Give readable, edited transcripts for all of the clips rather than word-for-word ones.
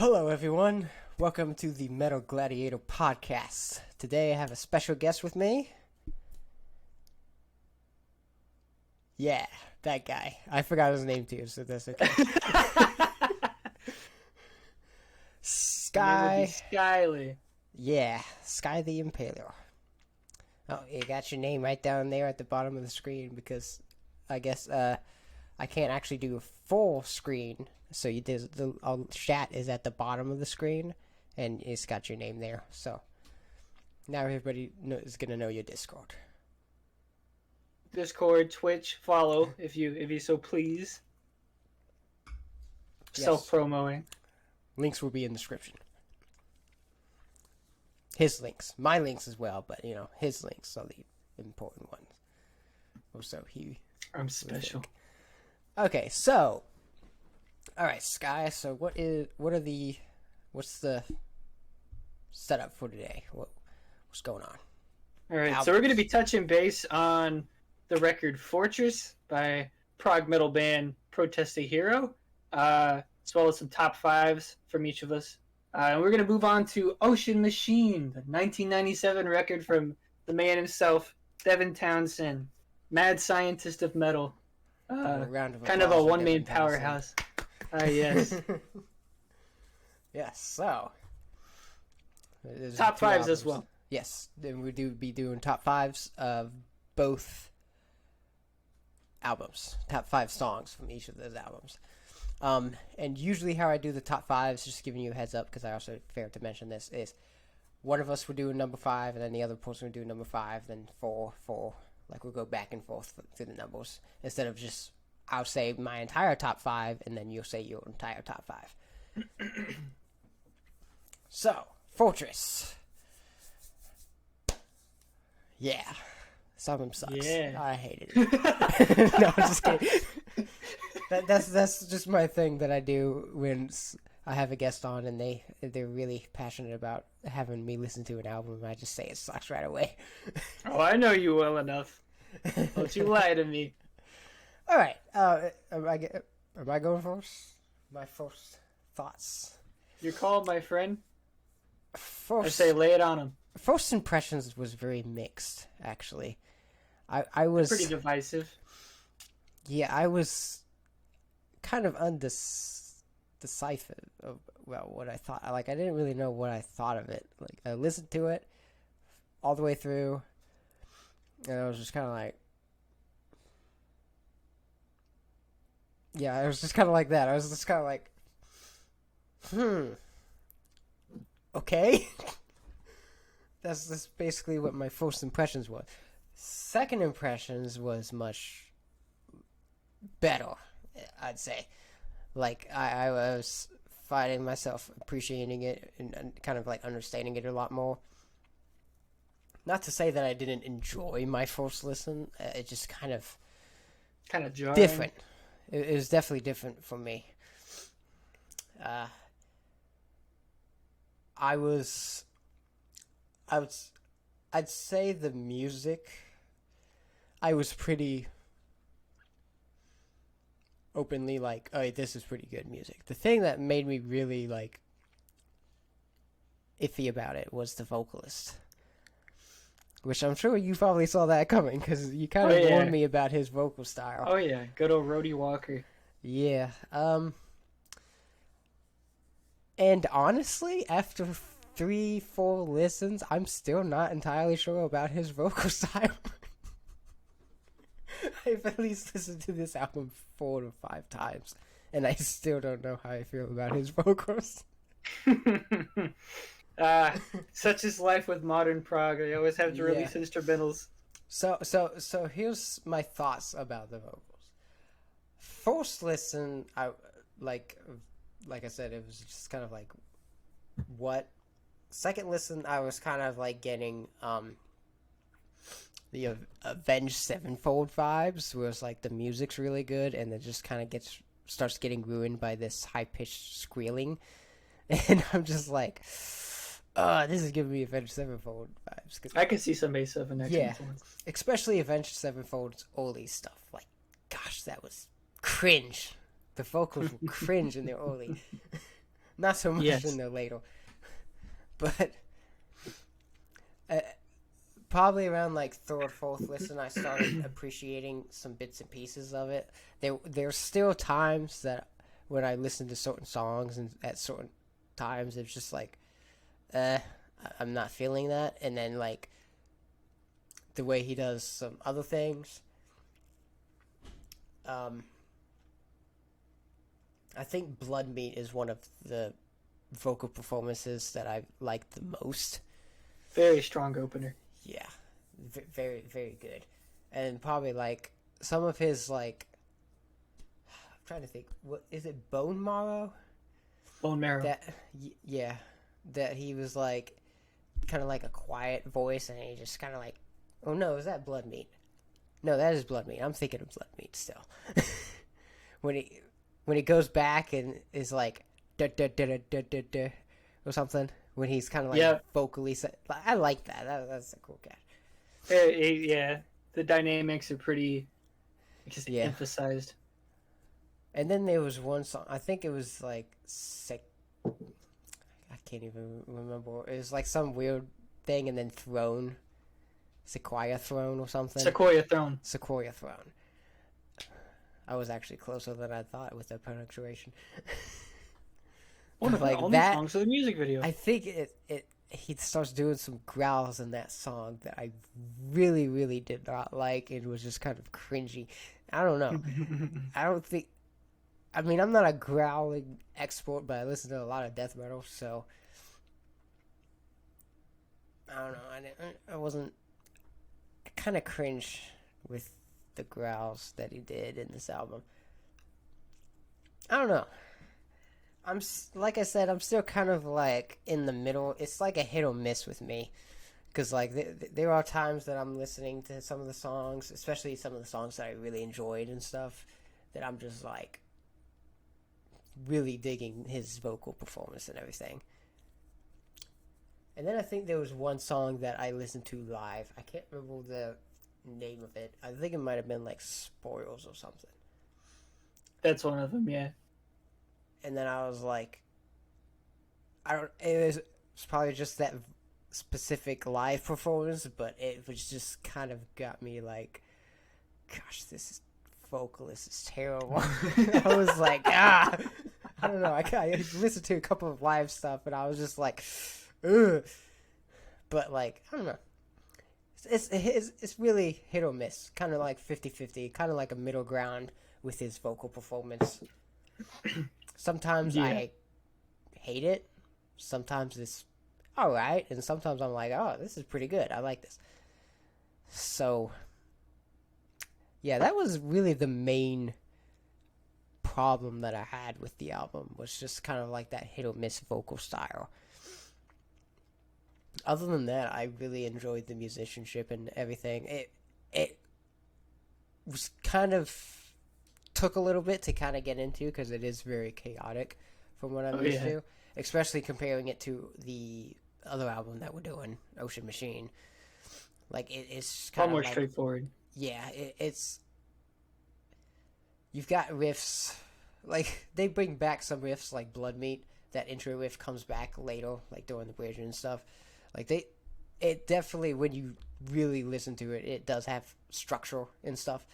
Hello, everyone. Welcome to the Metal Gladiator Podcast. Today I have a special guest with me. Yeah, that guy. I forgot his name too, so that's okay. Skyly. Yeah, Sky the Impaler. Oh, you got your name right down there at the bottom of the screen because I guess I can't actually do a full screen. So the chat is at the bottom of the screen, and it's got your name there. So now everybody is gonna know your Discord. Discord, Twitch, follow if you so please. Yes. Self-promoing. Links will be in the description. His links, my links as well, but his links are the important ones. Also, I'm special. Okay, so. All right, Sky. So what's the setup for today? What's going on? All right, so we're going to be touching base on the record Fortress by prog metal band Protest a Hero, as well as some top fives from each of us. And we're going to move on to Ocean Machine, the 1997 record from the man himself, Devin Townsend, mad scientist of metal. Kind of a one-man powerhouse. Yes. Yes, so. Top fives as well. Yes, then we do be doing top fives of both albums. Top five songs from each of those albums. And usually how I do the top fives, just giving you a heads up, because I also failed to mention this, is one of us would do number 5, and then the other person would do number 5, then 4. Like we'll go back and forth through the numbers, instead of just I'll say my entire top 5, and then you'll say your entire top 5. So, Fortress. Yeah. This album sucks. Yeah. I hated it. No, I'm just kidding. That's just my thing that I do when I have a guest on and they're really passionate about having me listen to an album, and I just say it sucks right away. Oh, I know you well enough. Don't you lie to me. All right. Am I going first? My first thoughts. You're called, my friend. First, I say lay it on him. First impressions was very mixed, actually. I was pretty divisive. Yeah, I was kind of undecisive of what I thought. I didn't really know what I thought of it. Like, I listened to it all the way through, and I was just kind of like, yeah, I was just kind of like that. I was just kind of like, okay. That's basically what my first impressions were. Second impressions was much better, I'd say. Like, I was finding myself appreciating it and kind of like understanding it a lot more. Not to say that I didn't enjoy my first listen. It just kind of jarring. Different. It was definitely different for me. I'd say the music, I was pretty openly like, oh, this is pretty good music. The thing that made me really like iffy about it was the vocalist, which I'm sure you probably saw that coming because you kind of warned me about his vocal style. Oh yeah, good old Rhodey Walker. Yeah. And honestly, after 3-4 listens, I'm still not entirely sure about his vocal style. I've at least listened to this album 4 to 5 times, and I still don't know how I feel about his vocals. Such is life with modern prog. They always have to release instrumentals. So here's my thoughts about the vocals. First listen, I like I said, it was just kind of like, what? Second listen, I was kind of like getting the Avenged Sevenfold vibes, where it's like the music's really good, and it just kind of starts getting ruined by this high-pitched squealing, and I'm just like, this is giving me Avenged Sevenfold vibes. I can see some A7 next influence. Especially Avenged Sevenfold's early stuff. Like, gosh, that was cringe. The vocals were cringe in their early. Not so much Yes. in the later. But probably around like third, fourth listen, I started appreciating some bits and pieces of it. There's still times that when I listen to certain songs and at certain times, it's just like, I'm not feeling that. And then like the way he does some other things. I think Blood Meat is one of the vocal performances that I like the most. Very strong opener. Yeah, very, very good. And probably like some of his like, I'm trying to think, what is it, Bone Marrow? Bone Marrow. Yeah, that he was like kind of like a quiet voice, and he just kind of like, oh no, is that Blood Meat? No, that is Blood Meat. I'm thinking of Blood Meat still. when he goes back and is like da da da da da da da or something, when he's kind of like vocally set. I like that. That's a cool cat. Yeah, the dynamics are pretty just emphasized. And then there was one song, I think it was like I can't even remember. It was like some weird thing, and then Throne, Sequoia Throne or something. Sequoia Throne. I was actually closer than I thought with the pronunciation. One of the only songs of the music video. I think he starts doing some growls in that song that I really, really did not like. It was just kind of cringy. I don't know. I mean, I'm not a growling expert, but I listen to a lot of death metal, so I don't know. I kind of cringe with the growls that he did in this album. I don't know. Like I said, I'm still kind of like in the middle. It's like a hit or miss with me, because like there are times that I'm listening to some of the songs, especially some of the songs that I really enjoyed and stuff, that I'm just like really digging his vocal performance and everything. And then I think there was one song that I listened to live. I can't remember the name of it. I think it might have been like Spoils or something. That's one of them, yeah. And then I was like, it was probably just that specific live performance, but it was just kind of got me like, gosh, this vocalist is terrible. I was like, I don't know. I listened to a couple of live stuff, and I was just like, ugh. But like, I don't know. It's really hit or miss, kind of like 50-50, kind of like a middle ground with his vocal performance. Sometimes I hate it. Sometimes it's all right, and sometimes I'm like, oh, this is pretty good. I like this. So, yeah, that was really the main problem that I had with the album, was just kind of like that hit or miss vocal style. Other than that, I really enjoyed the musicianship and everything. It was kind of took a little bit to kind of get into, because it is very chaotic from what I'm used to, especially comparing it to the other album that we're doing, Ocean Machine. Like, it's kind of more like, straightforward. Yeah, it's you've got riffs, like they bring back some riffs like Blood Meat. That intro riff comes back later, like during the bridge and stuff. Like it definitely, when you really listen to it, it does have structure and stuff,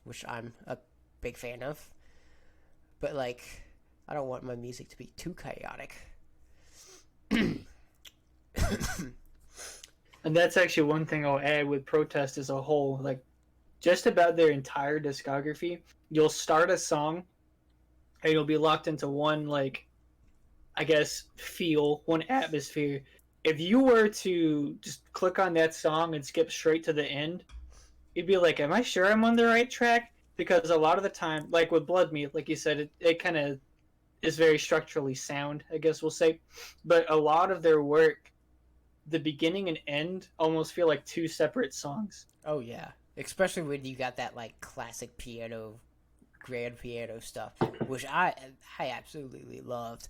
which I'm a big fan of. But like, I don't want my music to be too chaotic. And that's actually one thing I'll add with Protest as a whole. Like, just about their entire discography, you'll start a song and you'll be locked into one, like, I guess, feel, one atmosphere. If you were to just click on that song and skip straight to the end, you'd be like, am I sure I'm on the right track? Because a lot of the time, like with Blood Meat, like you said, it kind of is very structurally sound, I guess we'll say. But a lot of their work, the beginning and end, almost feel like two separate songs. Oh, yeah. Especially when you got that, like, classic piano, grand piano stuff, which I absolutely loved.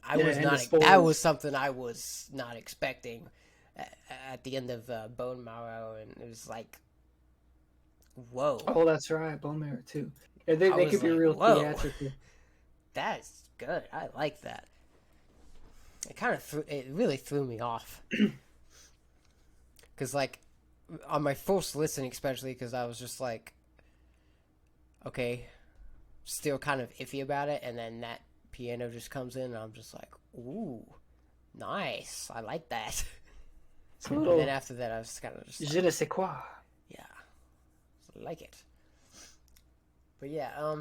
That was something I was not expecting at the end of Bone Marrow, and it was like, whoa. Oh, that's right, Bone Marrow too. Yeah, they could be real theatrical. That's good. I like that. It really threw me off. Because, like, on my first listen, especially, because I was just like, okay, still kind of iffy about it, and then that piano just comes in, and I'm just like, ooh, nice. I like that. And then after that, I was kind of just je ne sais quoi. Yeah. I like it. But yeah,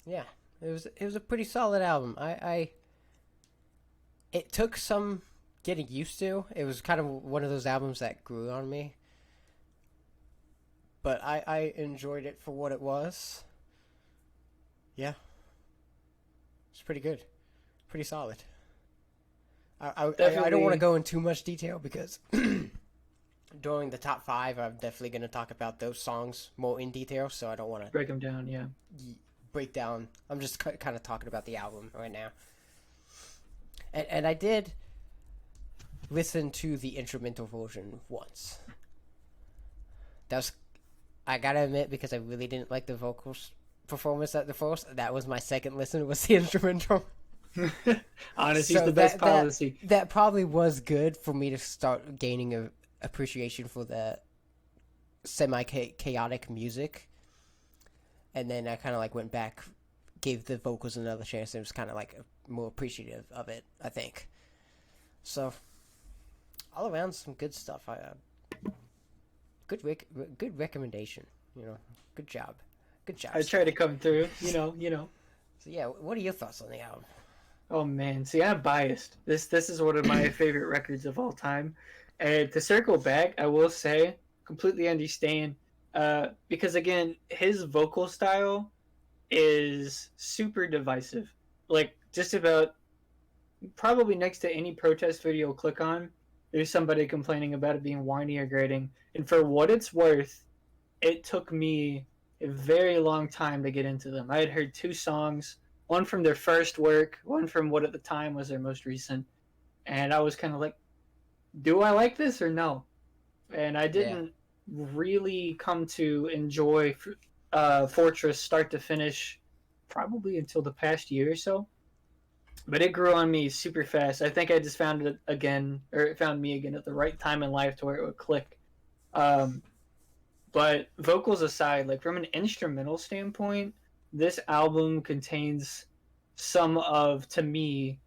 yeah, it was a pretty solid album. It took some getting used to. It was kind of one of those albums that grew on me. But I enjoyed it for what it was. Yeah. It's pretty good. Pretty solid. I don't want to go in too much detail because during the top 5, I'm definitely going to talk about those songs more in detail, so I don't want to break them down, yeah. Break down. I'm just kind of talking about the album right now. And I did listen to the instrumental version once. I gotta admit, because I really didn't like the vocals performance at the first, that was my second listen, was the instrumental. Honesty's so the best policy. That probably was good for me to start gaining a appreciation for the semi-chaotic music. And then I kind of like went back, gave the vocals another chance, and was kind of like more appreciative of it, I think. So, all around, some good stuff. Good recommendation. Good job. I try to come through. You know. So yeah, what are your thoughts on the album? Oh man, see, I'm biased. This is one of my favorite records of all time. And to circle back, I will say, completely understand. Because again, his vocal style is super divisive. Like, just about probably next to any Protest video click on, there's somebody complaining about it being whiny or grating. And for what it's worth, it took me a very long time to get into them. I had heard 2 songs, one from their first work, one from what at the time was their most recent. And I was kind of like, do I like this or no? And I didn't really come to enjoy Fortress start to finish probably until the past year or so. But it grew on me super fast. I think I just found it again, or it found me again at the right time in life to where it would click. But vocals aside, like from an instrumental standpoint, this album contains some of, to me,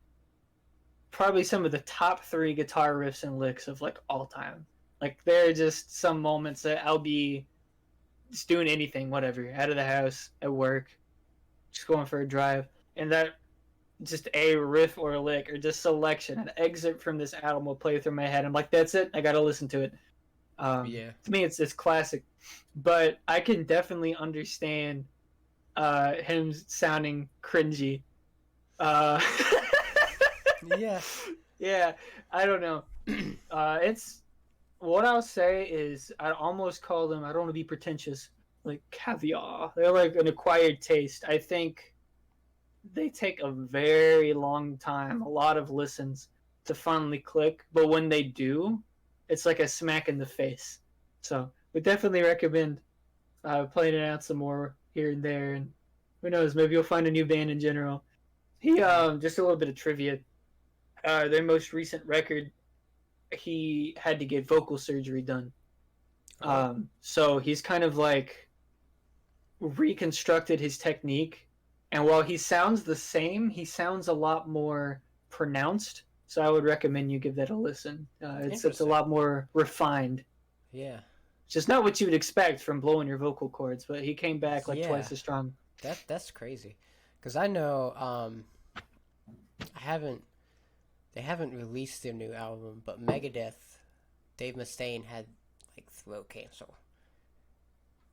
probably some of the top 3 guitar riffs and licks of like all time. Like there are just some moments that I'll be just doing anything, whatever, out of the house, at work, just going for a drive, and that just a riff or a lick or just selection, an excerpt from this album will play through my head. I'm like, that's it. I gotta listen to it. To me, it's classic, but I can definitely understand him sounding cringy. Yeah. I don't know. It's what I'll say is I'd almost call them. I don't want to be pretentious, like caviar. They're like an acquired taste. I think they take a very long time, a lot of listens to finally click. But when they do, it's like a smack in the face. So we definitely recommend playing it out some more here and there. And who knows, maybe you'll find a new band in general. He just a little bit of trivia. Their most recent record, he had to get vocal surgery done. So he's kind of like reconstructed his technique. And while he sounds the same, he sounds a lot more pronounced. So I would recommend you give that a listen. It's a lot more refined. Yeah. It's just not what you would expect from blowing your vocal cords, but he came back like twice as strong. That's crazy. Because I know they haven't released their new album, but Megadeth, Dave Mustaine had like throat cancer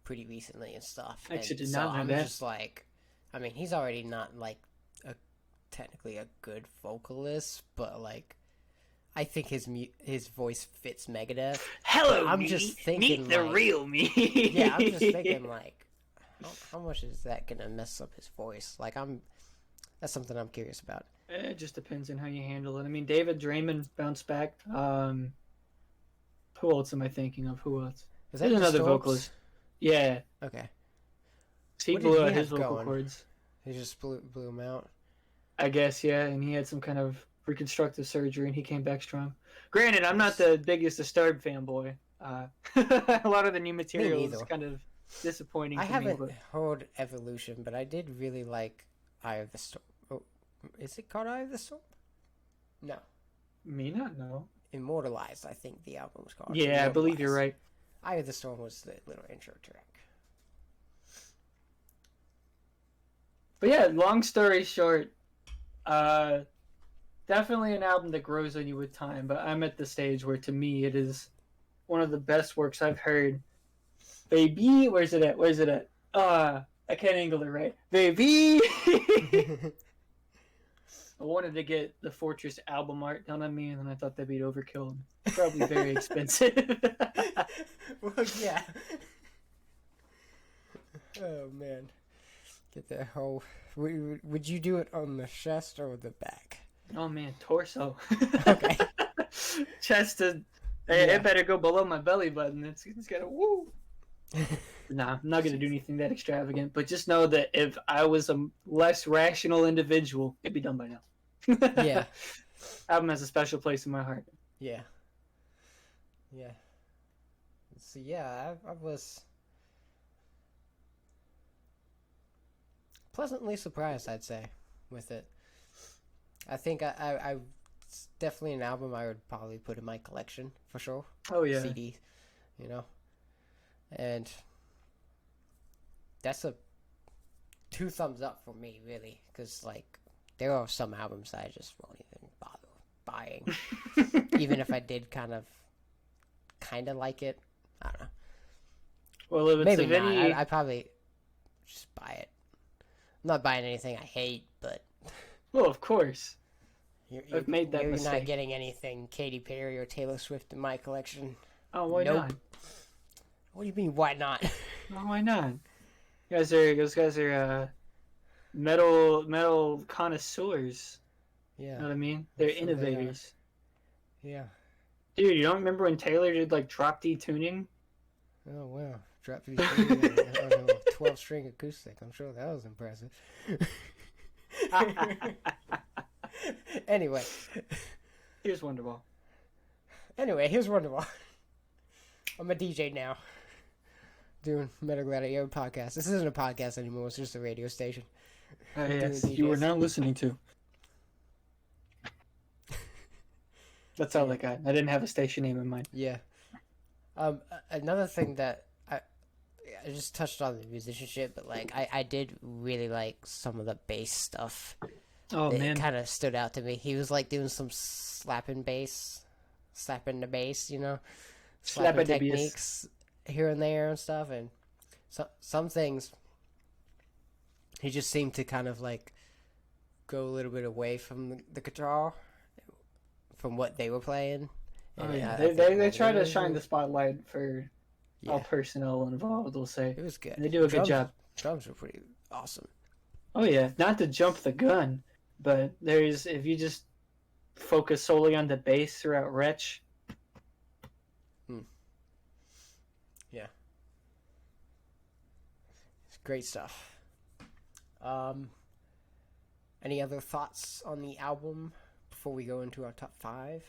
pretty recently and stuff. I actually did not know that. I'm just like, I mean, he's already not like technically a good vocalist, but like I think his voice fits Megadeth. Hello, I'm just thinking, meet the real me. Yeah, I'm just thinking like, how much is that gonna mess up his voice? Like, that's something I'm curious about. It just depends on how you handle it. I mean, David Draymond bounced back. Who else am I thinking of? Who else? Is that There's another vocalist. Yeah. Okay. He What did blew he out his have vocal going? cords. He just blew him out. I guess, yeah, and he had some kind of reconstructive surgery, and he came back strong. Granted, I'm not Nice. the biggest Disturbed fanboy. A lot of the new Me material is neither. kind of disappointing I to me, haven't but heard Evolution, but I did really like Eye of the Storm. Oh, is it called Eye of the Storm? No. me not know. Immortalized, I think the album was called. Yeah, I believe you're Immortalized. right. Eye of the Storm was the little intro track. But yeah, long story short, definitely an album that grows on you with time. But I'm at the stage where, to me, it is one of the best works I've heard. Baby, where's it at? Where's it at? I can't angle it right. Baby. I wanted to get the Fortress album art done on me, and then I thought that'd be overkill. Probably very expensive. Well, yeah. Oh man, get that whole. Would you do it on the chest or the back? Oh man, torso. Okay. Chest is. Yeah. It better go below my belly button. It's got a woo. Nah, I'm not gonna do anything that extravagant. But just know that if I was a less rational individual, it'd be done by now. Yeah. Album has a special place in my heart. Yeah. Yeah. So yeah, I was pleasantly surprised, I'd say, with it. I think I it's definitely an album I would probably put in my collection for sure. Oh yeah. CD, you know, and that's a 2 thumbs up for me, really, because like there are some albums that I just won't even bother buying, even if I did kind of like it. I don't know. Well, if it's Maybe of not. any, I probably just buy it. I'm not buying anything I hate, but well, of course. you're I've made that you're mistake. not getting anything Katy Perry or Taylor Swift in my collection. Oh, why Nope. not? What do you mean, why not? Oh, why not? Those guys are metal connoisseurs. You know Yeah. what I mean? They're That's what they are. innovators. Yeah. Dude, you don't remember when Taylor did like drop D tuning? Oh, wow. Drop these 12-string acoustic. I'm sure that was impressive. Anyway. Here's Wonderball. Here's Wonderwall. I'm a DJ now. Doing Metal Gladiator Podcast. This isn't a podcast anymore. It's just a radio station. Yes, Doing you are DJs. now listening to. That's all I got. I didn't have a station name in mind. Yeah. Another thing that I just touched on the musicianship, but like I did really like some of the bass stuff. Oh It man, kind of stood out to me. He was like doing some slapping the bass, you know, slapping Slapping the bass. techniques here and there and stuff, and some things he just seemed to kind of like go a little bit away from the guitar, from what they were playing. Oh And yeah, I they think try it to was shine really- the spotlight for all Yeah, personnel involved. We'll say it was good. they do a good job. Drums were pretty awesome. Oh yeah, not to jump the gun, but if you just focus solely on the bass throughout Wretch. Yeah, it's great stuff. Any other thoughts on the album before we go into our top 5?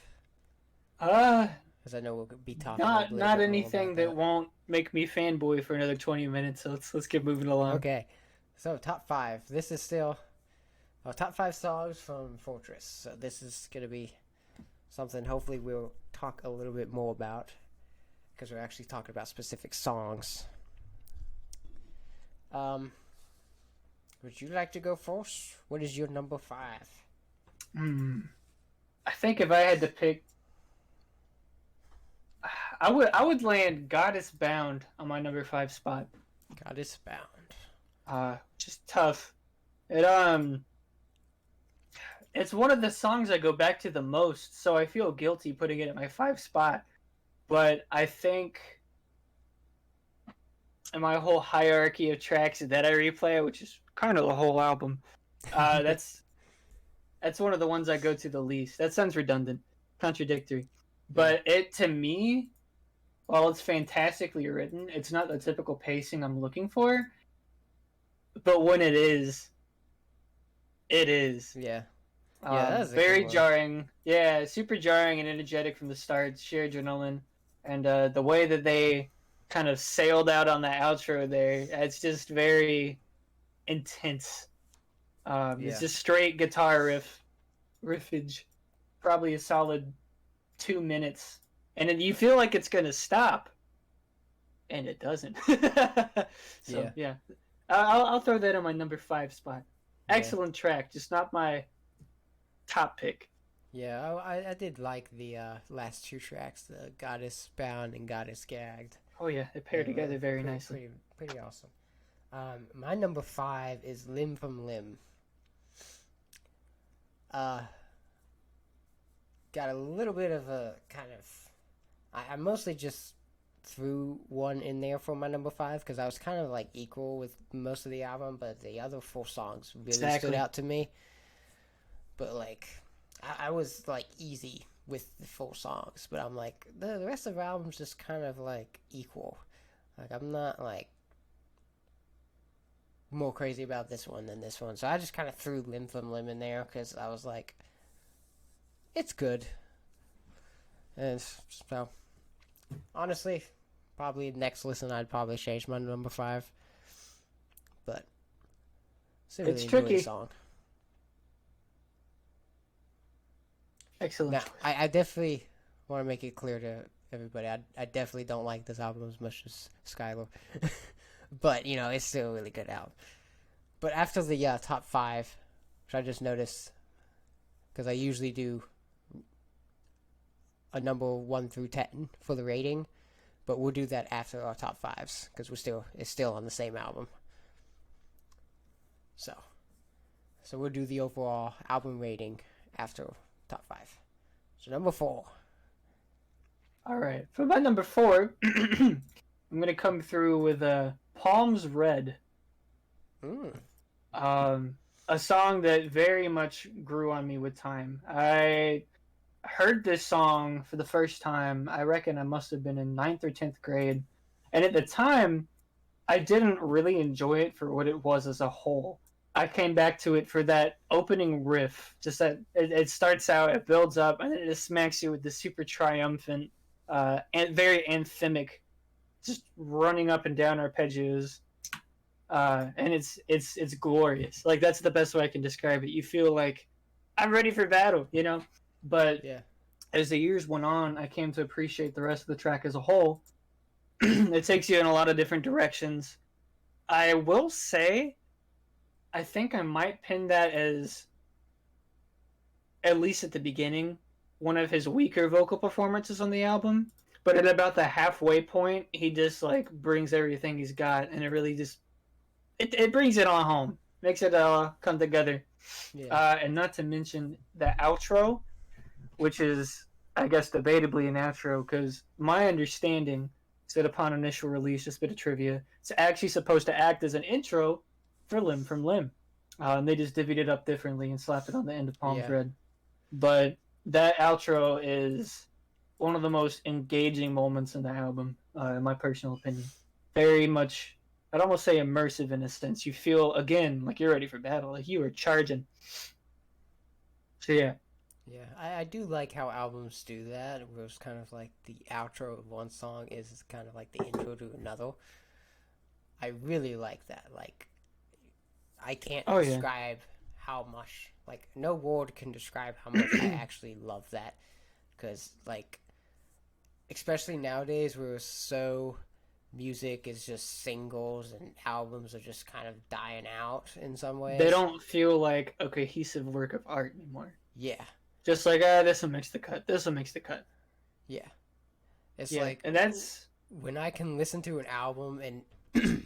Because I know we'll be talking. Not anything that won't make me fanboy for another 20 minutes. So let's get moving along. Okay, so top 5. This is still our top 5 songs from Fortress. So this is gonna be something. Hopefully, we'll talk a little bit more about, because we're actually talking about specific songs. Would you like to go first? What is your number 5? I think if I had to pick, I would land "Goddess Bound" on my number 5 spot. Goddess Bound. Just tough. It's one of the songs I go back to the most, so I feel guilty putting it at my 5 spot. But I think in my whole hierarchy of tracks that I replay, which is kind of the whole album, that's one of the ones I go to the least. That sounds redundant, contradictory, but it, to me, while it's fantastically written, it's not the typical pacing I'm looking for. But when it is, it is. Yeah. Yeah, that's a very good one. jarring. Yeah, super jarring and energetic from the start. Sheer adrenaline, and the way that they kind of sailed out on the outro there, it's just very intense. It's Yeah. just straight guitar riffage, probably a solid 2 minutes, and then you feel like it's gonna stop, and it doesn't. So yeah, I'll throw that on my number 5 spot. Yeah. Excellent track, just not my top pick. Yeah, I did like the last two tracks, the Goddess Bound and Goddess Gagged. Oh yeah, they pair together very nicely. Pretty awesome. My number 5 is Limb from Limb. Got a little bit of a kind of... I mostly just threw one in there for my number 5 because I was kind of like equal with most of the album, but the other 4 songs really stood out to me. But like, I was like easy with the 4 songs, but I'm like, the rest of the album's just kind of like equal. Like, I'm not like more crazy about this one than this one, so I just kind of threw Limb from Limb in there because I was like, it's good. And so, honestly, probably next listen I'd probably change my number 5, but it's tricky. Song. Excellent. Now, I definitely want to make it clear to everybody, I definitely don't like this album as much as Skylar. But, you know, it's still a really good album. But after the top 5, which I just noticed, because I usually do a number 1 through 10 for the rating, but we'll do that after our top 5s, because it's still on the same album. So we'll do the overall album rating after top 5. So number 4. All right, for my number 4, I'm gonna come through with Palms Red. A song that very much grew on me with time. I heard this song for the first time, I reckon I must have been in 9th or 10th grade. And at the time, I didn't really enjoy it for what it was as a whole. I came back to it for that opening riff. Just that it starts out, it builds up, and then it just smacks you with the super triumphant, and very anthemic, just running up and down arpeggios. And it's glorious. Like, that's the best way I can describe it. You feel like I'm ready for battle, you know? But as the years went on, I came to appreciate the rest of the track as a whole. It takes you in a lot of different directions. I will say, I think I might pin that as, at least at the beginning, one of his weaker vocal performances on the album. But at about the halfway point, he just like brings everything he's got, and it really just it brings it all home, makes it all come together. And not to mention the outro, which is, I guess, debatably an outro, because my understanding is that upon initial release, just a bit of trivia, it's actually supposed to act as an intro for Limb from Limb. And they just divvied it up differently and slapped it on the end of Palms Red. But that outro is one of the most engaging moments in the album, in my personal opinion. Very much, I'd almost say immersive in a sense. You feel, again, like you're ready for battle, like you are charging. So yeah. Yeah, I do like how albums do that, where it's kind of like the outro of one song is kind of like the intro to another. I really like that. Like, I can't describe how much, like, no word can describe how much I actually love that. Because, like, especially nowadays where music is just singles and albums are just kind of dying out in some ways. They don't feel like a cohesive work of art anymore. Yeah. Just like, this one makes the cut. This one makes the cut. Yeah. It's like, and that's when I can listen to an album and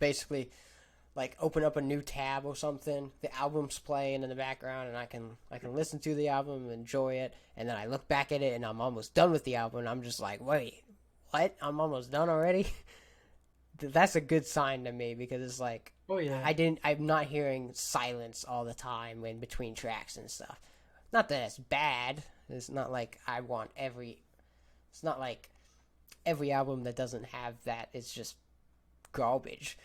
basically like open up a new tab or something, the album's playing in the background, and I can listen to the album and enjoy it, and then I look back at it and I'm almost done with the album, and I'm just like, wait, what? I'm almost done already? That's a good sign to me, because it's like, I'm not hearing silence all the time in between tracks and stuff. Not that it's bad. It's not like it's not like every album that doesn't have that is just garbage.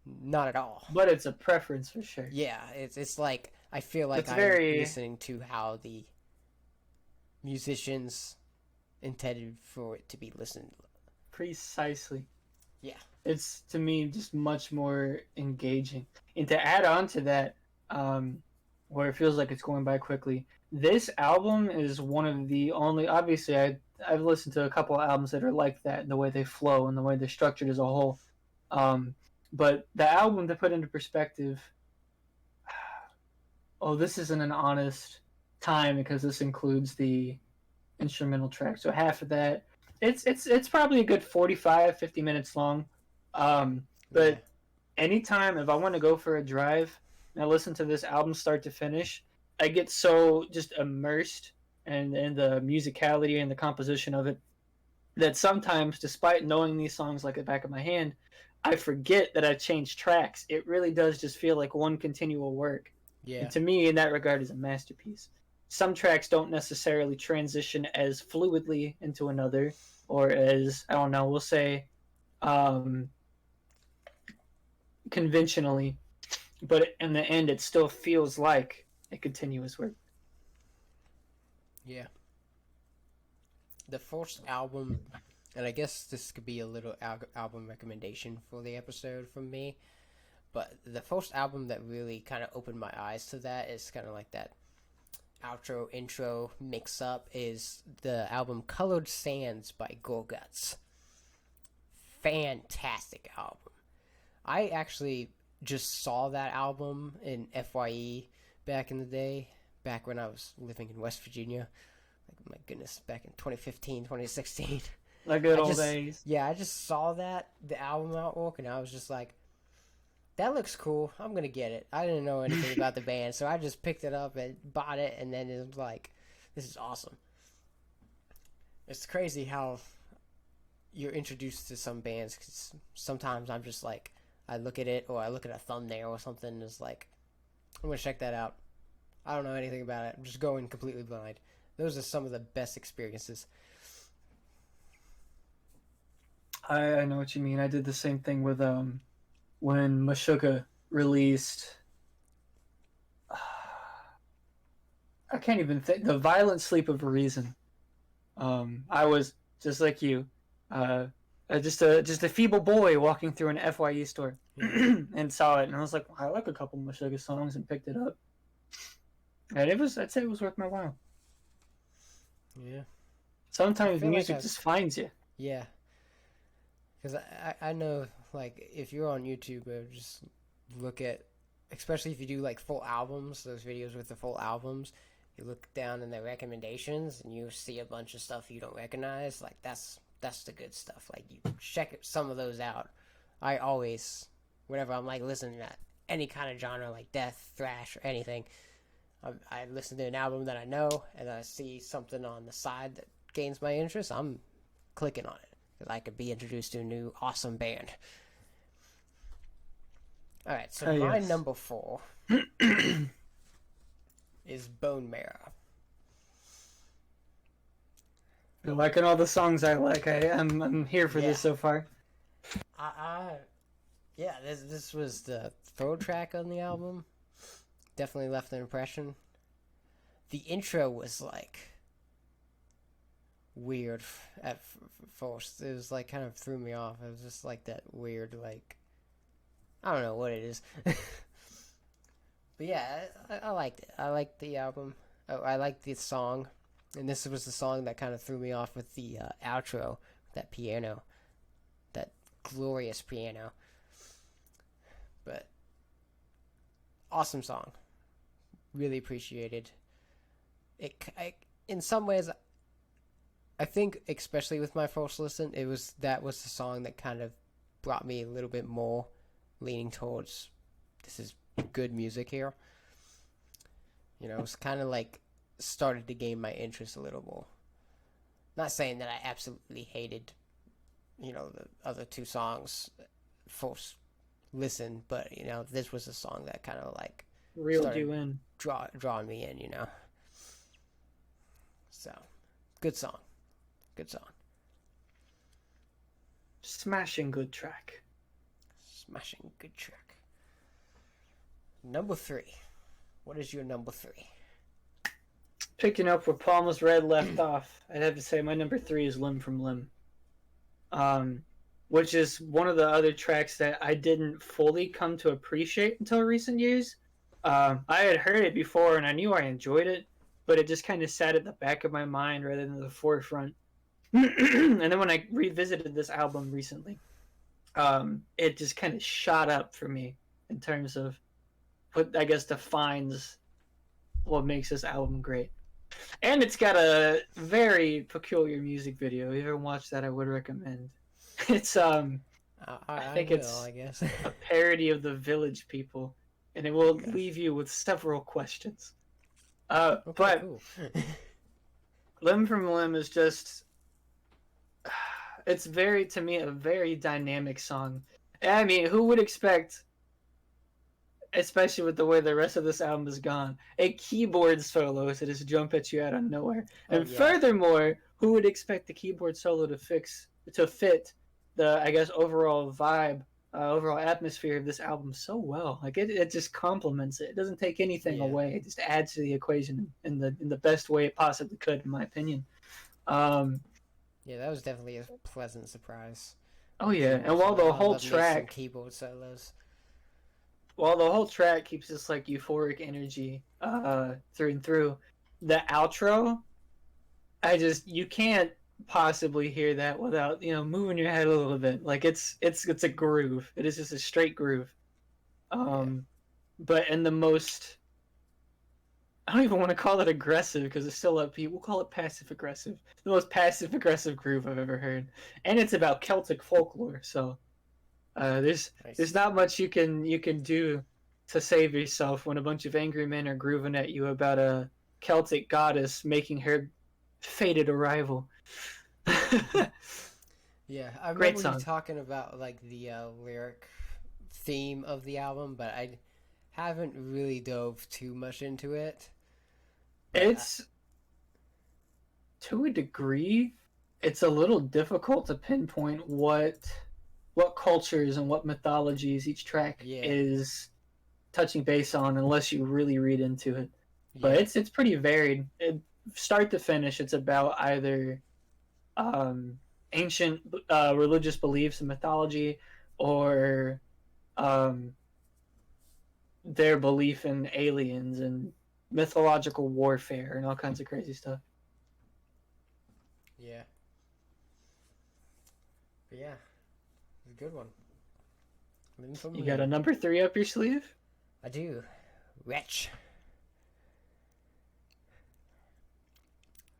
Not at all. But it's a preference for sure. Yeah, it's like I feel like It's I'm very listening to how the musicians intended for it to be listened. precisely. Yeah. It's to me just much more engaging. And to add on to that, where it feels like it's going by quickly, this album is one of the only. Obviously, I've listened to a couple of albums that are like that, the way they flow and the way they're structured as a whole. But the album, to put into perspective, oh, this isn't an honest time because this includes the instrumental track. So half of that, it's probably a good 45, 50 minutes long. But anytime if I want to go for a drive and I listen to this album start to finish, I get so just immersed in the musicality and the composition of it that sometimes, despite knowing these songs like the back of my hand, I forget that I changed tracks. It really does just feel like one continual work. Yeah. And to me, in that regard, is a masterpiece. Some tracks don't necessarily transition as fluidly into another, or as, I don't know, we'll say, conventionally, but in the end, it still feels like a continuous work. Yeah. The first album, and I guess this could be a little album recommendation for the episode from me, but the first album that really kind of opened my eyes to that is kind of like that outro intro mix up is the album Colored Sands by Gorguts. Fantastic album. I actually just saw that album in FYE back in the day, back when I was living in West Virginia. Like, my goodness, back in 2015, 2016. The good old days. Yeah, I just saw the album artwork, and I was just like, that looks cool. I'm going to get it. I didn't know anything about the band, so I just picked it up and bought it, and then it was like, this is awesome. It's crazy how you're introduced to some bands, because sometimes I'm just like, I look at it, or I look at a thumbnail or something, and it's like, I'm going to check that out. I don't know anything about it. I'm just going completely blind. Those are some of the best experiences. I know what you mean. I did the same thing with when Meshuggah released. I can't even think. The Violent Sleep of Reason. I was just like you, just a feeble boy walking through an FYE store and saw it, and I was like, I like a couple Meshuggah songs, and picked it up. And I'd say it was worth my while. Yeah. Sometimes music just finds you. Yeah. Because I know, like, if you're on YouTube, just look at, especially if you do, like, full albums, those videos with the full albums, you look down in the recommendations, and you see a bunch of stuff you don't recognize. Like, that's the good stuff. Like, you check some of those out. I always, whenever I'm, like, listening to any kind of genre, like death, thrash, or anything, I listen to an album that I know, and I see something on the side that gains my interest, I'm clicking on it. Because I could be introduced to a new awesome band. Alright, so my number 4 is Bone Marrow. You're liking all the songs I like. I'm here for this so far. Yeah, this was the third track on the album. Definitely left an impression. The intro was like weird at first. It was like kind of threw me off. It was just like that weird, like, I don't know what it is. But yeah, I liked it. I liked the album. I liked the song. And this was the song that kind of threw me off with the outro, that piano, that glorious piano. But awesome song. Really appreciated it. In some ways, I think, especially with my first listen, that was the song that kind of brought me a little bit more leaning towards this is good music here. You know, it's kind of like started to gain my interest a little more. Not saying that I absolutely hated, you know, the other two songs first listen, but, you know, this was a song that kind of like reeled you in, drawing me in, you know. So, good song. smashing good track. Smashing good track. Number 3. What is your number 3? Picking up where Palmer's Red left off, I'd have to say my number 3 is Limb from Limb. Which is one of the other tracks that I didn't fully come to appreciate until recent years. I had heard it before and I knew I enjoyed it, but it just kind of sat at the back of my mind rather than the forefront. And then when I revisited this album recently, it just kind of shot up for me in terms of what I guess defines what makes this album great. And it's got a very peculiar music video. If you ever watched that, I would recommend. It's I think it's a parody of the Village People, and it will leave you with several questions. But cool. Limb from Limb is just, it's very, to me, a very dynamic song. I mean, who would expect, especially with the way the rest of this album is gone, a keyboard solo to just jump at you out of nowhere? And furthermore, who would expect the keyboard solo to fit the, I guess, overall vibe, overall atmosphere of this album so well? Like it just complements it. It doesn't take anything away. It just adds to the equation in the best way it possibly could, in my opinion. Yeah, that was definitely a pleasant surprise. Oh yeah, and while the whole track keyboard solos. While the whole track keeps this like euphoric energy through and through, the outro, you can't possibly hear that without moving your head a little bit. Like it's a groove. It is just a straight groove. But in the most, I don't even want to call it aggressive because it's still upbeat. We'll call it passive aggressive. The most passive aggressive groove I've ever heard, and it's about Celtic folklore. So there's not much you can do to save yourself when a bunch of angry men are grooving at you about a Celtic goddess making her fated arrival. Yeah, I remember you talking about like the lyric theme of the album, but I haven't really dove too much into it. It's to a degree, it's a little difficult to pinpoint what cultures and what mythologies each track is touching base on, unless you really read into it. But it's pretty varied. Start to finish, it's about either ancient religious beliefs and mythology, or their belief in aliens and mythological warfare and all kinds of crazy stuff. Yeah. But yeah, it's a good one. You got a number 3 up your sleeve? I do. Wretch.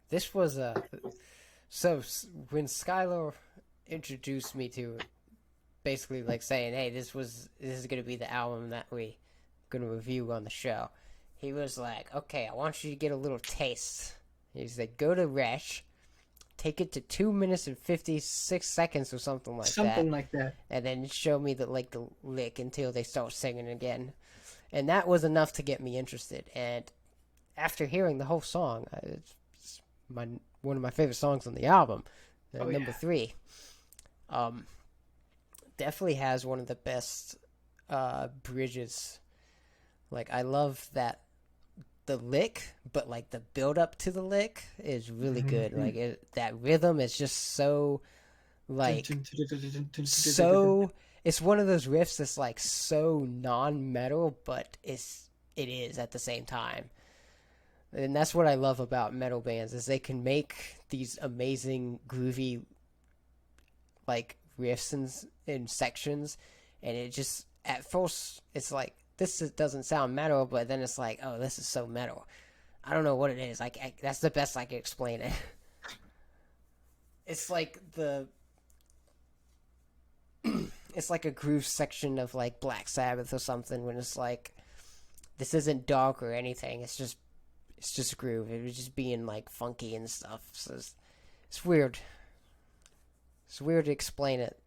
This was so when Skylar introduced me to it, basically like saying, hey, this is going to be the album that we going to review on the show. He was like, okay, I want you to get a little taste. He said, go to Wretch, take it to 2 minutes and 56 seconds or something like that. Something like that. And then show me the lick until they start singing again. And that was enough to get me interested. And after hearing the whole song, it's one of my favorite songs on the album, number 3. Definitely has one of the best bridges. Like, I love that the lick, but like the build up to the lick is really good. Like that rhythm is just so like so. It's one of those riffs that's like so non-metal, but it is at the same time. And that's what I love about metal bands, is they can make these amazing groovy like riffs and sections, and it just at first it's like, this doesn't sound metal, but then it's like, oh, this is so metal. I don't know what it is. Like that's the best I can explain it. It's like it's like a groove section of like Black Sabbath or something, when it's like, this isn't dark or anything. It's just groove. It was just being like funky and stuff. So it's weird. It's weird to explain it.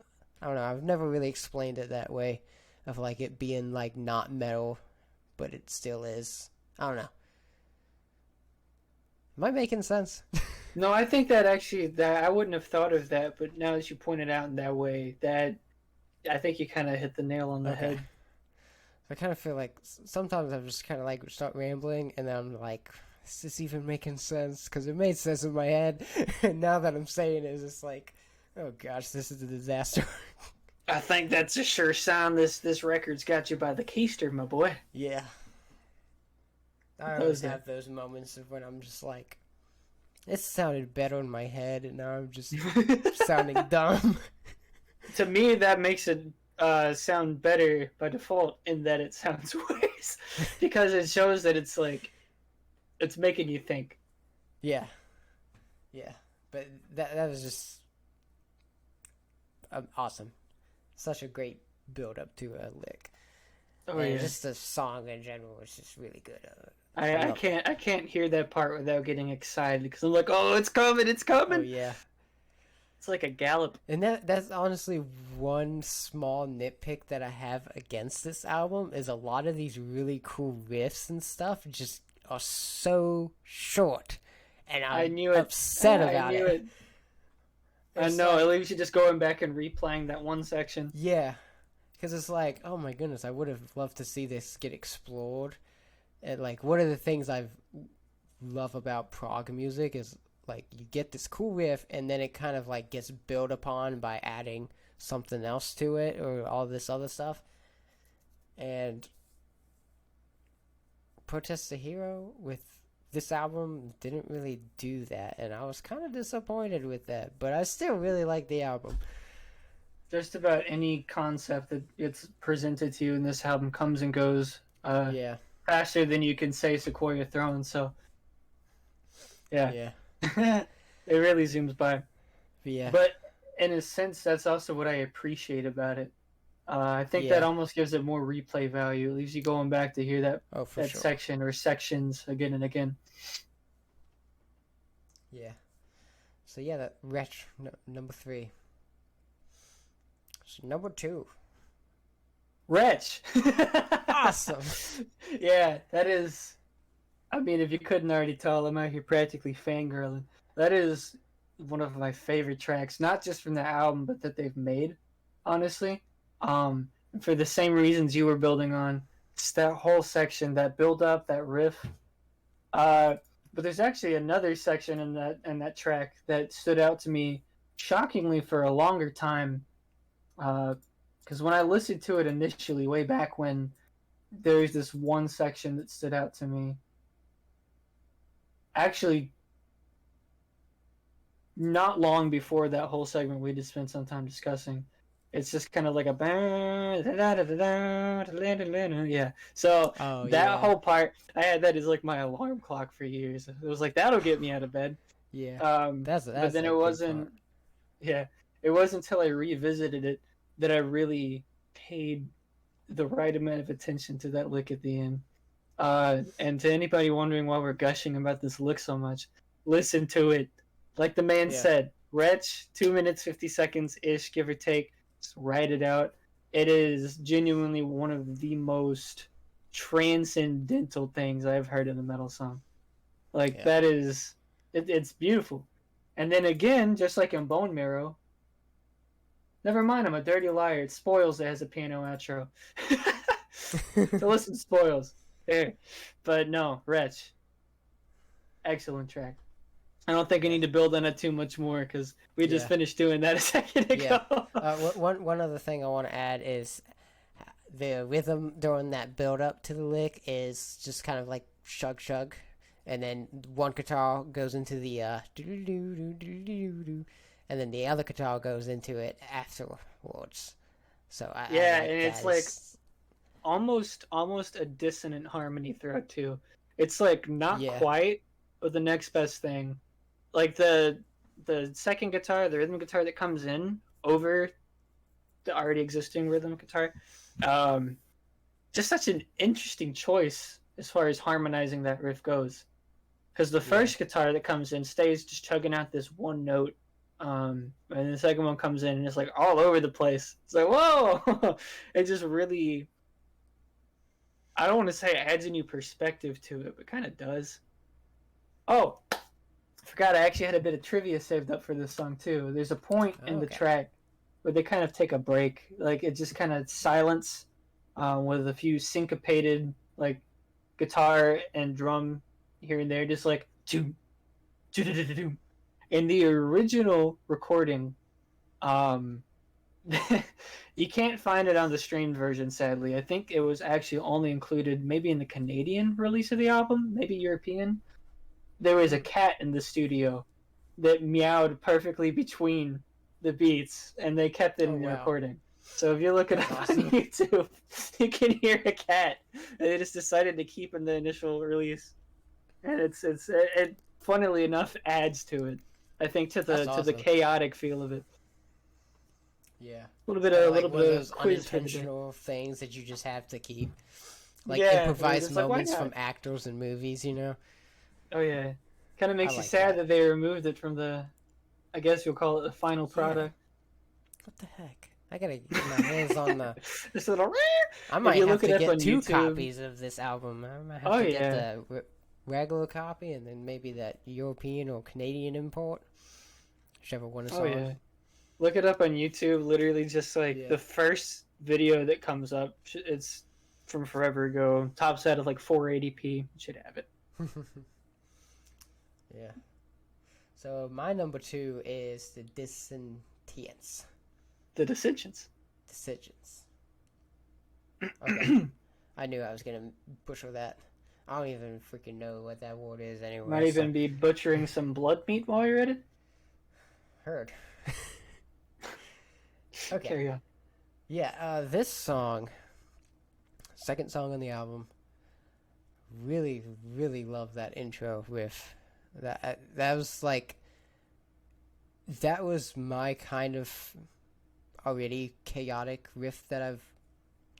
I don't know. I've never really explained it that way, of like it being like not metal, but it still is. I don't know. Am I making sense? No, I think that actually that I wouldn't have thought of that, but now that you point it out in that way, that I think you kind of hit the nail on the Okay. head. I kind of feel like sometimes I'm just kind of like start rambling, and then I'm like, is this even making sense? Because it made sense in my head, and now that I'm saying it, it's just like, oh gosh, this is a disaster. I think that's a sure sign this record's got you by the keister, my boy. Yeah. I always have those moments of when I'm just like, it sounded better in my head, and now I'm just sounding dumb. To me, that makes it sound better by default in that it sounds worse because it shows that it's like it's making you think. Yeah, but that was just awesome. Such a great build up to a lick. Oh And yeah, just the song in general is just really good. I can't hear that part without getting excited because I'm like, oh, it's coming, it's coming. Oh yeah. It's like a gallop. And that's honestly one small nitpick that I have against this album is a lot of these really cool riffs and stuff just are so short, and I'm upset about it. I know, like, it leaves you just going back and replaying that one section. Yeah, because it's like, oh my goodness, I would have loved to see this get explored. And like, one of the things I love about prog music is like you get this cool riff, and then it kind of like gets built upon by adding something else to it or all this other stuff. And Protest the Hero with this album didn't really do that, and I was kind of disappointed with that, but I still really like the album. Just about any concept that gets presented to you in this album comes and goes faster than you can say Sequoia Throne, so yeah. It really zooms by. But in a sense, that's also what I appreciate about it. I think that almost gives it more replay value. It leaves you going back to hear that section or sections again and again. Yeah. So yeah, that Wretch number 3. So number 2. Wretch. Awesome. Yeah, that is. I mean, if you couldn't already tell, I'm out here practically fangirling. That is one of my favorite tracks, not just from the album, but that they've made, honestly. For the same reasons you were building on. It's that whole section, that build up, that riff. But there's actually another section in that track that stood out to me shockingly for a longer time. Because when I listened to it initially, way back when, there's this one section that stood out to me. Actually, not long before that whole segment we just spent some time discussing. It's just kind of like a yeah. So whole part, I had that as like my alarm clock for years. It was like that'll get me out of bed. Yeah. That's but then it wasn't. Yeah, it wasn't until I revisited it that I really paid the right amount of attention to that lick at the end. And to anybody wondering why we're gushing about this lick so much, listen to it. Like the man said, Wretch, 2 minutes 50 seconds ish, give or take. Just write it out. It is genuinely one of the most transcendental things I've heard in a metal song. Like that is, it's beautiful. And then again, just like in Bone Marrow, never mind, I'm a dirty liar. It spoils it has a piano outro. So listen, spoils. There. But no, Wretch. Excellent track. I don't think I need to build on it too much more because we just finished doing that a second ago. One other thing I want to add is the rhythm during that build up to the lick is just kind of like shug shug, and then one guitar goes into the and then the other guitar goes into it afterwards. So I like and it's like almost a dissonant harmony throughout too. It's like not quite, but the next best thing. Like the second guitar, the rhythm guitar that comes in over the already existing rhythm guitar, just such an interesting choice as far as harmonizing that riff goes. Because the first guitar that comes in stays just chugging out this one note, and the second one comes in and it's like all over the place. It's like, whoa! It just really, I don't want to say it adds a new perspective to it, but kind of does. Oh, Forgot I actually had a bit of trivia saved up for this song too. There's a point in the Okay. track where they kind of take a break, like it just kind of silence, with a few syncopated like guitar and drum here and there, just like doom, doom. In the original recording, um, you can't find it on the streamed version, sadly. I think it was actually only included maybe in the Canadian release of the album, maybe European. There was a cat in the studio that meowed perfectly between the beats, and they kept it Oh in the wow, recording. So if you look it that's up awesome. on YouTube, you can hear a cat. They just decided to keep in the initial release, and it funnily enough adds to it. I think That's to the awesome. chaotic feel of it. Yeah, A little it's bit kind of of a like little one of bit those of quiz for the day. unintentional things that you just have to keep, like Yeah, we're improvised just like, why moments not? from actors in movies. You know, Oh yeah, kind of I makes you like sad that. that they removed it from the. I guess you'll call it the final Yeah. product. What the heck? I gotta get my hands on the. Just a little. I If might you have look it to up get on two YouTube, copies of this album. I might have oh to get yeah, the regular copy and then maybe that European or Canadian import, whichever one is oh on. yeah, look it up on YouTube. Literally, just like Yeah. the first video that comes up, it's from forever ago. Top set of like 480p. Should have it. Yeah. So my number two is the dissentience. The Dissensions. Decisions. Okay. I knew I was gonna butcher that. I don't even freaking know what that word is Might anyway, so even be butchering some blood meat while you're at it. heard. Okay. Carry on. Yeah, this song, second song on the album, really, really love that intro riff. That was like, that was my kind of already chaotic riff that I've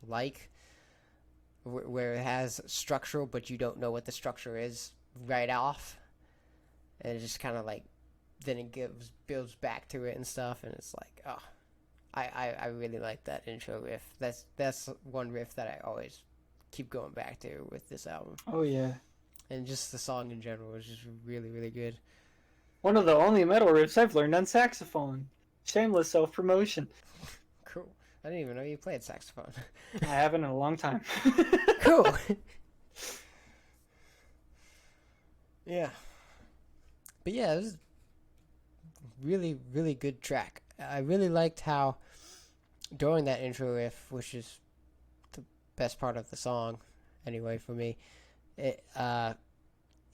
like, where it has structural, but you don't know what the structure is right off, and it just kind of like, then it builds back to it and stuff, and it's like, oh, I really like that intro riff. That's one riff that I always keep going back to with this album, Oh yeah. and just the song in general is just really really good. One of the only metal riffs I've learned on saxophone. Shameless self promotion. Cool. I didn't even know you played saxophone. I haven't in a long time. Cool. Yeah. But yeah, it was really really good track. I really liked how during that intro riff, which is the best part of the song, anyway for me, it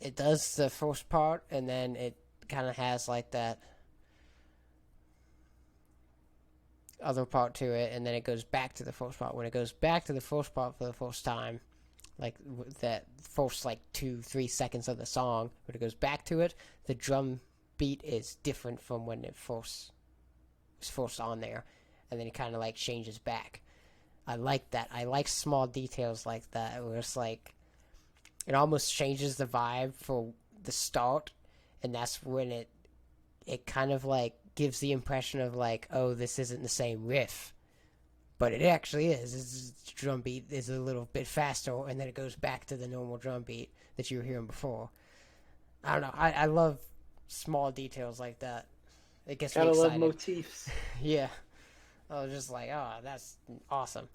it does the first part and then it kind of has like that other part to it, and then it goes back to the first part. When it goes back to the first part for the first time, like that first like 2-3 seconds of the song, when it goes back to it, the drum beat is different from when it was first on there, and then it kind of like changes back. I like that. I like small details like that where it's like it almost changes the vibe for the start, and that's when it kind of like gives the impression of like, oh, this isn't the same riff, but it actually is. This drum beat is a little bit faster, and then it goes back to the normal drum beat that you were hearing before. I don't know. I love small details like that. It gets me Gotta love excited. motifs. Yeah. I was just like, oh, that's awesome.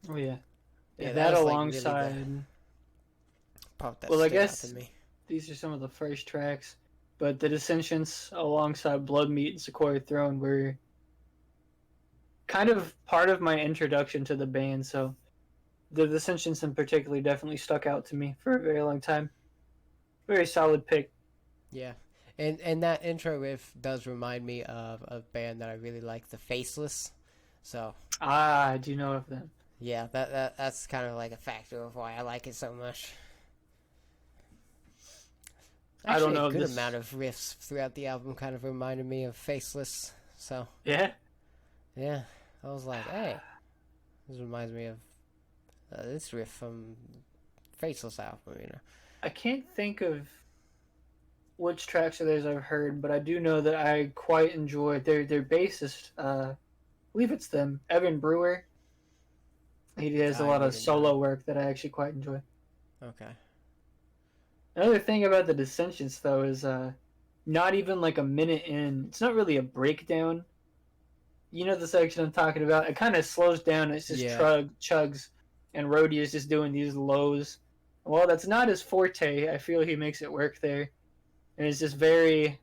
Oh yeah. Yeah, That that was, like, really alongside. Part that Well, I stood out guess to me. these are some of the first tracks, but the Dissensions alongside Blood Meat and Sequoia Throne were kind of part of my introduction to the band. So the Dissensions in particular definitely stuck out to me for a very long time. Very solid pick. Yeah. And that intro riff does remind me of a band that I really like, The Faceless. So, I do know of them. yeah, that's kind of like a factor of why I like it so much. I don't Actually, know a if good this- amount of riffs throughout the album kind of reminded me of Faceless. So, Yeah. yeah, I was like, hey, this reminds me of this riff from Faceless album, you know. I can't think of which tracks of theirs I've heard, but I do know that I quite enjoy their bassist. I believe it's them, Evan Brewer. He does a I lot of didn't solo know. work that I actually quite enjoy. Okay. Another thing about the Dissensions, though, is not even like a minute in. It's not really a breakdown. You know the section I'm talking about? It kind of slows down. It's just Yeah. chugs, and Rhodey is just doing these lows. Well, that's not his forte. I feel he makes it work there. And it's just very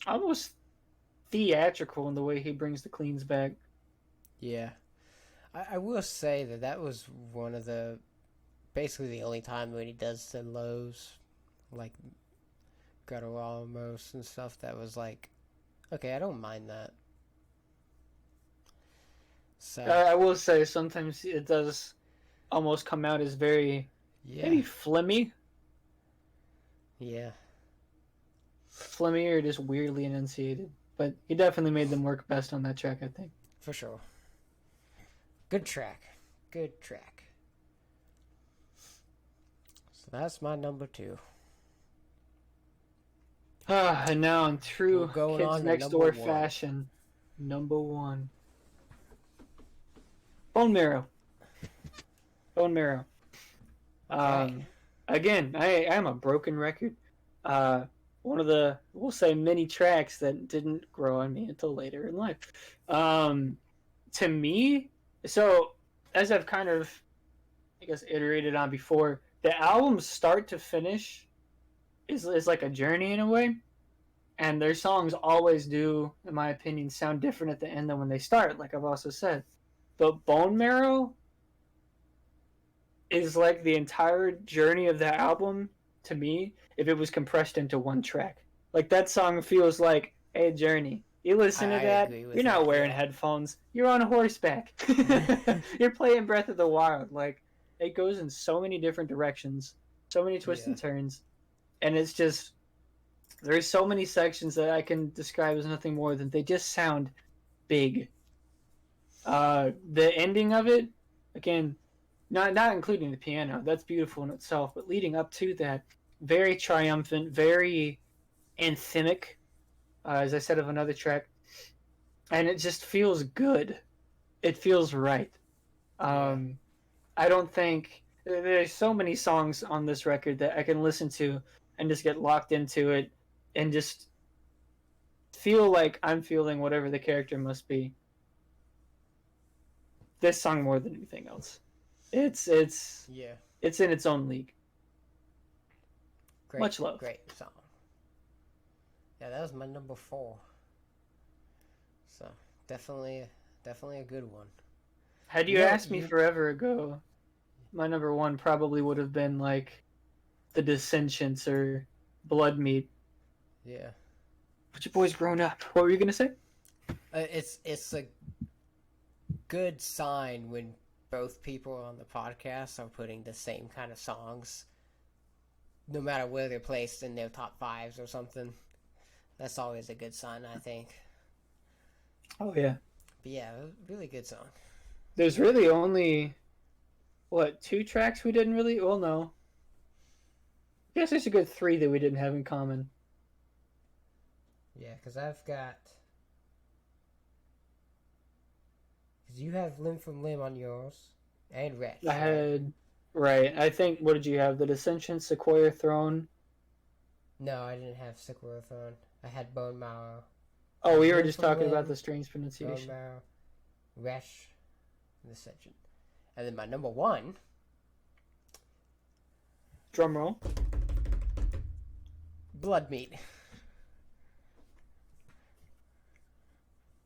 almost theatrical in the way he brings the cleans back. Yeah. I will say that was one of the basically the only time when he does the lows, like guttural almost and stuff. That was like, okay, I don't mind that. So I will say sometimes it does almost come out as very maybe flimmy yeah, or just weirdly enunciated. But he definitely made them work best on that track, I think. for sure. Good track. So that's my number 2. And now in true We're going Kids on to Next number Door 1. fashion, number 1. Bone Marrow. Okay. Again, I am a broken record. One of the, we'll say, many tracks that didn't grow on me until later in life. To me, so as I've kind of, I guess, iterated on before, the album start to finish is like a journey in a way. And their songs always do, in my opinion, sound different at the end than when they start, like I've also said. But Bone Marrow is like the entire journey of the album to me if it was compressed into one track. Like that song feels like a journey. You listen to that, you're not wearing headphones, you're on horseback. You're playing Breath of the Wild. Like it goes in so many different directions, so many twists and turns. And it's just there's so many sections that I can describe as nothing more than they just sound big. The ending of it, again, not including the piano, that's beautiful in itself, but leading up to that, very triumphant, very anthemic, as I said of another track, and it just feels good. It feels right. I don't think there's so many songs on this record that I can listen to and just get locked into it and just feel like I'm feeling whatever the character must be. This song more than anything else. It's in its own league. Much love. Great song. Yeah, that was my number 4. So definitely a good one. Had you asked me forever ago, my number 1 probably would have been like The Dissensions or Blood Meat. Yeah. But your boy's grown up. What were you gonna say? It's a good sign when both people on the podcast are putting the same kind of songs, no matter where they're placed in their top 5s or something. That's always a good sign, I think. Oh yeah. But yeah, really good song. There's really only 2 tracks we didn't really. Well, no. I guess there's a good 3 that we didn't have in common. Yeah, because I've got. Because you have Limb from Limb on yours, and Wretch. I had. Right. I think. What did you have? The Dissension, Sequoia Throne. No, I didn't have Sequoia Throne. I had Bone Marrow. Oh, we were just talking about the strange pronunciation. Bone Marrow, Wretch, and Dissension. And then my number 1. Drum roll. Blood Meat.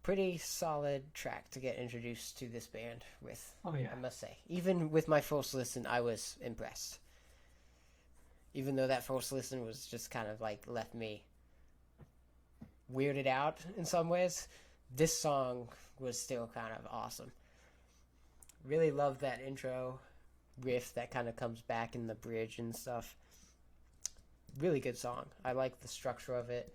Pretty solid track to get introduced to this band with. Oh yeah, I must say. Even with my first listen, I was impressed. Even though that first listen was just kind of like left me weirded out in some ways, this song was still kind of awesome. Really love that intro riff that kind of comes back in the bridge and stuff. Really good song. I like the structure of it.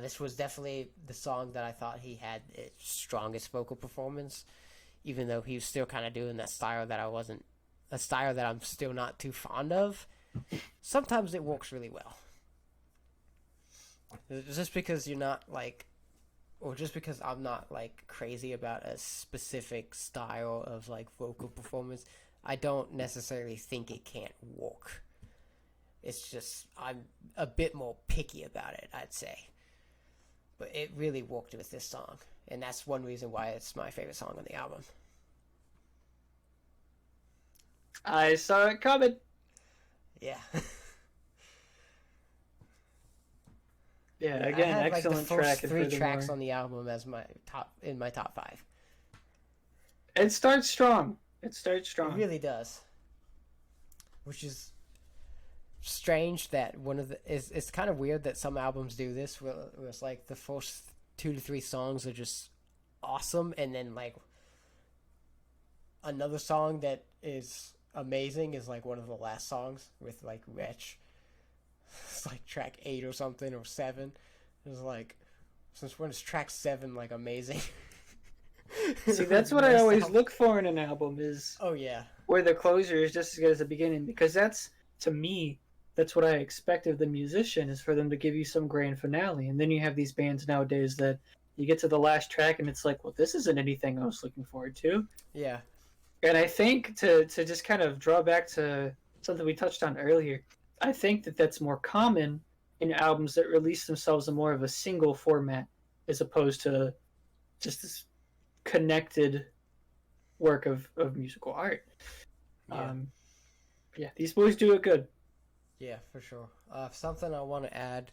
This was definitely the song that I thought he had its strongest vocal performance, even though he was still kind of doing that style that I'm still not too fond of. Sometimes it works really well. Just because you're not like, or just because I'm not like crazy about a specific style of like vocal performance, I don't necessarily think it can't work. It's just I'm a bit more picky about it, I'd say. But it really worked with this song, and that's one reason why it's my favorite song on the album. I saw it coming. Yeah. Yeah, again, I had, excellent the track. first three tracks on the album as my top 5. It starts strong. It It really does. Which is strange that it's kind of weird that some albums do this where it's like the first 2 to 3 songs are just awesome, and then like another song that is amazing is like one of the last songs with like Wretch. It's like track 8 or something, or 7. It's like, since when is track 7 like amazing? See, that's what I always look for in an album is where the closer is just as good as the beginning, because that's, to me, that's what I expect of the musician, is for them to give you some grand finale. And then you have these bands nowadays that you get to the last track and it's like, well, this isn't anything I was looking forward to. Yeah. And I think to just kind of draw back to something we touched on earlier, I think that that's more common in albums that release themselves in more of a single format as opposed to just this connected work of musical art. Yeah, these boys do it good. Yeah, for sure. Something I want to add.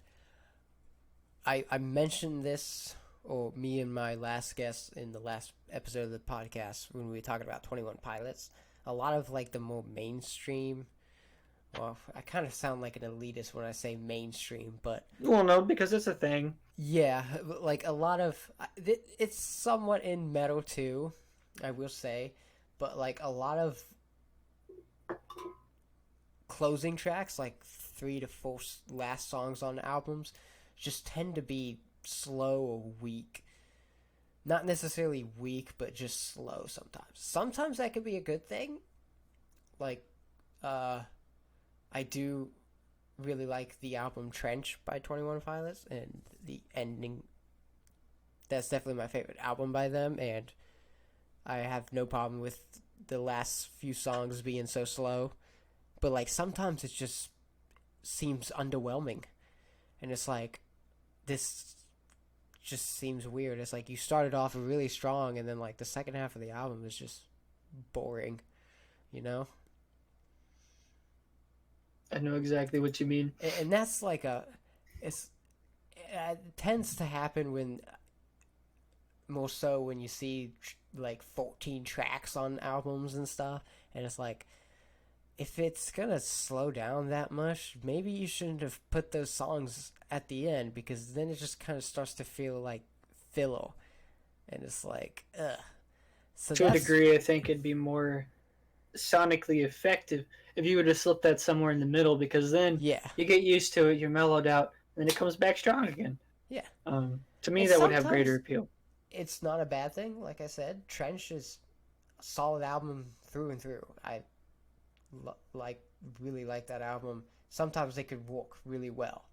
I mentioned this, or me and my last guest in the last episode of the podcast when we were talking about 21 Pilots. A lot of like the more mainstream. Well, I kind of sound like an elitist when I say mainstream, but... Well, no, because it's a thing. Yeah, like a lot of... It's somewhat in metal, too, I will say. But, like, a lot of closing tracks, like 3 to 4 last songs on albums, just tend to be slow or weak. Not necessarily weak, but just slow sometimes. Sometimes that could be a good thing. Like, I do really like the album Trench by 21 Pilots, and the ending. That's definitely my favorite album by them, and I have no problem with the last few songs being so slow. But like sometimes it just seems underwhelming, and it's like, this just seems weird. It's like you started off really strong, and then like the second half of the album is just boring, you know? I know exactly what you mean. And that's like it tends to happen when, more so when you see like 14 tracks on albums and stuff, and it's like, if it's gonna slow down that much, maybe you shouldn't have put those songs at the end, because then it just kind of starts to feel like filler, and it's like, ugh. So to a degree, I think it'd be more sonically effective if you would have slipped that somewhere in the middle, because then you get used to it, you're mellowed out, and then it comes back strong again. Yeah. To me, that would have greater appeal. It's not a bad thing. Like I said, Trench is a solid album through and through. I really like that album. Sometimes they could work really well.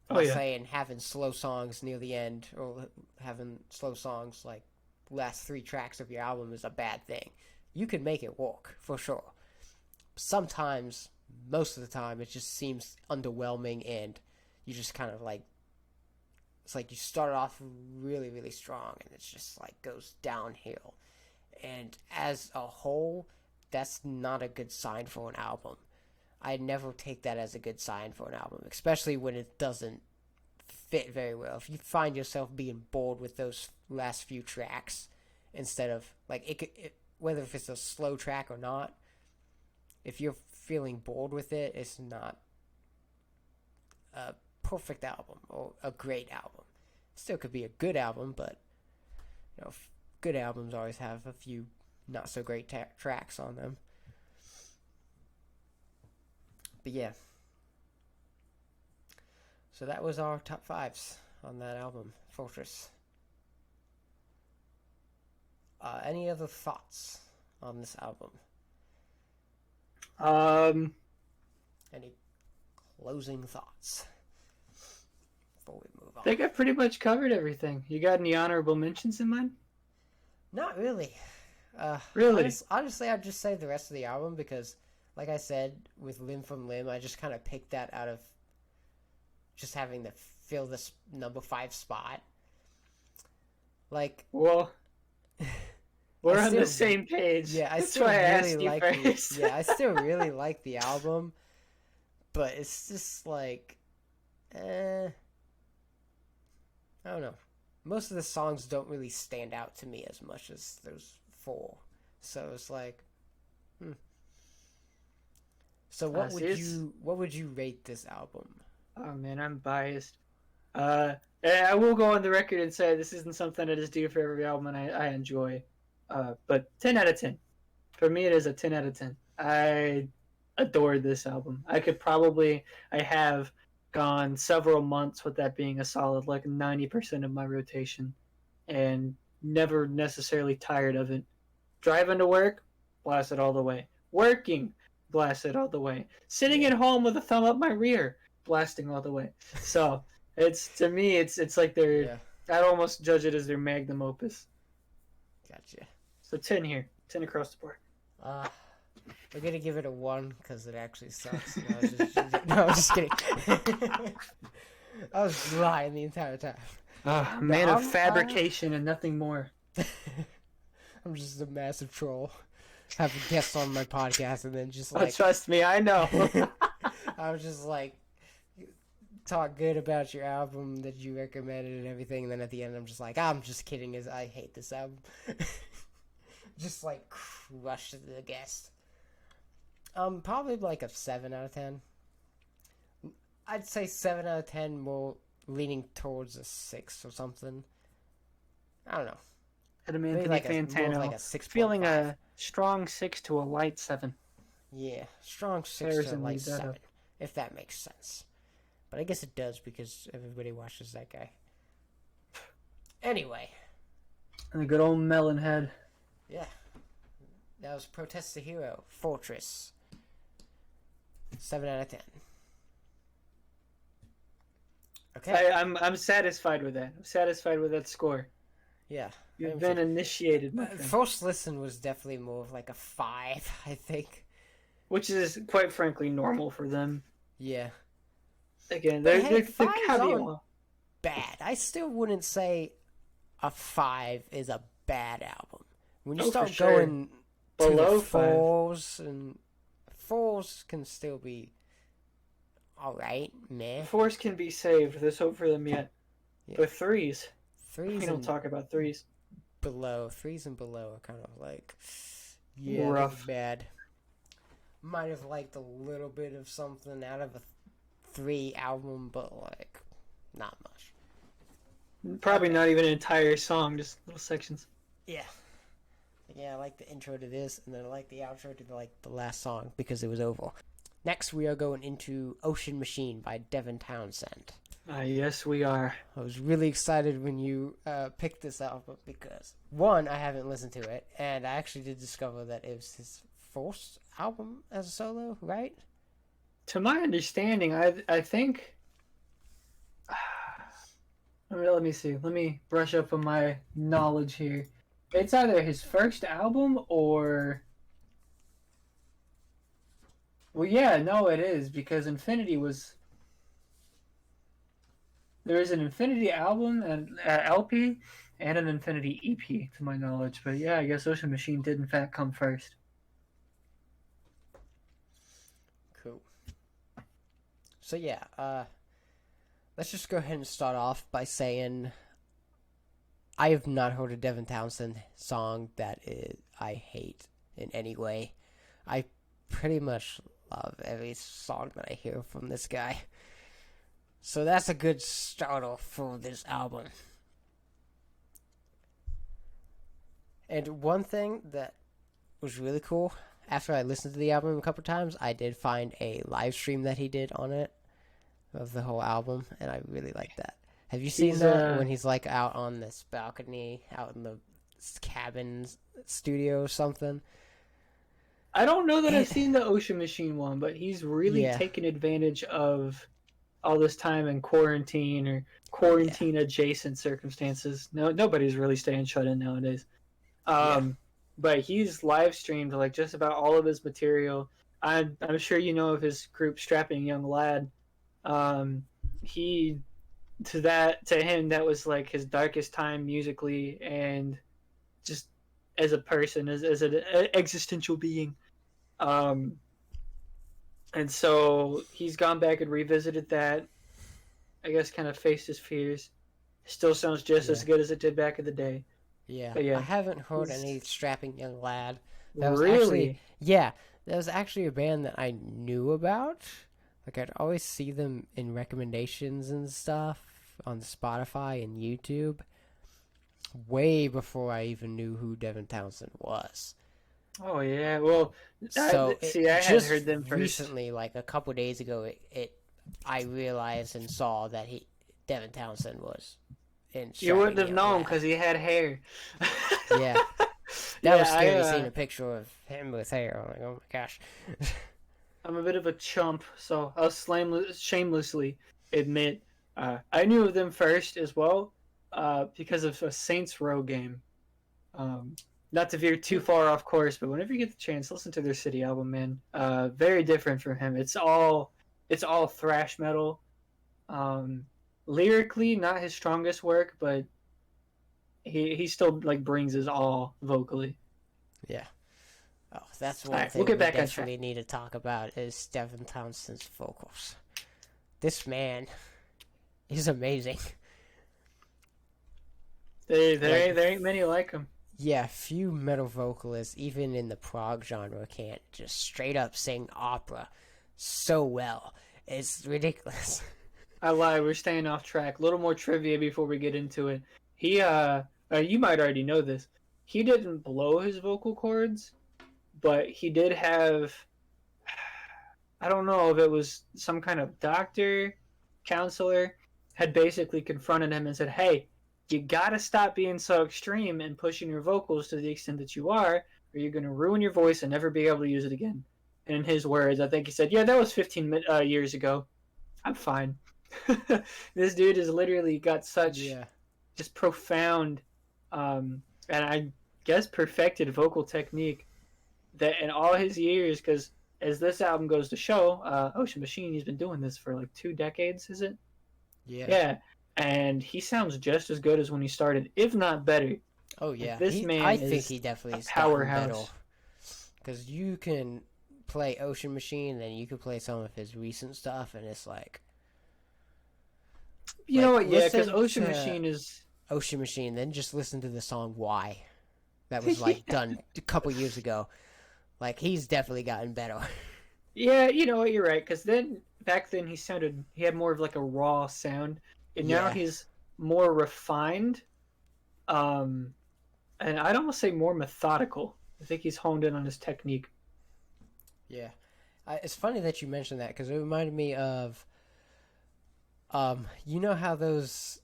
I'm not saying having slow songs near the end, or having slow songs like last 3 tracks of your album is a bad thing. You can make it work, for sure. Sometimes, most of the time, it just seems underwhelming, and you just kind of like, it's like you start off really, really strong, and it's just like goes downhill. And as a whole, that's not a good sign for an album. I never take that as a good sign for an album, especially when it doesn't fit very well. If you find yourself being bored with those last few tracks, instead of like whether if it's a slow track or not, if you're feeling bored with it, it's not a perfect album or a great album. Still could be a good album, but you know, good albums always have a few not so great tracks on them. But yeah, so that was our top 5s on that album, Fortress. Any other thoughts on this album? Any closing thoughts before we move on? I think I pretty much covered everything. You got any honorable mentions in mind? Not really. Really? Honestly, I'd just say the rest of the album, because like I said, with Limb from Limb, I just kind of picked that out of just having to fill this number 5 spot. Like, Well, we're on still, the same page. Yeah, I That's still why I really asked you like first. Yeah, I still really like the album, but it's just like, I don't know. Most of the songs don't really stand out to me as much as those 4. So it's like, So what would you rate this album? Oh man, I'm biased. And I will go on the record and say this isn't something I just do for every album and I enjoy. But 10 out of 10. For me, it is a 10 out of 10. I adored this album. I have gone several months with that being a solid like 90% of my rotation and never necessarily tired of it. Driving to work, blast it all the way. Working, blast it all the way. Sitting at home with a thumb up my rear, blasting all the way. So to me it's like I'd almost judge it as their magnum opus. Gotcha. So 10 here, 10 across the board. We're gonna give it a 1 because it actually sucks. No, I'm just kidding. I was lying the entire time. Man of fabrication and nothing more. I'm just a massive troll. Have a guest on my podcast and then just like... Oh, trust me, I know. I was just like, talk good about your album that you recommended and everything, and then at the end I'm just like, I'm just kidding, I hate this album. Just like crushed the guest. Probably like a 7 out of 10. I'd say 7 out of 10, more leaning towards a 6 or something. I don't know. Adam Anthony like Fantano, like a 6. feeling a strong 6 to a light 7. Yeah, strong 6 to a light 7, if that makes sense. But I guess it does because everybody watches that guy. Anyway. And the good old melon head. Yeah. That was Protest the Hero, Fortress. 7 out of 10. Okay. I'm satisfied with that. I'm satisfied with that score. Yeah. You've been initiated, my friend. First listen was definitely more of like a 5, I think. Which is, quite frankly, normal for them. Yeah. Again, they're bad. I still wouldn't say a 5 is a bad album. When you start going below 4s, and 4s can still be alright, meh. 4s can be saved. There's hope for them yet. Yeah. But 3s, we don't talk about 3s. 3s and below are kind of like, rough, bad. Might have liked a little bit of something out of a 3 album, but like not much. Probably not even an entire song, just little sections. Yeah. Yeah, I like the intro to this, and then I like the outro to like the last song because it was over. Next, we are going into Ocean Machine by Devin Townsend. Yes, we are. I was really excited when you picked this album because, 1, I haven't listened to it, and I actually did discover that it was his first album as a solo, right? To my understanding, I think... Let me see. Let me brush up on my knowledge here. It's either his first album or... Well, yeah, no, it is, because Infinity was... There is an Infinity album, and LP, and an Infinity EP, to my knowledge. But yeah, I guess Ocean Machine did in fact come first. Cool. So yeah, let's just go ahead and start off by saying I have not heard a Devin Townsend song that I hate in any way. I pretty much love every song that I hear from this guy. So that's a good starter for this album. And one thing that was really cool, after I listened to the album a couple times, I did find a live stream that he did on it, of the whole album, and I really like that. Have you seen that when he's like out on this balcony, out in the cabin studio or something? I don't know that I've seen the Ocean Machine one, but he's really taken advantage of all this time in quarantine or quarantine adjacent circumstances. No, nobody's really staying shut in nowadays. But he's live streamed like just about all of his material. I'm sure you know of his group Strapping Young Lad. He to him that was like his darkest time musically and just as a person, as an existential being. Um, and so he's gone back and revisited that. I guess kind of faced his fears. Still sounds just Yeah. as good as it did back in the day. Yeah. But yeah, I haven't heard any Strapping Young Lad. That was really, yeah, that was actually a band that I knew about. Like, I'd always see them in recommendations and stuff on Spotify and YouTube way before I even knew who Devin Townsend was. oh yeah. Well, So I had just heard them first. recently, like a couple days ago, I realized and saw that Devin Townsend was in. You wouldn't have Strapping Young known Lad. because he had hair. Yeah. That was scary I, seeing a picture of him with hair. I'm like, oh my gosh. I'm a bit of a chump, so I'll shamelessly admit I knew of them first as well because of a Saints Row game. Not to veer too far off course, but whenever you get the chance, listen to their City album, man. Very different from him. It's all thrash metal. Lyrically, not his strongest work, but he still like brings his all vocally. Yeah. Oh, that's one Alright, thing we'll get we back on definitely need to talk about is Devin Townsend's vocals. This man is amazing. There ain't many like him. Yeah, few metal vocalists, even in the prog genre, can't just straight up sing opera so well. It's ridiculous. I lied. We're staying off track. A little more trivia before we get into it. He, you might already know this. He didn't blow his vocal cords, but he did have. I don't know if it was some kind of doctor, counselor, had basically confronted him and said, "Hey, you gotta stop being so extreme and pushing your vocals to the extent that you are, or you're gonna ruin your voice and never be able to use it again." And in his words, I think he said, "Yeah, that was 15 years ago. I'm fine." This dude has literally got such just profound, and I guess perfected vocal technique that in all his years, because as this album goes to show, Ocean Machine, he's been doing this for like 2 decades, is it? Yeah. Yeah. And he sounds just as good as when he started, if not better. Oh yeah. This man I is think he definitely is powerhouse. because you can play Ocean Machine, and then you can play some of his recent stuff, and it's like. You know what? Yeah, because listen Ocean to Machine is. Ocean Machine, then just listen to the song "Why," that was like done a couple years ago. Like, he's definitely gotten better. Yeah, you know what? You're right. Because back then he had more of like a raw sound, and now Yeah. he's more refined. And I'd almost say more methodical. I think he's honed in on his technique. Yeah, it's funny that you mentioned that because it reminded me of, you know how there's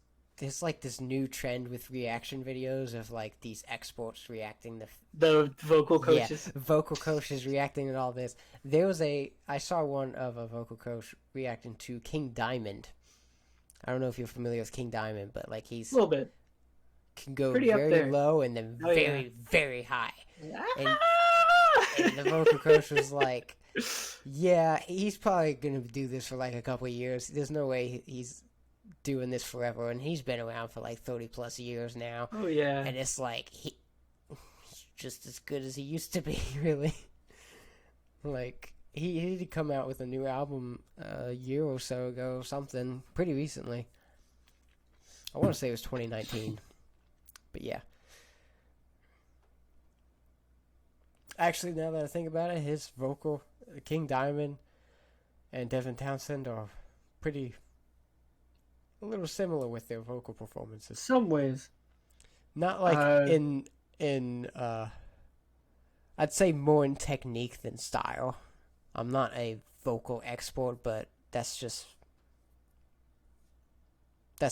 like this new trend with reaction videos of like these experts reacting The vocal coaches. Yeah, vocal coaches reacting to all this. I saw one of a vocal coach reacting to King Diamond. I don't know if you're familiar with King Diamond, but like A little bit. can go Pretty up very there. low and then Oh, very, yeah. very high. Ah! And the vocal coach was like, yeah, he's probably going to do this for like a couple of years. There's no way he's doing this forever. And he's been around for like 30 plus years now. Oh, yeah. And it's like, he's just as good as he used to be, really. Like, he did come out with a new album a year or so ago or something, pretty recently. I want to say it was 2019. But yeah. Actually, now that I think about it, his vocal, King Diamond and Devin Townsend are a little similar with their vocal performances. Some ways. Not like I'd say more in technique than style. I'm not a vocal expert, but that's the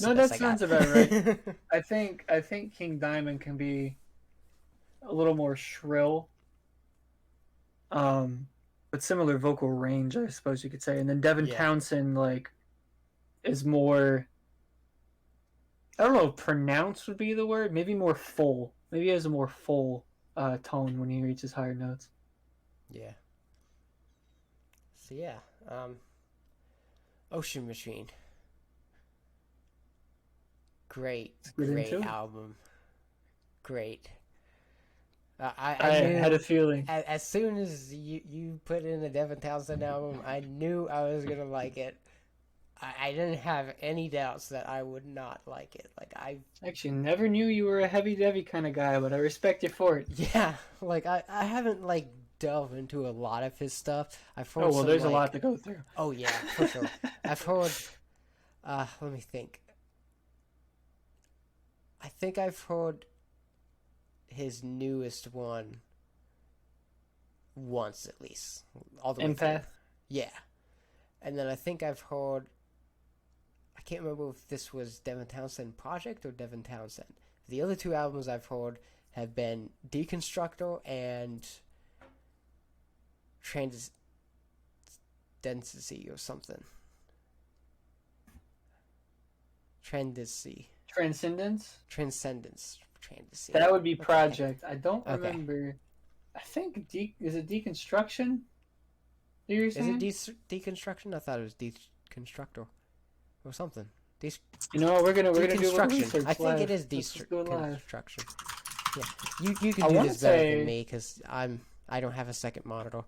No, best that I sounds got. about right. I think King Diamond can be a little more shrill. But similar vocal range, I suppose you could say. And then Devin Yeah. Townsend is more, I don't know if pronounced would be the word, maybe more full. Maybe he has a more full tone when he reaches higher notes. Yeah. So yeah, Ocean Machine. Great album. Great. I knew, had a feeling. as soon as you put in the Devin Townsend album, I knew I was gonna like it. I didn't have any doubts that I would not like it. Like, I actually never knew you were a heavy kind of guy, but I respect you for it. Yeah, like I haven't like delved into a lot of his stuff. I've heard there's some, a lot to go through. Oh yeah, for sure. I've heard. Let me think. I think I've heard his newest one once at least. All the way Empath? through. Yeah. And then I think I've heard, I can't remember if this was Devin Townsend Project or Devin Townsend. The other two albums I've heard have been Deconstructor and Transdendency or something. Transcendence? Transcendence. Transdendency. That would be Project. Okay. I don't remember. I think is it Deconstruction? Is it Deconstruction? I thought it was Deconstructor or something. You know what? We're gonna do a little research. I think it is Deconstruction. Yeah, you can do this better than me because I don't have a second monitor,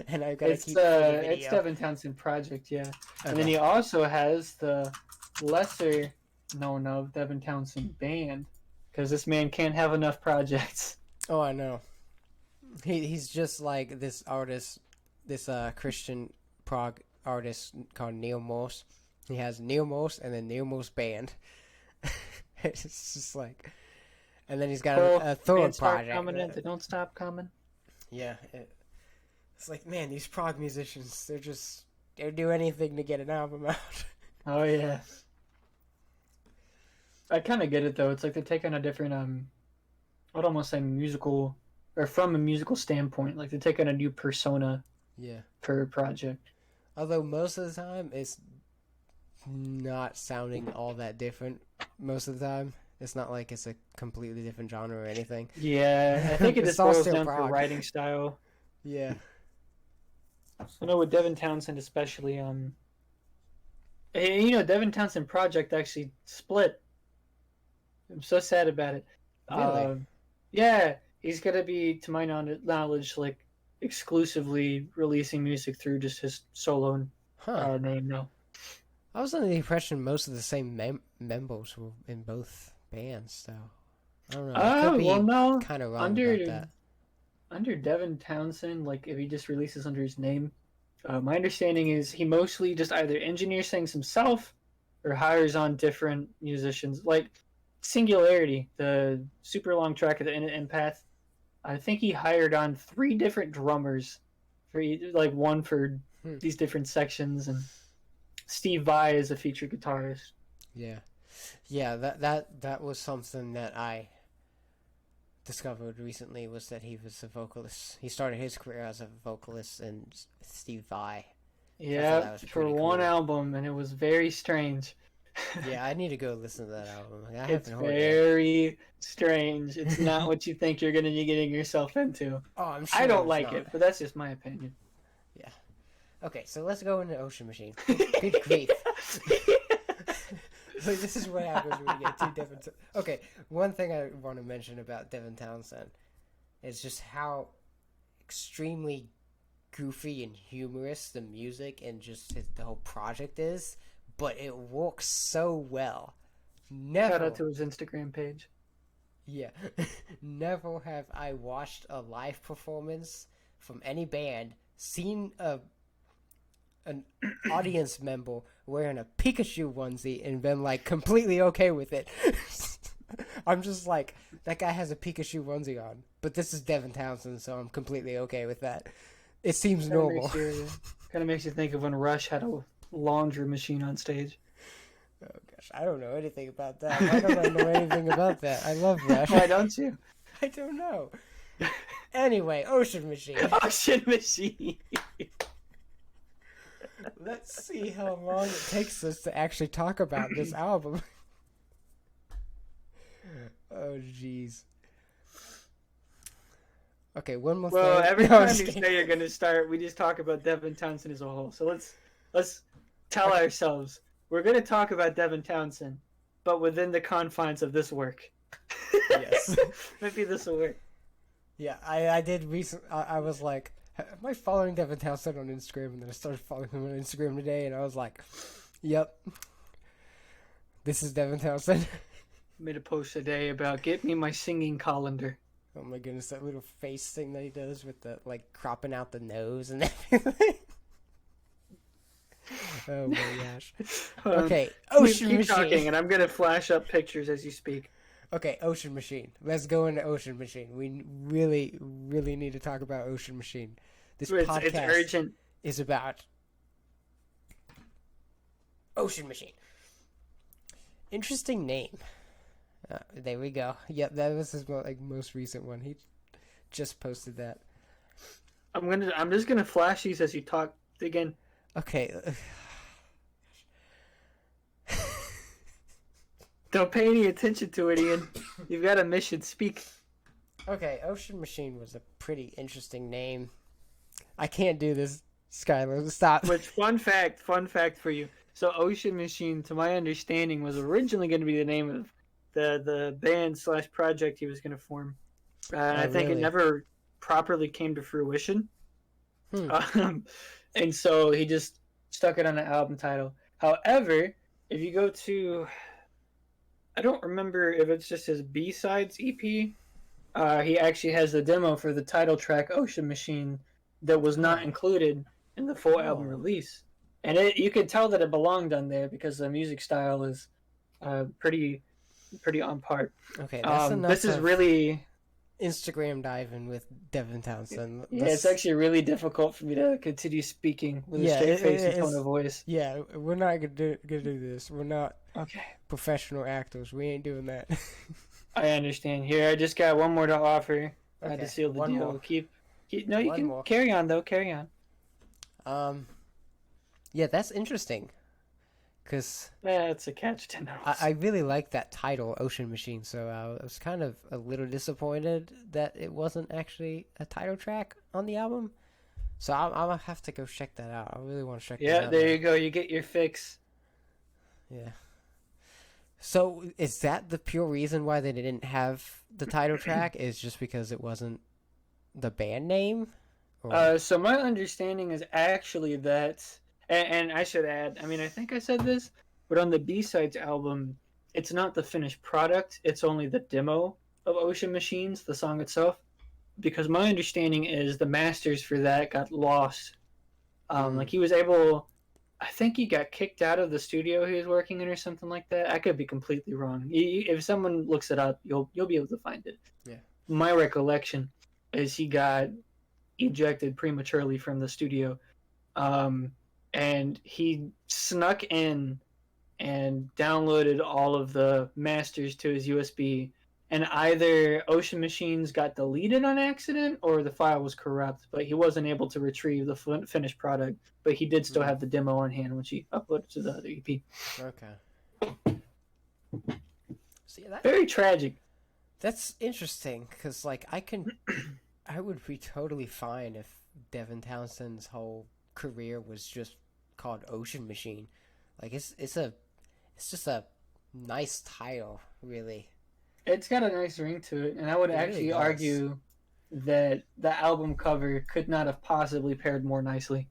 and I've got to keep the video. It's Devin Townsend Project, yeah. Okay. And then he also has the lesser known of Devin Townsend Band, because this man can't have enough projects. Oh, I know. He's just like this artist, this Christian prog artist called Neil Morse. He has Neil Morse and then Neil Morse Band. It's just like, and then he's got a third project. Coming in, they don't stop coming. Yeah, it's like, man, these prog musicians, they'll do anything to get an album out. Oh yeah. I kind of get it though. It's like they're taking a different I'd almost say musical, or from a musical standpoint, like they're taking a new persona. Yeah. Per project. Although most of the time it's not sounding all that different. Most of the time, it's not like it's a completely different genre or anything. Yeah, I think it just boils down to writing style. Yeah. I know with Devin Townsend especially, Devin Townsend Project actually split. I'm so sad about it. Really? Yeah, he's gonna be, to my knowledge, like exclusively releasing music through just his solo name now. I was under the impression most of the same members were in both bands, so I don't know. Kind of wrong about that. Under Devin Townsend, like if he just releases under his name, my understanding is he mostly just either engineers things himself or hires on different musicians. Like Singularity, the super long track of the Empath, I think he hired on 3 different drummers for one for these different sections, and Steve Vai is a featured guitarist. Yeah, that was something that I discovered recently, was that he was a vocalist. He started his career as a vocalist in Steve Vai. Yeah, for one album, and it was very strange. Yeah, I need to go listen to that album. It's very strange. It's not what you think you're going to be getting yourself into. Oh, I'm sure. I don't like it, but that's just my opinion. Yeah. Okay, so let's go into Ocean Machine. Good grief. So this is what happens when you get two Devin. Okay, one thing I want to mention about Devin Townsend is just how extremely goofy and humorous the music and just the whole project is, but it works so well. Shout out to his Instagram page. Yeah. Never have I watched a live performance from any band, seen an audience member wearing a Pikachu onesie and been like completely okay with it. I'm just like, that guy has a Pikachu onesie on, but this is Devin Townsend, so I'm completely okay with that. It seems normal. Kind of makes you think of when Rush had a laundry machine on stage. Oh gosh, I don't know anything about that. Why don't I know anything about that? I love Rush. Why don't you? I don't know. Anyway, Ocean Machine. Ocean Machine. Let's see how long it takes us to actually talk about this album. Oh, jeez. Okay, one more Well, thing. every No, I'm time just you kidding. say you're gonna start, we just talk about Devin Townsend as a whole. So let's tell Okay. ourselves we're gonna talk about Devin Townsend, but within the confines of this work. Yes. Maybe this will work. Yeah, I did recent. I was like, am I following Devin Townsend on Instagram? And then I started following him on Instagram today, and I was like, yep, this is Devin Townsend. Made a post today about get me my singing colander. Oh my goodness, that little face thing that he does with the like cropping out the nose and everything. Oh my gosh. Okay, Ocean keep Machine. talking, and I'm gonna flash up pictures as you speak. Okay, Ocean Machine. Let's go into Ocean Machine. We really, really need to talk about Ocean Machine. This podcast It's urgent. is about Ocean Machine. Interesting name. There we go. Yep, that was his most recent one. He just posted that. I'm just gonna flash these as you talk again. Okay. Don't pay any attention to it, Ian. You've got a mission. Speak. Okay, Ocean Machine was a pretty interesting name. I can't do this, Skylar. Stop. Which fun fact for you. So Ocean Machine, to my understanding, was originally going to be the name of the band / project he was going to form. And I think really? it never properly came to fruition. And so he just stuck it on the album title. However, if you go to, I don't remember if it's just his B-Sides EP. He actually has the demo for the title track Ocean Machine that was not included in the full album release. And you could tell that it belonged on there because the music style is pretty on par. Okay, that's enough. This is really Instagram diving with Devin Townsend. Yeah, it's actually really difficult for me to continue speaking with a straight face and tone of voice. Yeah, we're not gonna do this. We're not Okay. professional actors. We ain't doing that. I understand. Here, I just got one more to offer. I had Okay, to seal the one deal. more. Keep no, you One can more. carry on though. Carry on. Yeah, that's interesting. Cause That's a catch to know. I really like that title, Ocean Machine. So I was kind of a little disappointed that it wasn't actually a title track on the album. So I'm gonna have to go check that out. I really want to check that out. Yeah, there you go. You get your fix. Yeah. So is that the pure reason why they didn't have the title track? Is just because it wasn't the band name? Or... So my understanding is actually that, and I should add, I mean, I think I said this, but on the B-Sides album, it's not the finished product. It's only the demo of Ocean Machines, the song itself. Because my understanding is the masters for that got lost. Like he was able, I think he got kicked out of the studio he was working in or something like that. I could be completely wrong. If someone looks it up, you'll be able to find it. Yeah. My recollection is he got ejected prematurely from the studio, and he snuck in and downloaded all of the masters to his USB. And either Ocean Machines got deleted on accident or the file was corrupt, but he wasn't able to retrieve the finished product. But he did still have the demo on hand, which he uploaded to the other EP. Okay. See, Very tragic. That's interesting because, like, I would be totally fine if Devin Townsend's whole career was just called Ocean Machine. Like, it's just a nice title, really. It's got a nice ring to it, and I would actually argue that the album cover could not have possibly paired more nicely.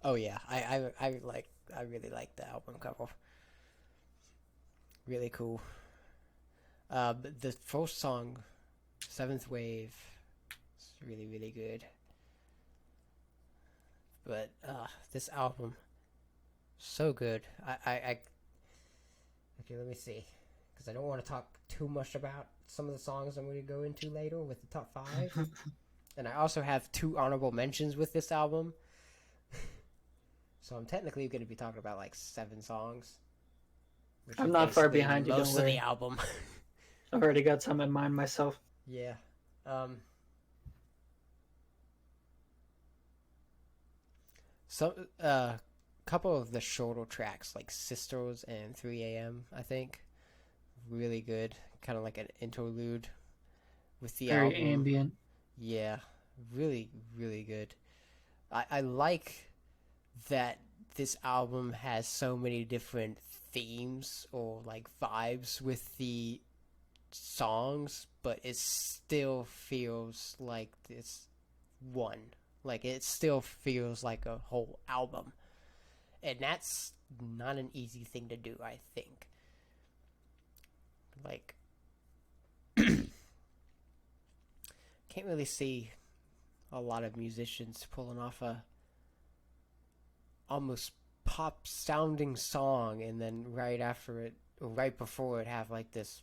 Oh yeah, I really like the album cover. Really cool. The first song, Seventh Wave, is really, really good. But this album, so good. Okay, let me see, because I don't want to talk too much about some of the songs I'm going to go into later with the top 5. And I also have 2 honorable mentions with this album. So I'm technically going to be talking about like 7 songs. I'm not far behind you. Most Don't worry. of the album. I've already got some in mind myself. Yeah. So couple of the shorter tracks like Sisters and 3 a.m. I think really good, kind of like an interlude with the Very album. ambient. Yeah, really, really good. I like that this album has so many different themes or like vibes with the songs, but it still feels like this one. Like it still feels like a whole album. And that's not an easy thing to do, I think. Like can't really see a lot of musicians pulling off a almost pop sounding song and then right after it, or right before it, have like this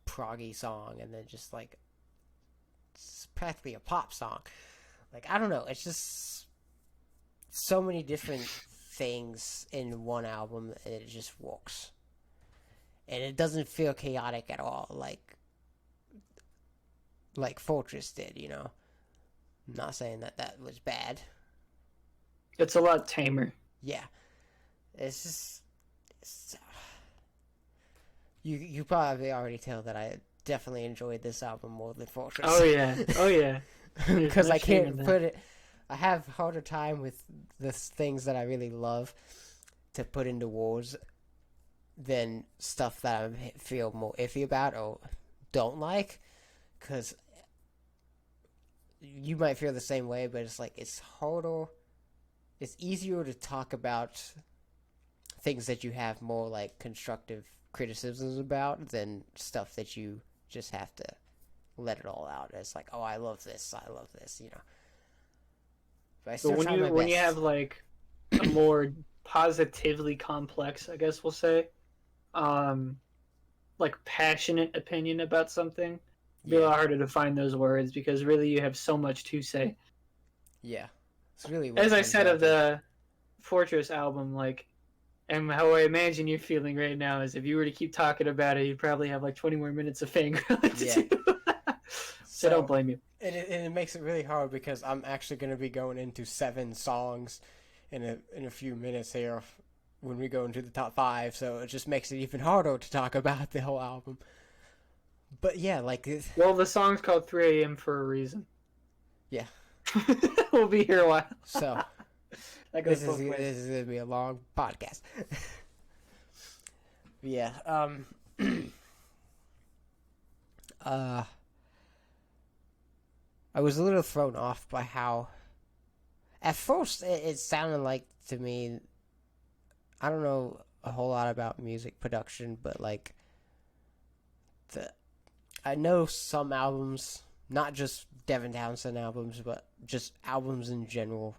proggy song and then just like it's practically a pop song. Like I don't know, it's just so many different things in one album and it just works. And it doesn't feel chaotic at all like Fortress did, you know. I'm not saying that was bad. It's a lot tamer. Yeah. It's just you probably already tell that I definitely enjoyed this album more than Fortress. Oh yeah. Because I can't put it. I have a harder time with the things that I really love to put into words than stuff that I feel more iffy about or don't like. Because you might feel the same way, but it's like it's harder. It's easier to talk about things that you have more like constructive criticisms about than stuff that you just have to let it all out. It's like, oh, I love this, you know. But I still try my best. When you have like a more positively complex, I guess we'll say, like passionate opinion about something, it'd be a lot harder to find those words because really you have so much to say. Yeah. It's really as I said of the Fortress album, like, and how I imagine you're feeling right now is if you were to keep talking about it, you'd probably have like 20 more minutes of fangirling to do. So don't blame you. And it makes it really hard because I'm actually going to be going into 7 songs in a few minutes here when we go into the top 5, so it just makes it even harder to talk about the whole album. But yeah, like... Well, the song's called 3 a.m. for a reason. Yeah. We'll be here a while. So, this is going to be a long podcast. Yeah. I was a little thrown off by how... At first, it sounded like, to me... I don't know a whole lot about music production, but, like... I know some albums... Not just Devin Townsend albums, but just albums in general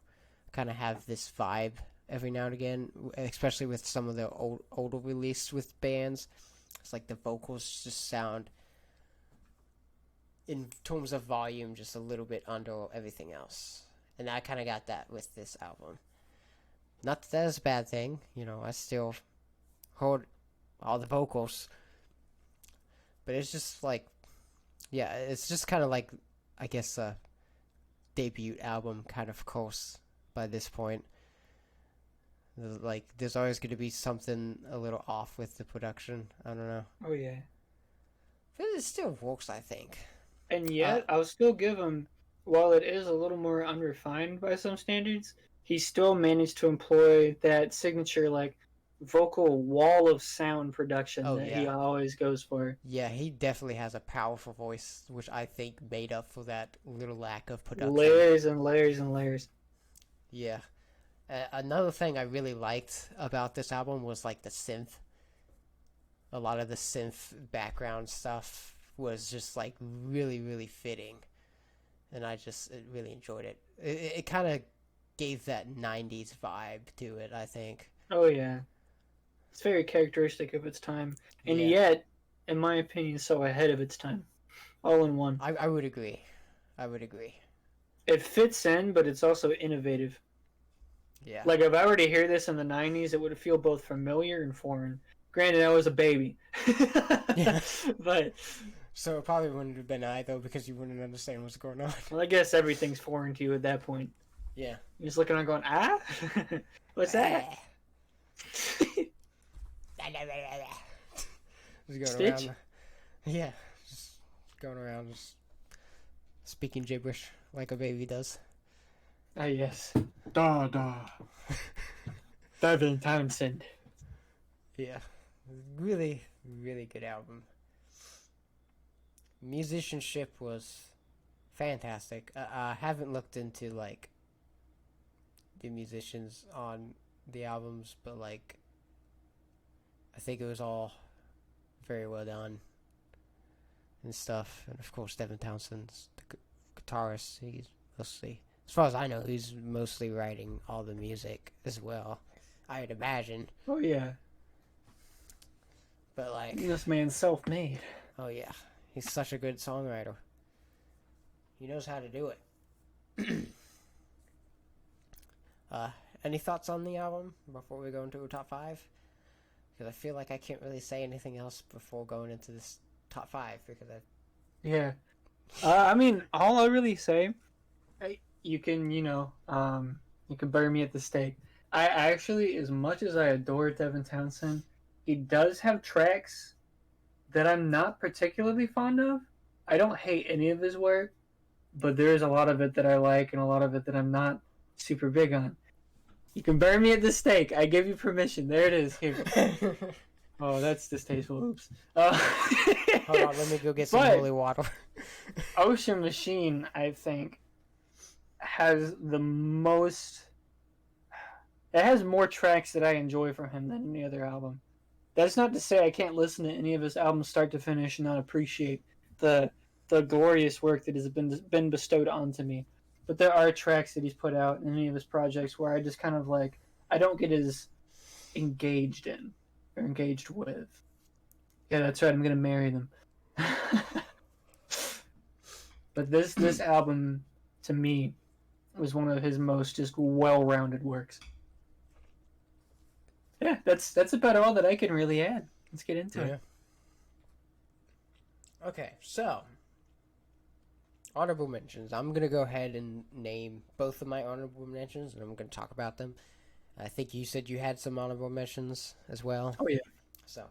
kind of have this vibe every now and again, especially with some of the older released with bands. It's like the vocals just sound, in terms of volume, just a little bit under everything else. And I kind of got that with this album. Not that that's a bad thing, you know, I still heard all the vocals. But it's just like, yeah, it's just kind of like, I guess, a debut album kind of course by this point. Like, there's always going to be something a little off with the production. I don't know. Oh, yeah. But it still works, I think. And yet, I'll still give him, while it is a little more unrefined by some standards, he still managed to employ that signature, like, vocal wall of sound production he always goes for. Yeah, he definitely has a powerful voice, which I think made up for that little lack of production. Layers and layers and layers. Yeah. Another thing I really liked about this album was like the synth. A lot of the synth background stuff was just like really, really fitting. And I just really enjoyed it. It kind of gave that 90s vibe to it, I think. Oh, yeah. It's very characteristic of its time, and yet, in my opinion, so ahead of its time. All in one. I would agree. It fits in, but it's also innovative. Yeah. Like, if I were to hear this in the 90s, it would feel both familiar and foreign. Granted, I was a baby. Yeah. But... So it probably wouldn't have been either, because you wouldn't understand what's going on. Well, I guess everything's foreign to you at that point. Yeah. You're just looking around going, ah? What's that? Just going Stitch? around. Yeah, just going around, just speaking gibberish like a baby does. Ah, yes. Da da. Devin Townsend. Yeah, really, really good album. Musicianship was fantastic. I haven't looked into like the musicians on the albums, but like I think it was all very well done and stuff. And of course, Devin Townsend's the guitarist. He's mostly, as far as I know, he's mostly writing all the music as well. I would imagine. Oh yeah. But like, This man's self-made. oh yeah, he's such a good songwriter. He knows how to do it. Any thoughts on the album before we go into a top 5? Because I feel like I can't really say anything else before going into this top 5 because Yeah. I mean, all I really say, you can, you can burn me at the stake. I actually, as much as I adore Devin Townsend, he does have tracks that I'm not particularly fond of. I don't hate any of his work, but there is a lot of it that I like and a lot of it that I'm not super big on. You can burn me at the stake. I give you permission. There it is. Here. Oh, that's distasteful. Oops. hold on, let me go get some holy water. Ocean Machine, I think, has the most. It has more tracks that I enjoy from him than any other album. That's not to say I can't listen to any of his albums start to finish and not appreciate the glorious work that has been bestowed onto me. But there are tracks that he's put out in any of his projects where I just kind of like I don't get as engaged in or engaged with. Yeah, that's right. I'm gonna marry them. But this album to me was one of his most just well-rounded works. Yeah, that's about all that I can really add. Let's get into it. Okay, so honorable mentions. I'm gonna go ahead and name both of my honorable mentions, and I'm gonna talk about them. I think you said you had some honorable mentions as well. Oh yeah. So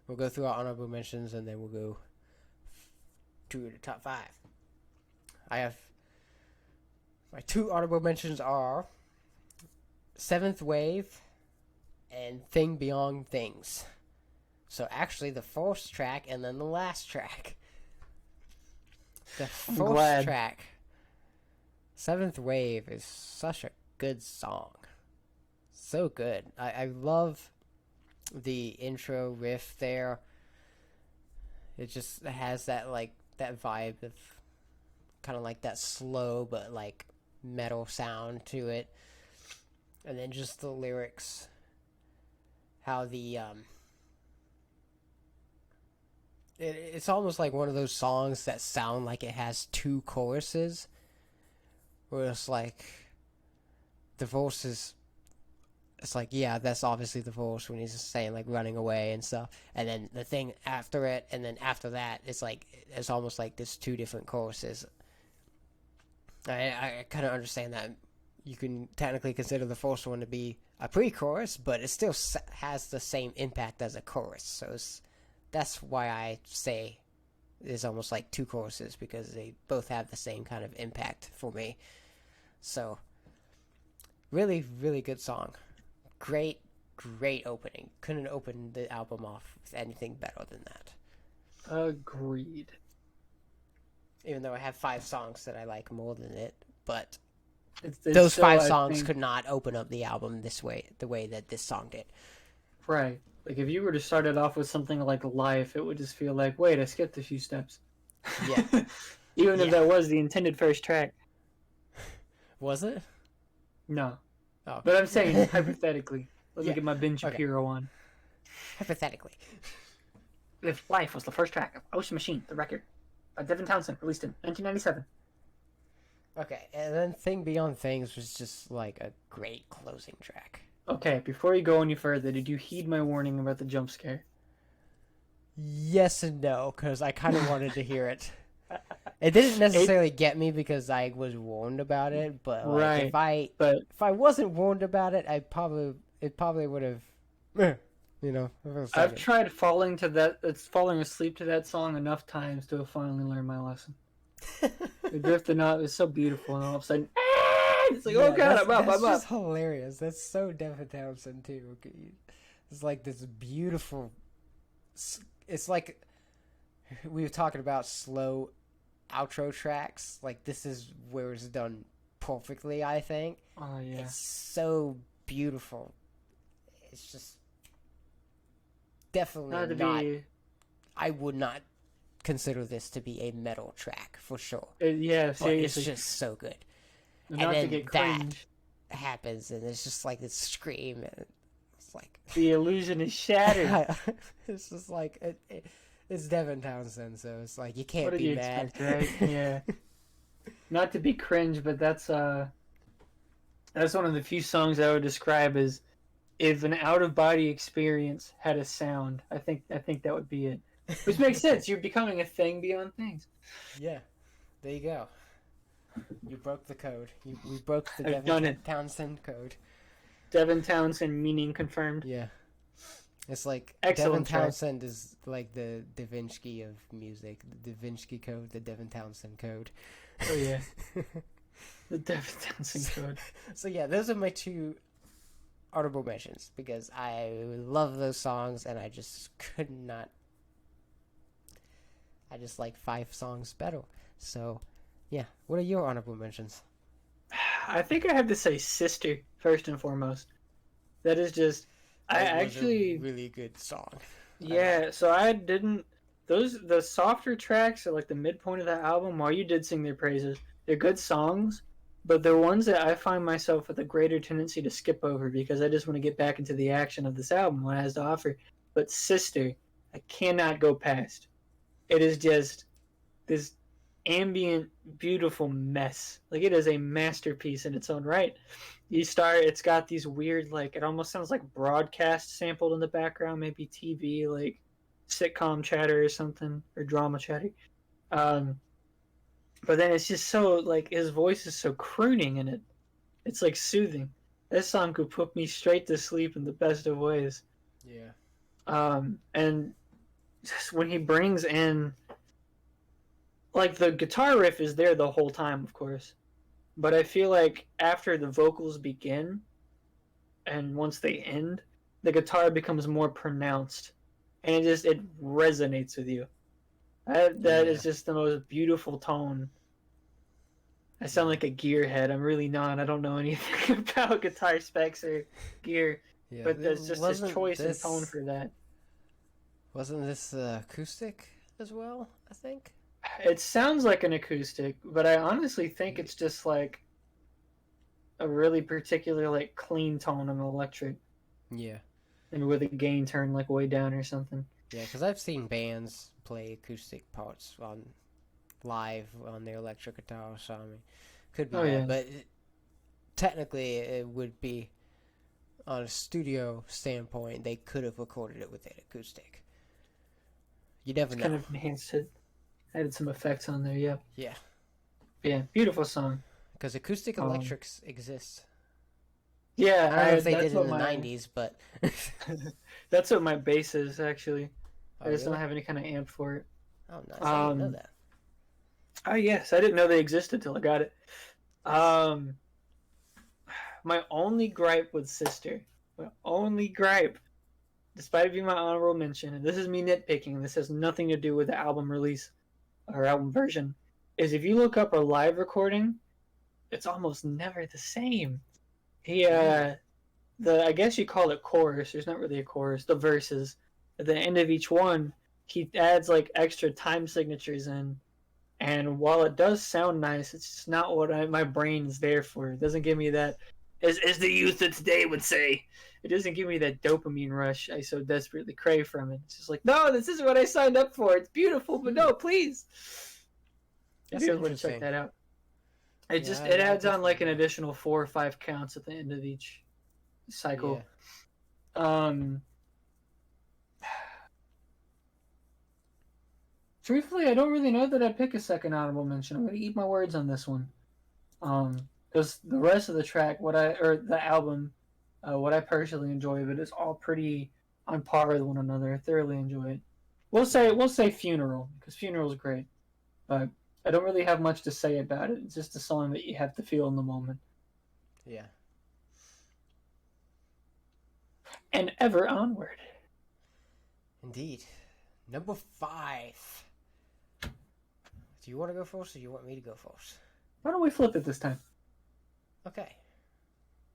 we'll go through our honorable mentions, and then we'll go to the top 5. I have my 2 honorable mentions are Seventh Wave and Thing Beyond Things. So actually the first track and then the last track. The first track, Seventh Wave, is such a good song. So good. I love the intro riff there. It just has that like that vibe of kind of like that slow but like metal sound to it. And then just the lyrics, how the it's almost like one of those songs that sound like it has 2 choruses, where it's like the verse is, it's like, yeah, that's obviously the verse when he's saying like running away and stuff, and then the thing after it, and then after that it's like it's almost like there's 2 different choruses. I kind of understand that you can technically consider the first one to be a pre-chorus, but it still has the same impact as a chorus. So that's why I say there's almost like 2 choruses, because they both have the same kind of impact for me. So really, really good song. Great opening. Couldn't open the album off with anything better than that. Agreed. Even though I have 5 songs that I like more than it, but It's those still, 5 I songs think, could not open up the album the way that this song did. right. Like if you were to start it off with something like Life, it would just feel like, wait, I skipped a few steps. Yeah. Even if Yeah. that was the intended first track. Was it? No. Oh, okay. But I'm saying hypothetically. Let me Yeah. get my Ben Shapiro on. Hypothetically. If Life was the first track of Ocean Machine, the record by Devin Townsend, released in 1997. Okay, and then Thing Beyond Things was just like a great closing track. Okay, before you go any further, did you heed my warning about the jump scare? Yes and no, because I kind of wanted to hear it. It didn't necessarily get me because I was warned about it, but like, right. if I wasn't warned about it, it probably would have, I've tried falling asleep to that song enough times to have finally learned my lesson. They're drifting up. It's so beautiful, and all of a sudden, it's like, Yeah, oh god, I'm up, that's I'm up. just hilarious. That's so Devin Townsend too. It's like this beautiful. It's like we were talking about slow outro tracks. Like this is where it's done perfectly. I think. Oh yeah. It's so beautiful. It's just definitely not. I would not consider this to be a metal track for sure. Yeah, But seriously. it's just so good. Not and to then get that cringe. happens, and it's just like this scream, and it's like The illusion is shattered. it's just like it's Devin Townsend, so it's like you can't What do be you mad, expect, right? Yeah. Not to be cringe, but that's one of the few songs I would describe as if an out of body experience had a sound. I think that would be it. Which makes sense. You're becoming a thing beyond things. Yeah, there you go. You broke the code. We broke the I've done Devin it. Townsend code. Devin Townsend meaning confirmed. Yeah. It's like Excellent Devin track. Townsend is like the Da Vinci of music. The Da Vinci code, the Devin Townsend code. Oh yeah. The Devin Townsend code. So yeah, those are my two honorable mentions because I love those songs and I just could not. I just like 5 songs better. So yeah, what are your honorable mentions? I think I have to say Sister first and foremost. That is just That was actually a really good song. yeah, so I didn't the softer tracks are like the midpoint of that album while you did sing their praises. They're good songs, but they're ones that I find myself with a greater tendency to skip over because I just want to get back into the action of this album, what it has to offer. But Sister, I cannot go past. It is just this ambient, beautiful mess. Like it is a masterpiece in its own right. It's got these weird, like it almost sounds like broadcast sampled in the background, maybe TV, like sitcom chatter or something, or drama chatter. But then it's just so like his voice is so crooning in it. It's like soothing. This song could put me straight to sleep in the best of ways. Yeah. And just when he brings in like the guitar riff is there the whole time, of course. But I feel like after the vocals begin and once they end, the guitar becomes more pronounced. And it resonates with you. That is just the most beautiful tone. I sound like a gearhead. I'm really not. I don't know anything about guitar specs or gear. Yeah, But there's just his choice and tone for that. Wasn't this acoustic as well, I think? It sounds like an acoustic, but I honestly think it's just like a really particular like clean tone of electric. Yeah. And with a gain turn like way down or something. Yeah, because I've seen bands play acoustic parts live on their electric guitar, so I mean, could be that, but technically it would be on a studio standpoint. They could have recorded it with an acoustic. You never know. Kind of enhanced it, added some effects on there. Yeah. Yeah. Yeah, beautiful song. Because acoustic electrics exist. Yeah, I don't know if they did in the 90s, but that's what my bass is actually. Oh, I just really? don't have any kind of amp for it. Oh, nice. I didn't know that. Oh yes, I didn't know they existed till I got it. My only gripe with Sister, despite it being my honorable mention, and this is me nitpicking, this has nothing to do with the album release or album version, is if you look up a live recording, it's almost never the same. I guess you call it chorus. There's not really a chorus. The verses at the end of each one, he adds like extra time signatures in. And while it does sound nice, it's just not what my brain is there for. It doesn't give me that, as the youth of today would say, it doesn't give me that dopamine rush I so desperately crave from it. It's just like, no, this isn't what I signed up for. It's beautiful, but no, please. That's If you want to interesting. check that out. It Yeah, it I adds on like an definitely- additional 4 or 5 counts at the end of each cycle. Yeah. Truthfully, I don't really know that I'd pick a second honorable mention. I'm gonna eat my words on this one. Because the rest of the track, the album, what I personally enjoy of it is all pretty on par with one another. I thoroughly enjoy it. We'll say Funeral, because Funeral's great. But I don't really have much to say about it. It's just a song that you have to feel in the moment. Yeah. And ever onward. Indeed. Number 5. Do you want to go first, or do you want me to go first? Why don't we flip it this time? Okay.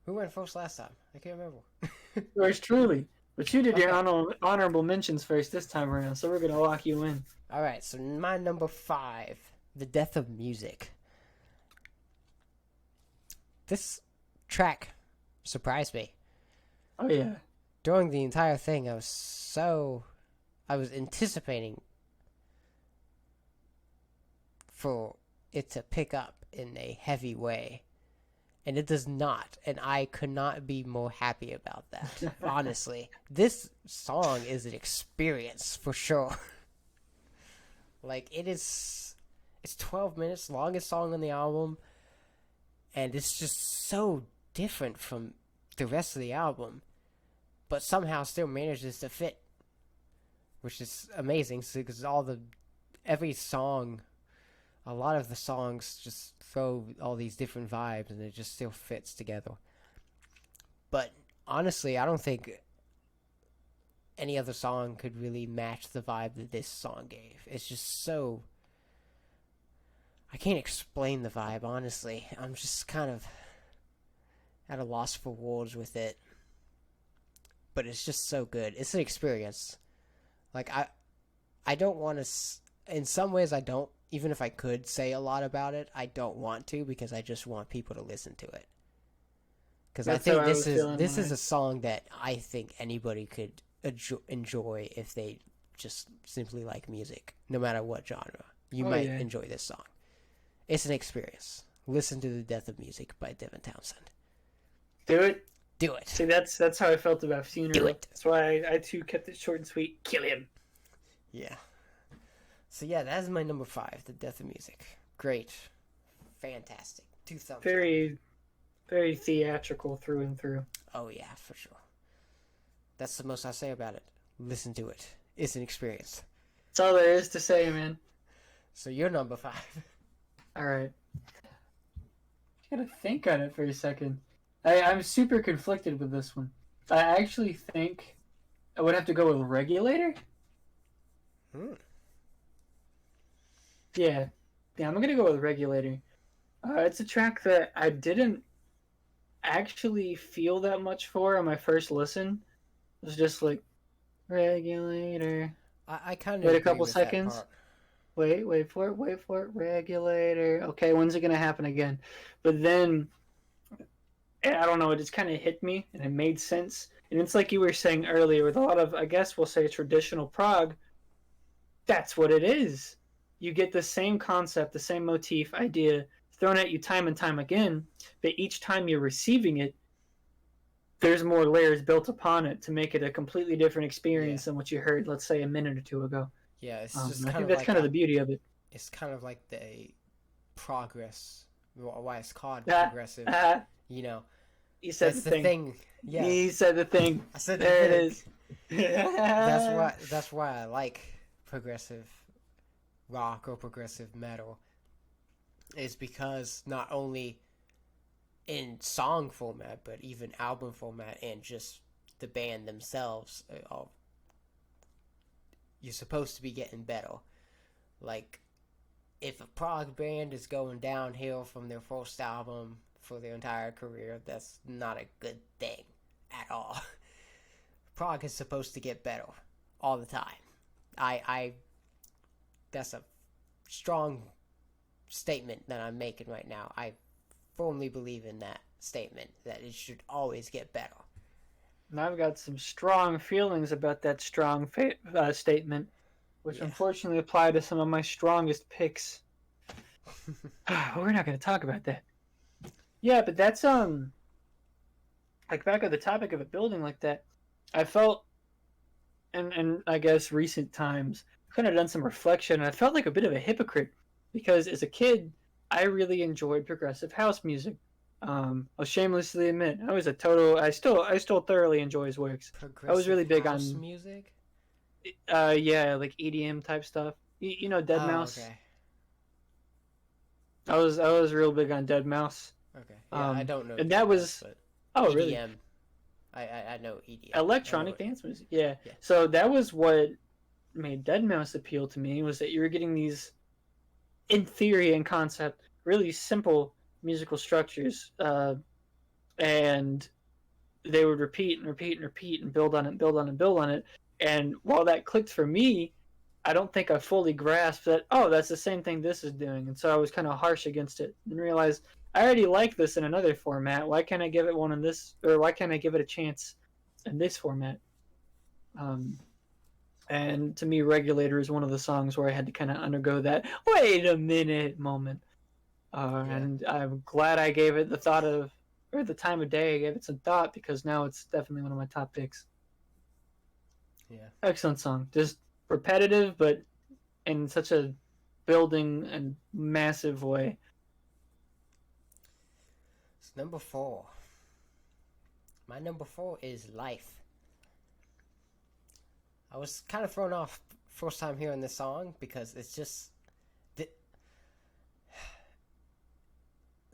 Who went first last time? I can't remember. Yours truly. But you did your Okay. honorable mentions first this time around, so we're going to lock you in. All right, so my number 5, The Death of Music. This track surprised me. Oh, yeah. During the entire thing, I was anticipating for it to pick up in a heavy way. And it does not, and I could not be more happy about that, honestly. This song is an experience, for sure. Like, it's 12 minutes, longest song on the album, and it's just so different from the rest of the album, but somehow still manages to fit, which is amazing, because every song, a lot of the songs just throw all these different vibes, and it just still fits together. But honestly, I don't think any other song could really match the vibe that this song gave. It's just so... I can't explain the vibe, honestly. I'm just kind of at a loss for words with it. But it's just so good. It's an experience. Like, I don't want to... In some ways, I don't. Even if I could say a lot about it, I don't want to, because I just want people to listen to it. Because I think this is a song that I think anybody could enjoy if they just simply like music, no matter what genre. You might enjoy this song. It's an experience. Listen to The Death of Music by Devin Townsend. Do it. Do it. See, that's how I felt about Funeral. Do it. That's why I too kept it short and sweet. Kill him. Yeah. So yeah, that's my number 5, The Death of Music. Great. Fantastic. 2 thumbs up. Very, very theatrical through and through. Oh yeah, for sure. That's the most I say about it. Listen to it. It's an experience. That's all there is to say, man. So you're number 5. All right. I gotta think on it for a second. I'm super conflicted with this one. I actually think I would have to go with Regulator. Yeah, I'm gonna go with Regulator. It's a track that I didn't actually feel that much for on my first listen. It was just like, Regulator. I kind of wait a couple seconds. Wait for it, Regulator. Okay, when's it gonna happen again? But then, I don't know, it just kind of hit me, and it made sense. And it's like you were saying earlier, with a lot of, I guess we'll say, traditional prog, that's what it is. You get the same concept, the same motif, idea thrown at you time and time again, but each time you're receiving it, there's more layers built upon it to make it a completely different experience than what you heard, let's say, a minute or two ago. Yeah, it's just I think that's kind of the beauty of it. It's kind of like the progress, why it's called progressive. You know, he said that's the thing. Yeah, he said the thing. I said there it is. That's why I like progressive rock or progressive metal, is because not only in song format, but even album format and just the band themselves, you're supposed to be getting better. Like, if a prog band is going downhill from their first album for their entire career, that's not a good thing at all. Prog is supposed to get better all the time. That's a strong statement that I'm making right now. I firmly believe in that statement, that it should always get better. And I've got some strong feelings about that strong statement, which unfortunately apply to some of my strongest picks. We're not going to talk about that. Yeah, but that's like, back at the topic of a building like that, I felt, and I guess recent times, kind of done some reflection, and I felt like a bit of a hypocrite, because as a kid, I really enjoyed progressive house music. I'll shamelessly admit, I still thoroughly enjoy his works. I was really big on music. Yeah, like EDM type stuff. You know, Dead Mouse. Okay. I was real big on Dead Mouse. Okay. Yeah, I don't know. And that was but oh EDM. really I know EDM. electronic dance music. Yeah. Yeah. So that was what made Dead Mouse appeal to me, was that you were getting these, in theory and concept, really simple musical structures, and they would repeat and repeat and repeat and build on it, build on it, build on it. And while that clicked for me, I don't think I fully grasped that, oh, that's the same thing this is doing. And so I was kind of harsh against it and realized I already like this in another format. Why can't I give it one in this, or why can't I give it a chance in this format? And to me, Regulator is one of the songs where I had to kind of undergo that, wait a minute moment. And I'm glad I gave it the thought of, or the time of day I gave it some thought, because now it's definitely one of my top picks. Yeah. Excellent song. Just repetitive, but in such a building and massive way. It's number 4. My number 4 is Life. I was kind of thrown off first time hearing this song because it's just...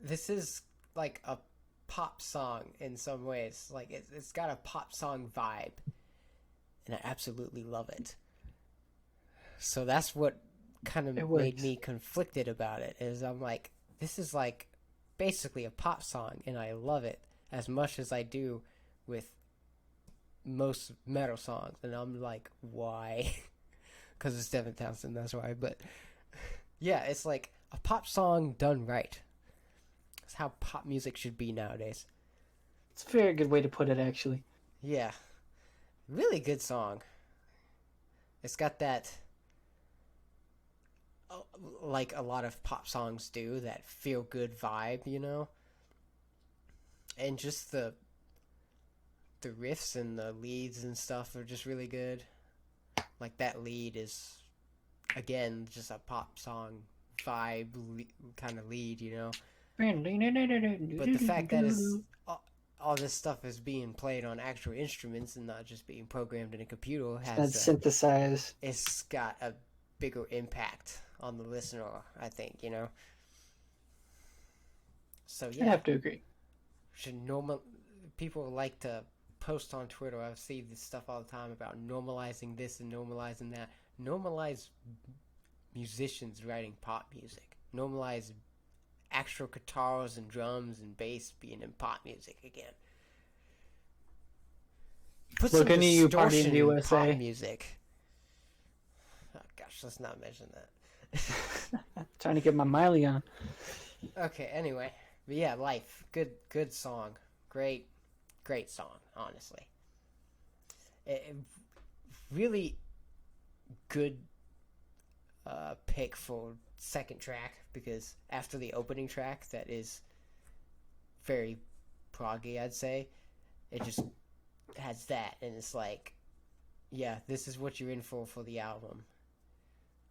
This is like a pop song in some ways. Like, it's got a pop song vibe. And I absolutely love it. So that's what kind of made me conflicted about it. Is I'm like, this is like basically a pop song, and I love it as much as I do with most metal songs. And I'm like, why? Because it's Devin Townsend, that's why. But yeah, it's like a pop song done right. It's how pop music should be nowadays. It's a very good way to put it, actually. Yeah. Really good song. It's got that, like a lot of pop songs do, that feel-good vibe, you know? And just the riffs and the leads and stuff are just really good. Like, that lead is, again, just a pop song vibe kind of lead, you know? But the fact that it's... all this stuff is being played on actual instruments and not just being programmed in a computer has synthesized. It's got a bigger impact on the listener, I think, you know. So yeah, I have to agree. People like to post on Twitter. I see this stuff all the time about normalizing this and normalizing that. Normalize musicians writing pop music. Normalize actual guitars and drums and bass being in pop music again. Put Look, some any you party in distortion the USA. pop music. Oh gosh, let's not mention that. Trying to get my Miley on. Okay, anyway. But yeah, Life. Good song. Great song, honestly. Really good pick for second track, because after the opening track that is very proggy, I'd say, it just has that, and it's like, yeah, this is what you're in for the album.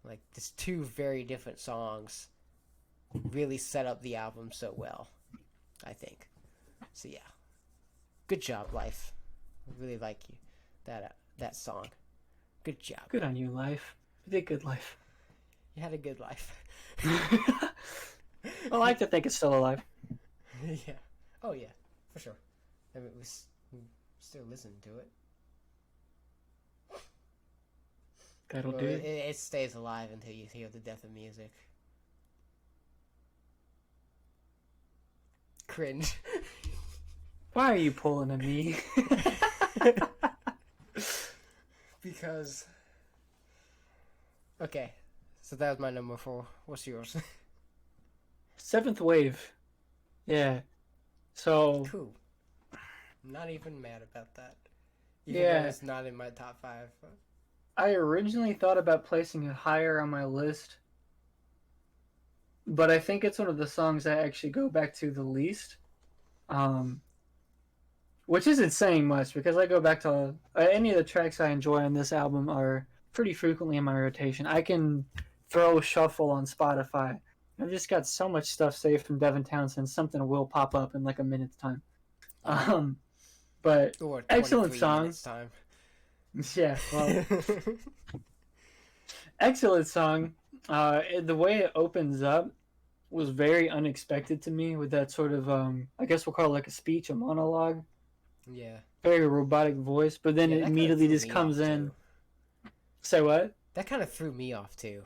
Like, these two very different songs really set up the album so well, I think. So yeah, good job, Life. I really like you, that song. Good job. Good on you, Life. You did good, Life. You had a good life. I like to think it's still alive. Yeah. Oh yeah, for sure. I mean, we still listen to it. That'll do. It stays alive until you hear the death of music. Cringe. Why are you pulling at me? Because... Okay, so that was my number 4. What's yours? Seventh Wave. Yeah. So... Cool. I'm not even mad about that. Even though it's not in my top 5. I originally thought about placing it higher on my list, but I think it's one of the songs I actually go back to the least. Which isn't saying much, because I go back to any of the tracks I enjoy on this album are pretty frequently in my rotation. I can throw shuffle on Spotify. I've just got so much stuff saved from Devin Townsend, something will pop up in like a minute's time. But excellent song. Time. Yeah, well, excellent song. The way it opens up was very unexpected to me with that sort of I guess we'll call it like a speech, a monologue. Yeah. Very robotic voice, but then Yeah, it that kinda immediately threw just me comes off, in. too. Say what? That kind of threw me off too.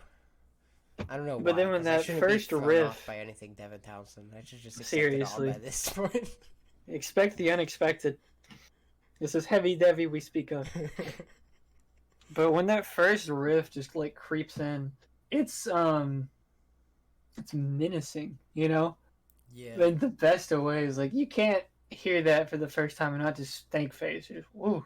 I don't know But why, then when because I that shouldn't first be thrown riff, off by anything Devin Townsend. I should just accept it all seriously, by this point. expect the unexpected. This is heavy Devi we speak of. But when that first riff just like creeps in, it's menacing, you know? Yeah. In the best of ways. Like you can't hear that for the first time and not just stank face. Just, woo.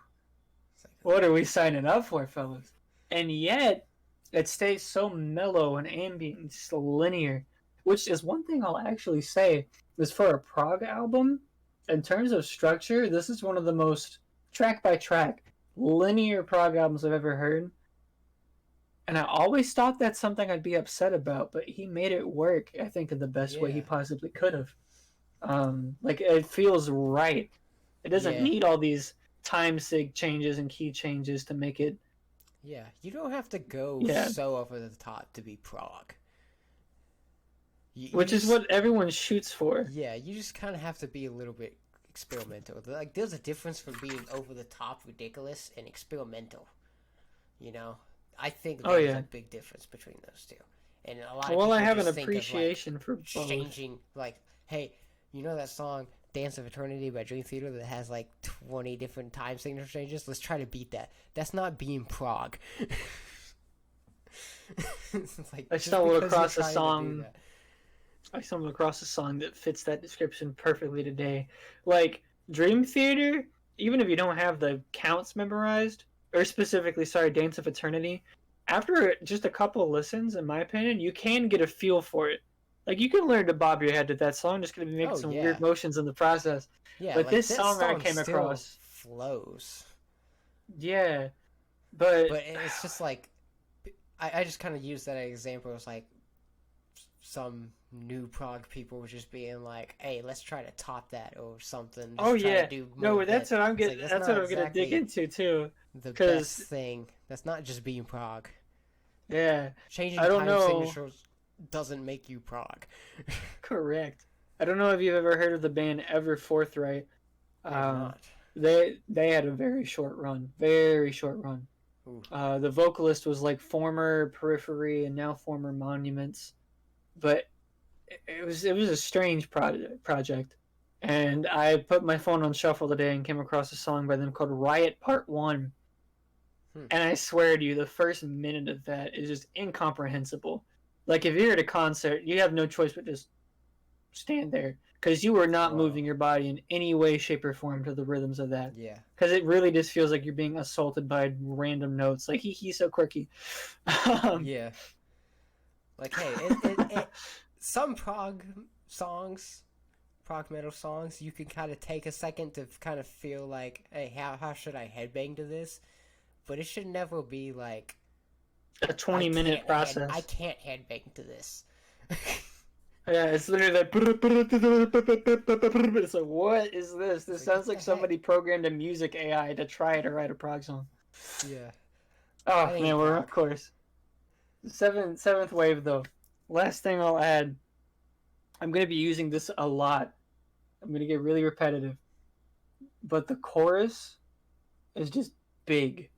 It's like, What are we signing up for, fellas? And yet, it stays so mellow and ambient, just linear. Which is one thing I'll actually say is for a prog album, in terms of structure, this is one of the most track by track linear prog albums I've ever heard. And I always thought that's something I'd be upset about, but he made it work, I think, in the best way he yeah. possibly could have. Like, it feels right. It doesn't Yeah. need all these time sig changes and key changes to make it. Yeah. You don't have to go Yeah. so over the top to be prog. Which is what everyone shoots for. Yeah, you just kind of have to be a little bit experimental. Like, there's a difference from being over the top ridiculous and experimental. You know? I think there's a big difference between those two. And a lot of people I have an just think of, appreciation like, for both. changing, like, hey, you know that song Dance of Eternity by Dream Theater that has like 20 different time signature changes? Let's try to beat that. That's not being prog. Like, I stumbled across a song. I stumbled across a song that fits that description perfectly today. Like Dream Theater, even if you don't have the counts memorized, or specifically, Dance of Eternity, after just a couple of listens, in my opinion, you can get a feel for it. Like, you can learn to bob your head to that song, just going to be making some weird motions in the process. Yeah, but like, this song I came across flows. Yeah, but it's just like, I just kind of use that example as like some new prog people just being like, hey, let's try to top that or something. No, that's what I'm getting. Like, that's what I'm gonna dig into too. The best thing. That's not just being prog. Yeah, changing time signatures doesn't make you prog. Correct. I don't know if you've ever heard of the band Ever Forthright. Not. They had a very short run. The vocalist was like former Periphery and now former Monuments, but it was a strange project. And I put my phone on shuffle today and came across a song by them called Riot Part 1. And I swear to you, the first minute of that is just incomprehensible. Like, if you're at a concert, you have no choice but just stand there. Because you are not moving your body in any way, shape, or form to the rhythms of that. Yeah. Because it really just feels like you're being assaulted by random notes. Like, he's so quirky. Yeah. Like, hey, some prog metal songs, you can kind of take a second to kind of feel like, hey, how should I headbang to this? But it should never be like a 20-minute process. I can't headbang to this. Yeah, it's literally like, it's like, what is this? This sounds like somebody programmed a music AI to try to write a prog song. Yeah. Oh man, we're of course. Seventh wave though. Last thing I'll add, I'm gonna be using this a lot. I'm gonna get really repetitive. But the chorus is just big.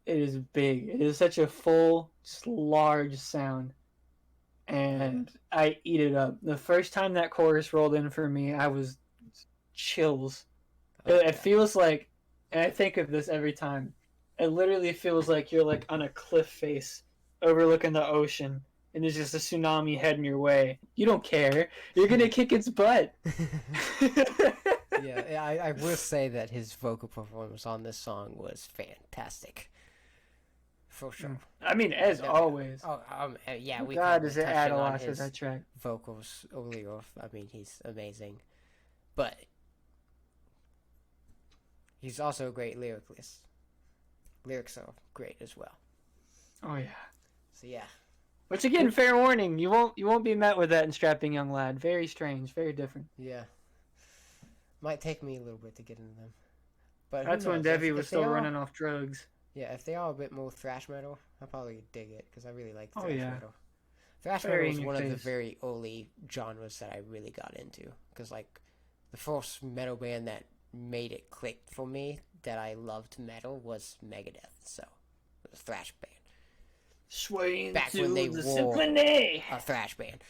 It is big. It is such a full, just large sound. And I eat it up. The first time that chorus rolled in for me, I was chills. It feels like, and I think of this every time, it literally feels like you're like on a cliff face overlooking the ocean and there's just a tsunami heading your way. You don't care. You're going to kick its butt. Yeah, I will say that his vocal performance on this song was fantastic. For sure. I mean, as always. Yeah, we God, does it add a lot to that track? Vocals only off. I mean, he's amazing. But he's also a great lyricist. Lyrics are great as well. Oh yeah. So yeah. Which again, fair warning, you won't be met with that in Strapping Young Lad. Very strange, very different. Yeah. Might take me a little bit to get into them. But that's when Devi was still running off drugs. Yeah, if they are a bit more thrash metal, I'll probably dig it because I really like thrash metal. Thrash Very metal was in your one of the face. very early genres that I really got into. Because, like, the first metal band that made it click for me that I loved metal was Megadeth. So, it was a thrash band. Swaying Back to when they the wore symphony a thrash band.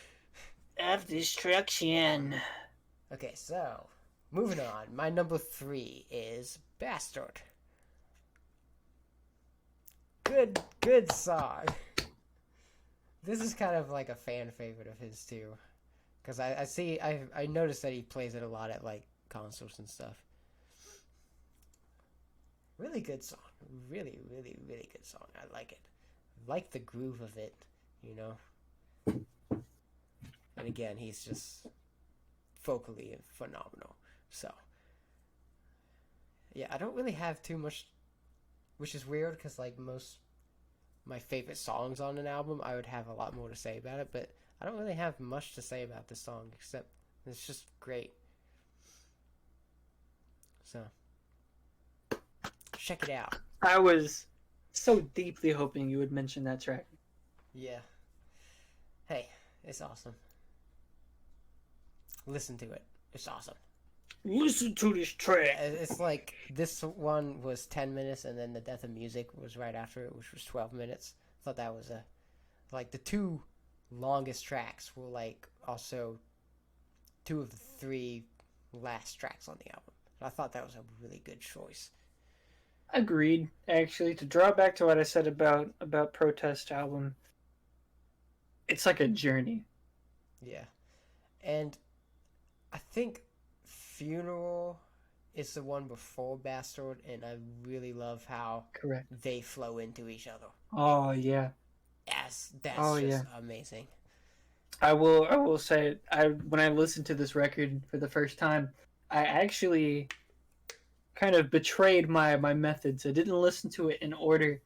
of destruction. Okay, so, moving on. My number 3 is Bastard. Good song. This is kind of like a fan favorite of his too, because I noticed that he plays it a lot at like concerts and stuff. Really good song, really good song. I like it. I like the groove of it, you know. And again, he's just vocally phenomenal. So yeah, I don't really have too much, which is weird because like most my favorite songs on an album, I would have a lot more to say about it, but I don't really have much to say about this song except it's just great. So, check it out. I was so deeply hoping you would mention that track. Yeah. Hey, it's awesome. Listen to it. It's awesome. Listen to this track. It's like this one was 10 minutes and then The Death of Music was right after it, which was 12 minutes. I thought that was like the two longest tracks were like also two of the three last tracks on the album. And I thought that was a really good choice. Agreed. Actually, to draw back to what I said about Protest album, it's like a journey. Yeah. And I think Funeral is the one before Bastard, and I really love how Correct. they flow into each other. Oh yeah. That's amazing. I will say when I listened to this record for the first time, I actually kind of betrayed my methods. I didn't listen to it in order.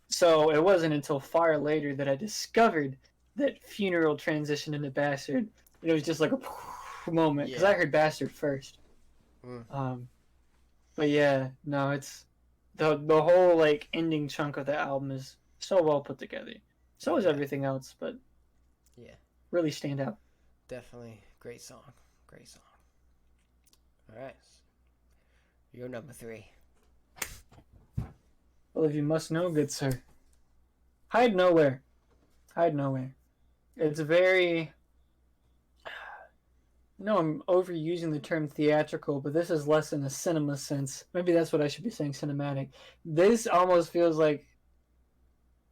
So it wasn't until far later that I discovered that Funeral transitioned into Bastard. And it was just like a moment because I heard Bastard first. But yeah, no, it's the whole like ending chunk of the album is so well put together. So is everything else, but yeah, really stand out. Definitely great song. All right, you're number 3. Well, if you must know, good sir, Hide Nowhere. It's very. No, I'm overusing the term theatrical, but this is less in a cinema sense. Maybe that's what I should be saying, cinematic. This almost feels like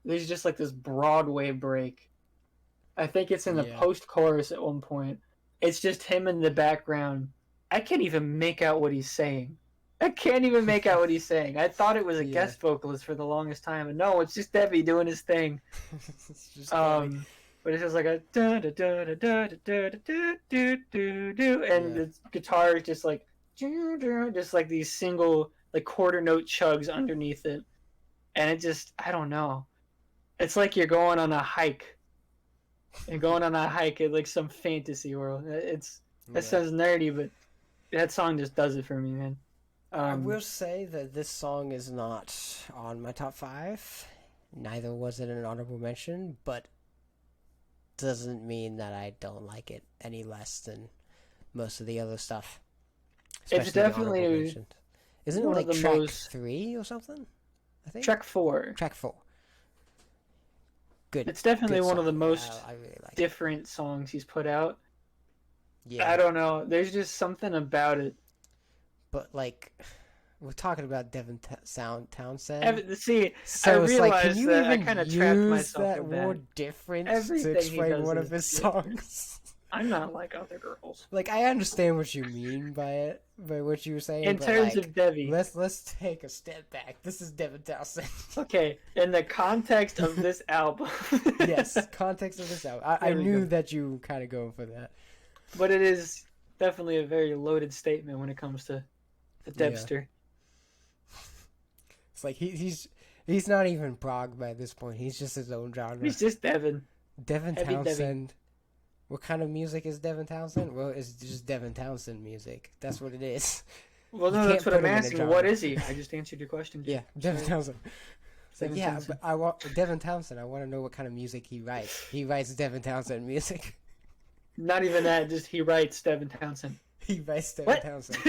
there's just like this Broadway break. I think it's in the post-chorus at one point. It's just him in the background. I can't even make out what he's saying. I thought it was a guest vocalist for the longest time, and no, it's just Debbie doing his thing. But it's just like a da da da da da da da da da da, and the guitar is just like these single like quarter note chugs underneath it, and it just I don't know. It's like you're going on a hike. And going on a hike in like some fantasy world. That sounds nerdy, but that song just does it for me, man. I will say that this song is not on my top 5. Neither was it an honorable mention, but doesn't mean that I don't like it any less than most of the other stuff. It's definitely isn't it like track 3 or something? I think track 4. Good. It's definitely one of the most I really like different songs he's put out. Yeah. I don't know. There's just something about it. But like, we're talking about Devin Townsend. See, so I it's realized like, can you that even I kind of use trapped myself that with word that. difference Everything to explain he does one is of his different. songs? I'm not like other girls. Like, I understand what you mean by it, by what you were saying. In but terms like, of Debbie, let's take a step back. This is Devin Townsend. Okay, in the context of this album. Yes, context of this album. I knew that you were kind of going for that. But it is definitely a very loaded statement when it comes to the Debster. Yeah. It's like he's not even prog by this point. He's just his own genre. He's just Devin. Devin Heavy Townsend. Debbie. What kind of music is Devin Townsend? Well, it's just Devin Townsend music. That's what it is. Well, no, that's what I'm asking. What is he? I just answered your question. Yeah, Devin Townsend. It's like, Devin yeah, Townsend. but I want Devin Townsend. I want to know what kind of music he writes. He writes Devin Townsend music. Not even that, just he writes Devin Townsend. He writes Devin What? Townsend.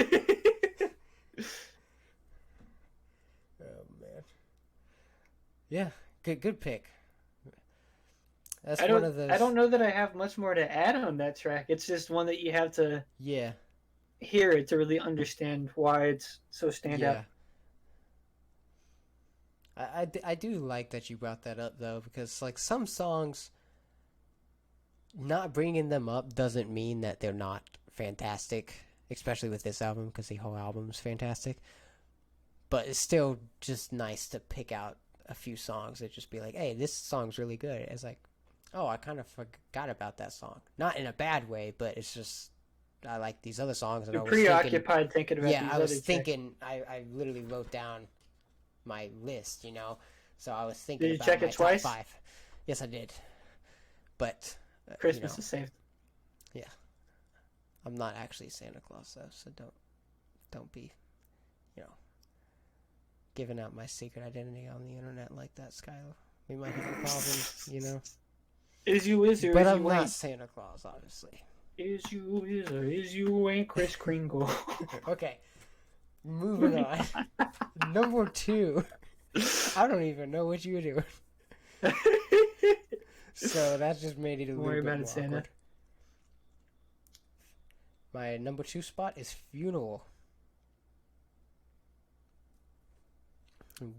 Oh man. Yeah, good pick. That's I one of those. don't know that I have much more to add on that track. It's just one that you have to Yeah. hear it to really understand why it's so standout. I do like that you brought that up though, because like some songs, not bringing them up doesn't mean that they're not fantastic, especially with this album because the whole album's fantastic. But it's still just nice to pick out a few songs and just be like, hey, this song's really good. It's like, oh, I kind of forgot about that song. Not in a bad way, but it's just I like these other songs. And You're I was preoccupied thinking about yeah, these I was other thinking. I literally wrote down my list, you know. So I was thinking Did you about check my it twice? top 5. Yes, I did. But Christmas is saved. Yeah, I'm not actually Santa Claus though, so don't be, giving out my secret identity on the internet like that, Skylar. We might have a problem, you know. Is you is or But is I'm you not ain't? Santa Claus, obviously. Is you is or is you ain't Kris Kringle? Okay, moving on. Number 2. I don't even know what you're doing. So that just made it a Don't little worry bit about more it, Santa. awkward. My number 2 spot is Funeral.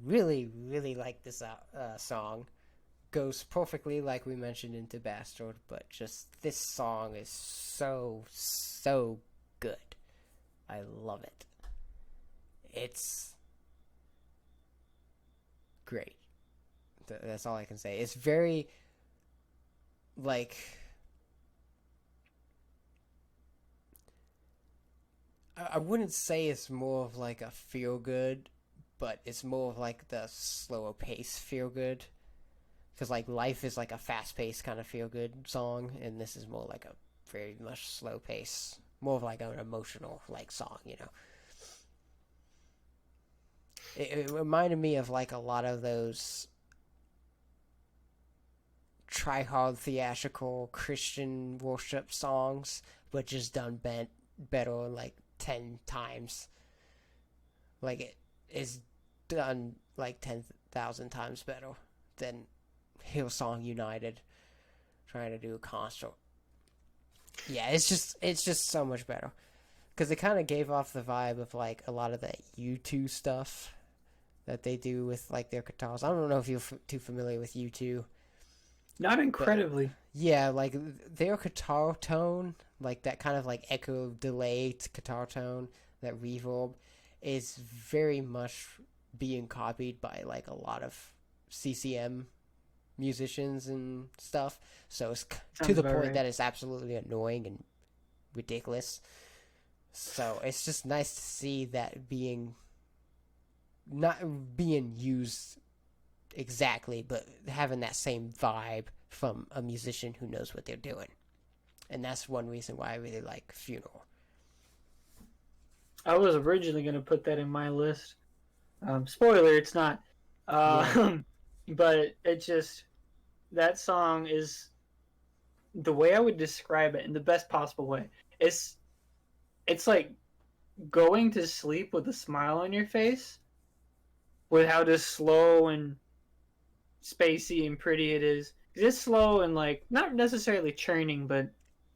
Really, really like this song. Goes perfectly, like we mentioned, into Bastard, but just this song is so good. I love it. It's great. That's all I can say. It's very, like, I wouldn't say it's more of like a feel good, but it's more of like the slower pace feel good. Because like Life is like a fast paced kind of feel good song, and this is more like a very much slow pace, more of like an emotional like song, you know. It reminded me of like a lot of those try-hard theatrical Christian worship songs, but just done better like 10 times. Like it is done like 10,000 times better than Hillsong United trying to do a concert. Yeah, it's just so much better. Because it kind of gave off the vibe of like a lot of that U2 stuff that they do with like their guitars. I don't know if you're too familiar with U2. Not incredibly. Yeah, like their guitar tone, like that kind of like echo delay guitar tone, that reverb, is very much being copied by like a lot of CCM musicians and stuff. So it's to the point that it's absolutely annoying and ridiculous. So it's just nice to see that not being used exactly, but having that same vibe from a musician who knows what they're doing. And that's one reason why I really like Funeral. I was originally going to put that in my list. Spoiler, it's not. But it just, that song is, the way I would describe it in the best possible way, it's like going to sleep with a smile on your face, with how just slow and spacey and pretty it is. It's slow and like not necessarily churning, but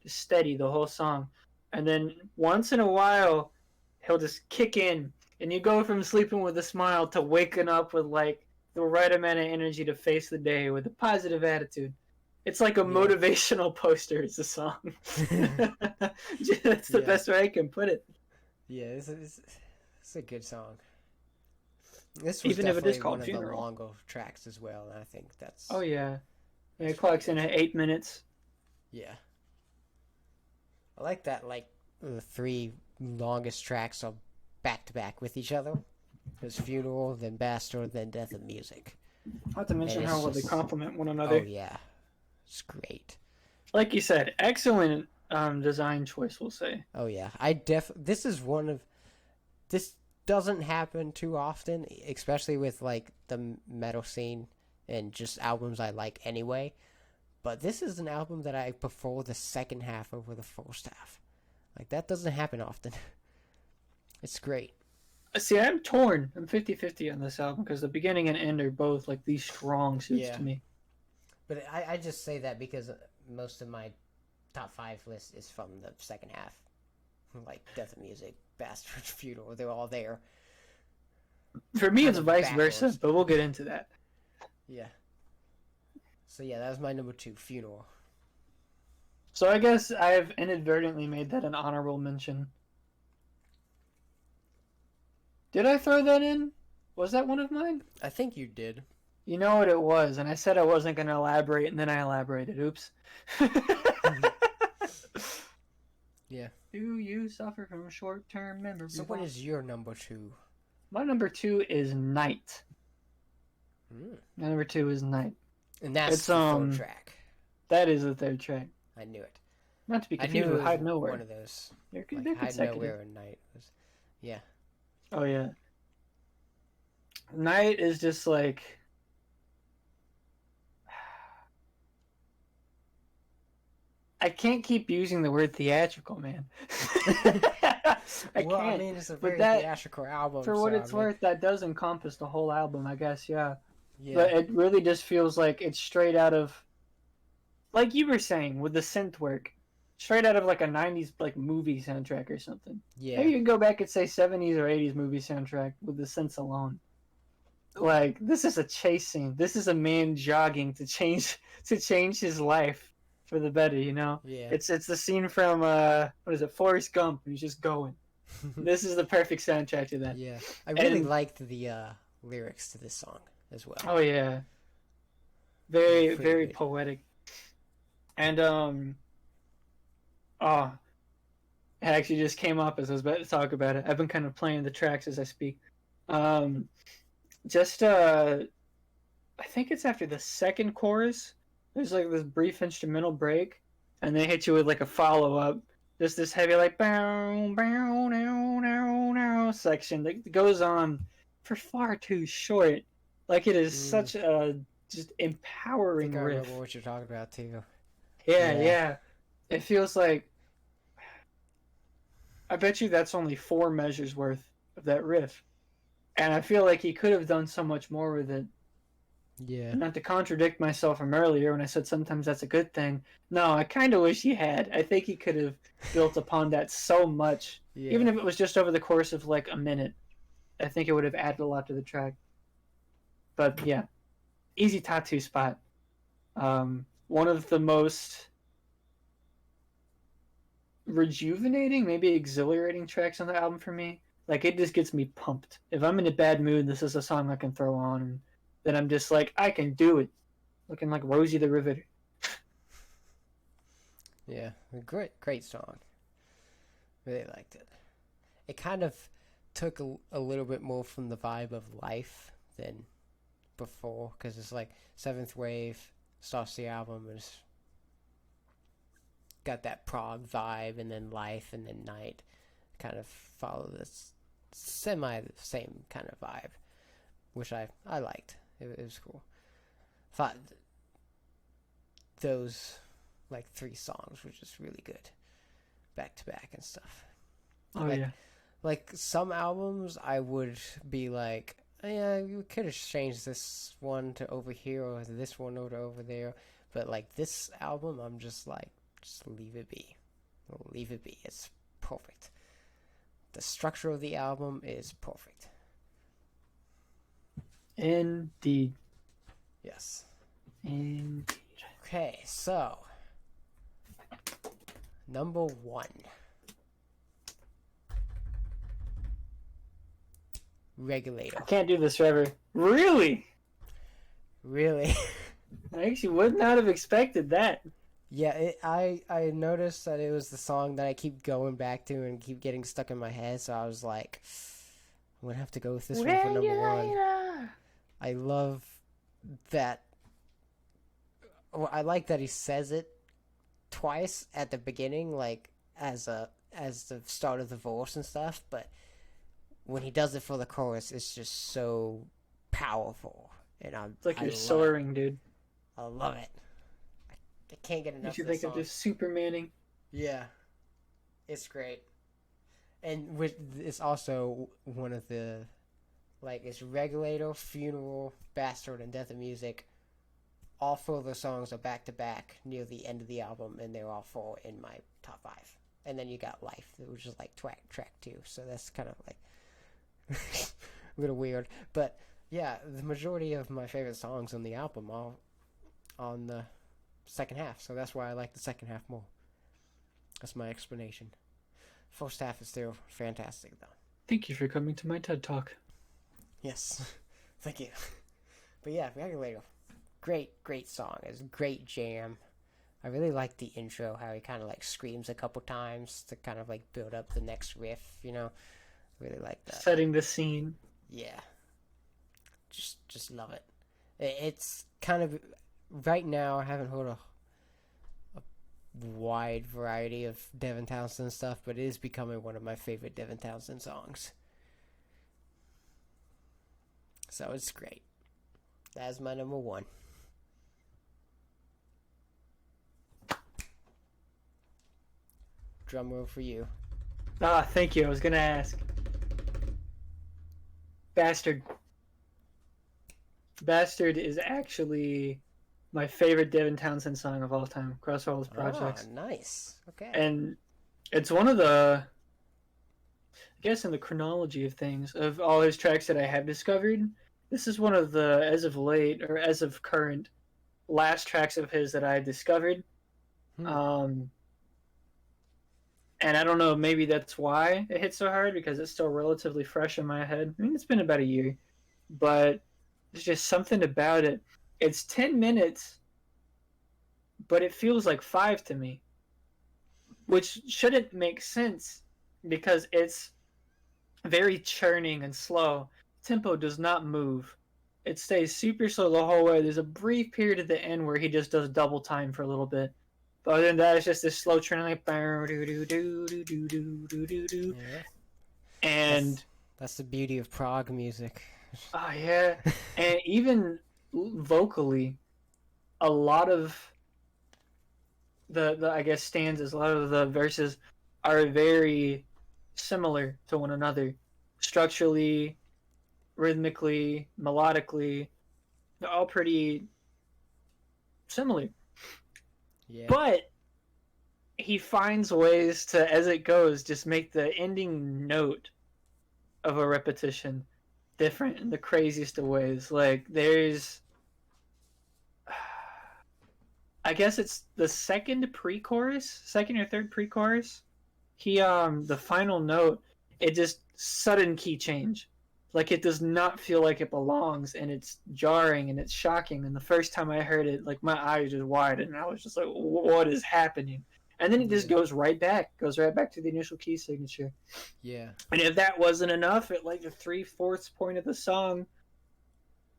just steady the whole song. And then once in a while, he'll just kick in, and you go from sleeping with a smile to waking up with like the right amount of energy to face the day with a positive attitude. It's like a motivational poster. It's a song. That's the best way I can put it. Yeah, it's a good song. This was even if it is called one Funeral. of the longer tracks as well, and I think that's... Oh, yeah. It clocks in at 8 minutes. Yeah. I like that, like, the 3 longest tracks are back-to-back with each other. There's Funeral, then Bastard, then Death of Music. Not to mention how well they complement one another. Oh, yeah. It's great. Like you said, excellent design choice, we'll say. Oh, yeah. This is one of... doesn't happen too often, especially with like the metal scene and just albums I like anyway. But this is an album that I prefer the second half over the first half. Like, that doesn't happen often. It's great. See, I'm torn. I'm 50-50 on this album because the beginning and end are both like these strong suits Yeah. to me. But I just say that because most of my top 5 list is from the second half. Like Death of Music, Bastard, Funeral, they're all there. For me, Kind it's of vice backwards. versa, but we'll get into that. Yeah. So yeah, that was my number 2, Funeral. So I guess I've inadvertently made that an honorable mention. Did I throw that in? Was that one of mine? I think you did. You know what it was, and I said I wasn't going to elaborate, and then I elaborated. Oops. Yeah. Do you suffer from short-term memory So what loss? is your number 2? My number 2 is Night. Mm. My number 2 is Night. And that's It's, the third track. That is the third track. I knew it. Not to be I confused knew it with was Hide Nowhere. one of those. They're Like they're Hide consecutive. Nowhere and Night was. Yeah. Oh yeah. Night is just like I can't keep using the word theatrical, man. I Well, I can't. mean, it's a But very that- theatrical album. For what so, it's I mean, worth, that does encompass the whole album, I guess, yeah. Yeah. But it really just feels like it's straight out of, like you were saying, with the synth work, straight out of like a 90s like movie soundtrack or something. Yeah. Maybe you can go back and say 70s or 80s movie soundtrack with the synths alone. Like, this is a chase scene. This is a man jogging to change his life for the better, you know? Yeah. It's the scene from what is it, Forrest Gump, and he's just going. This is the perfect soundtrack to that. Yeah. I really And- liked the lyrics to this song as well. Oh yeah. Very Pretty very good. poetic. And oh, it actually just came up as I was about to talk about it. I've been kind of playing the tracks as I speak. Just I think it's after the second chorus. There's like this brief instrumental break, and they hit you with like a follow up. Just this heavy like bow bow now now now section that goes on for far too short. Like it is such a just I empowering think I riff. remember what you're talking about too. Yeah, Yeah. yeah. It feels like I bet you that's only 4 measures worth of that riff. And I feel like he could have done so much more with it. Yeah. Not to contradict myself from earlier when I said sometimes that's a good thing. No, I kind of wish he had. I think he could have built upon that so much. Yeah. Even if it was just over the course of like a minute. I think it would have added a lot to the track. But yeah, easy tattoo spot. One of the most rejuvenating, maybe exhilarating tracks on the album for me. Like, it just gets me pumped. If I'm in a bad mood, this is a song I can throw on, and then I'm just like, I can do it. Looking like Rosie the Riveter. Yeah. Great song. Really liked it. It kind of took a little bit more from the vibe of Life than before, because it's like Seventh Wave starts the album and it's got that prog vibe, and then Life and then Night kind of follow this same kind of vibe, which I liked. It was cool. Thought those like 3 songs were just really good back to back and stuff. Oh, Like- yeah. Like some albums I would be like, yeah, you could have changed this one to over here or this one over there, but like this album I'm just like, just leave it be. Leave it be. It's perfect. The structure of the album is perfect. Indeed. Yes. Indeed. Okay, so number 1. Regulator. I can't do this forever. Really? Really? I actually would not have expected that. Yeah, I noticed that it was the song that I keep going back to and keep getting stuck in my head, so I was like, I'm gonna have to go with this one for number 1. I love that. Well, I like that he says it twice at the beginning, like as the start of the verse and stuff, but when he does it for the chorus, it's just so powerful, and It's like I you're love soaring, dude. I love it. I can't get enough Makes you of this think of song. just Supermaning. Yeah, it's great, and it's also one of the it's Regulator, Funeral, Bastard, and Death of Music. All 4 of the songs are back to back near the end of the album, and they're all 4 in my top 5. And then you got Life, which is like track 2, so that's kind of like a little weird. But yeah, the majority of my favorite songs on the album are on the second half, so that's why I like the second half more. That's my explanation. First half is still fantastic, though. Thank you for coming to my TED Talk. Yes, thank you. But yeah, Regulator, great song. It's a great jam. I really like the intro, how he kind of screams a couple times to kind of build up the next riff, I really like that. Setting the scene. Yeah. Just love it. It's kind of, right now I haven't heard a wide variety of Devin Townsend stuff, but it is becoming one of my favorite Devin Townsend songs. So it's great. That's my number 1. Drum roll for you. Ah, thank you. I was gonna ask. Bastard. Bastard is actually my favorite Devin Townsend song of all time across all his projects. Ah, nice. Okay. And it's one of the, I guess in the chronology of things, of all his tracks that I have discovered, this is one of the, as of late, or as of current, last tracks of his that I discovered. And I don't know, maybe that's why it hit so hard, because it's still relatively fresh in my head. I mean, it's been about a year, but there's just something about it. It's 10 minutes, but it feels like 5 to me, which shouldn't make sense because it's very churning and slow. Tempo does not move. It stays super slow the whole way. There's a brief period at the end where he just does double time for a little bit. But other than that, it's just this slow churn, like do. Yeah. And that's the beauty of prog music. Oh yeah, and even vocally, a lot of the I guess stanzas, a lot of the verses are very similar to one another, structurally, rhythmically, melodically. They're all pretty similar. Yeah. But he finds ways to, as it goes, just make the ending note of a repetition different in the craziest of ways. Like, there's, I guess it's the second or third pre-chorus. He, the final note, it just sudden key change. Like, it does not feel like it belongs, and it's jarring and it's shocking. And the first time I heard it, like, my eyes just widened, and I was just like, what is happening? And then it just goes right back to the initial key signature. Yeah. And if that wasn't enough, at like the 3/4 point of the song,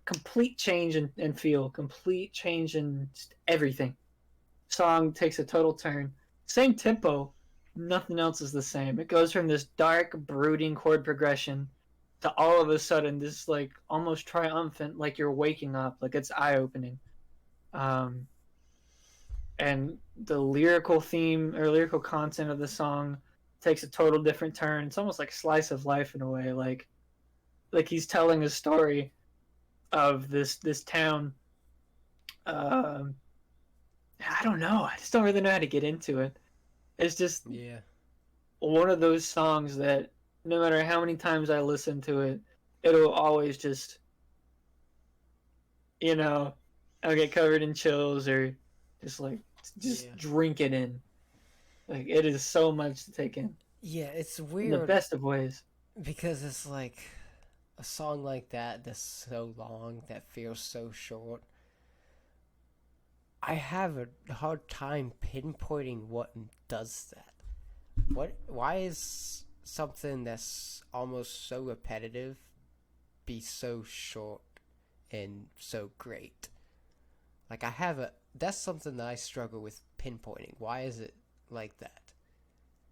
complete change in feel, complete change in just everything. Song takes a total turn. Same tempo, nothing else is the same. It goes from this dark, brooding chord progression to all of a sudden this like almost triumphant, like you're waking up, like it's eye-opening. And the lyrical theme or lyrical content of the song takes a total different turn. It's almost like slice of life in a way, like he's telling a story of this town. I don't know. I just don't really know how to get into it. It's just one of those songs that no matter how many times I listen to it, it'll always just, I'll get covered in chills or just drink it in. Like, it is so much to take in. Yeah, it's weird. In the best of ways. Because it's like a song like that that's so long, that feels so short. I have a hard time pinpointing what does that. Why is something that's almost so repetitive be so short and so great? Like, that's something that I struggle with pinpointing. Why is it like that?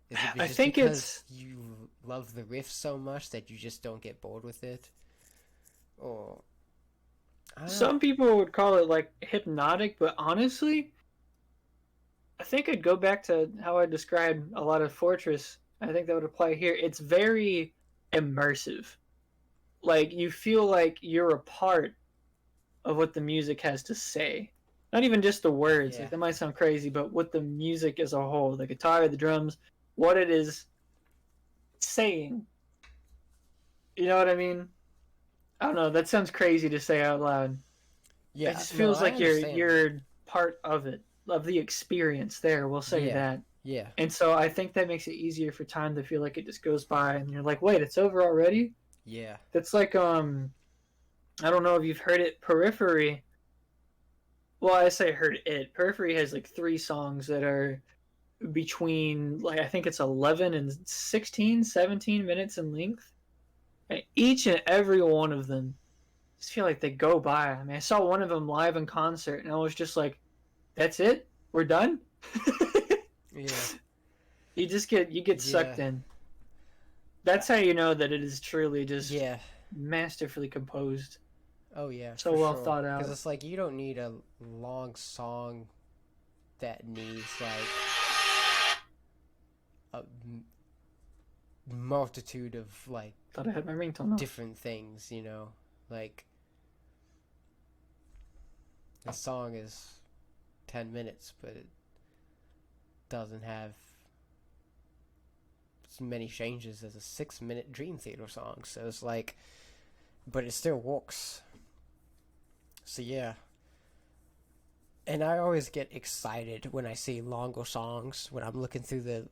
Is it I think because you love the riff so much that you just don't get bored with it. Or Some people would call it like hypnotic, but honestly, I think I'd go back to how I described a lot of Fortress. I think that would apply here. It's very immersive. Like you feel like you're a part of what the music has to say. Not even just the words. Yeah. Like that might sound crazy, but what the music as a whole, the guitar, the drums, what it is saying. You know what I mean? I don't know. That sounds crazy to say out loud. Yeah, It just feels like I understand. you're part of it, of the experience. There, we'll say that. Yeah. And so I think that makes it easier for time to feel like it just goes by, and you're like, wait, it's over already. Yeah. That's like I don't know if you've heard it, Periphery. Well, I say heard it. Periphery has like 3 songs that are between like I think it's 11 and 16, 17 minutes in length. And each and every one of them just feel like they go by. I mean, I saw one of them live in concert, and I was just like, "That's it? We're done." Yeah. You get sucked in. That's how you know that it is truly just masterfully composed. Oh yeah. So well thought out. Because it's like you don't need a long song that needs like a multitude of like Thought I had my ringtone on. different things, you know, like a song is 10 minutes, but it doesn't have as many changes as a 6-minute Dream Theater song. So it's like, but it still works. So yeah. And I always get excited when I see longer songs. When I'm looking through the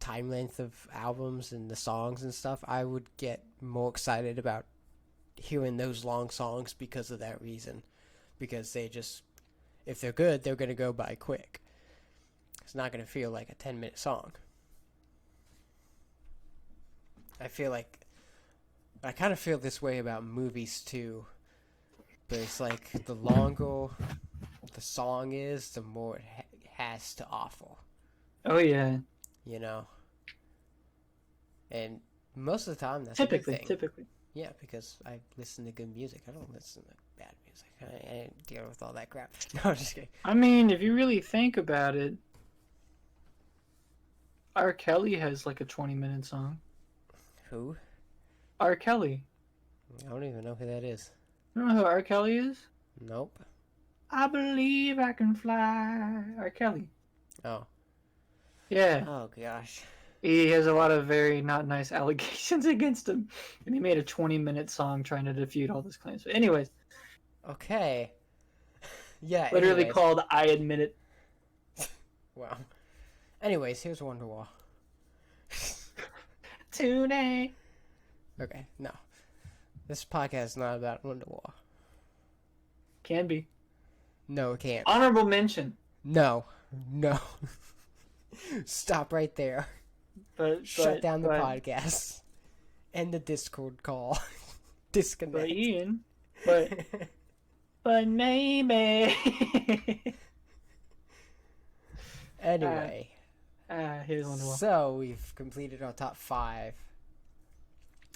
time length of albums and the songs and stuff, I would get more excited about hearing those long songs because of that reason. Because they just, if they're good, they're going to go by quick. It's not going to feel like a 10-minute song. I kind of feel this way about movies too. But it's like the longer the song is, the more it has to offer. Oh yeah. You know? And most of the time, that's a good thing. Typically. Yeah, because I listen to good music. I don't listen to bad music. I ain't deal with all that crap. No, I'm just kidding. I mean, if you really think about it, R. Kelly has like a 20-minute song. Who? R. Kelly. I don't even know who that is. You don't know who R. Kelly is? Nope. I believe I can fly. R. Kelly. Oh. Yeah. Oh, gosh. He has a lot of very not nice allegations against him. And he made a 20-minute song trying to defute all those claims. But anyways. Okay. Yeah, literally called I Admit It. Wow. Anyways, here's Wonderwall. Today. Okay, no. This podcast is not about Wonderwall. Can be. No, it can't. Honorable mention. No. Stop right there. Shut down the podcast. End the Discord call. Disconnect. But Ian. But maybe. Anyway. Here's Wonderwall. So, we've completed our top 5.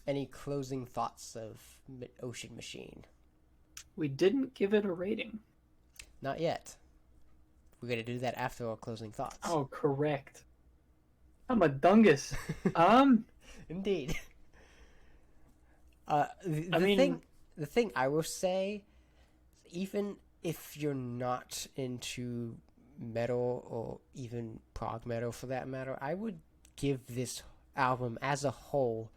Any closing thoughts of Ocean Machine? We didn't give it a rating. Not yet. We're going to do that after our closing thoughts. Oh, correct. I'm a dungus. Indeed. The thing I will say, even if you're not into metal or even prog metal for that matter, I would give this album as a whole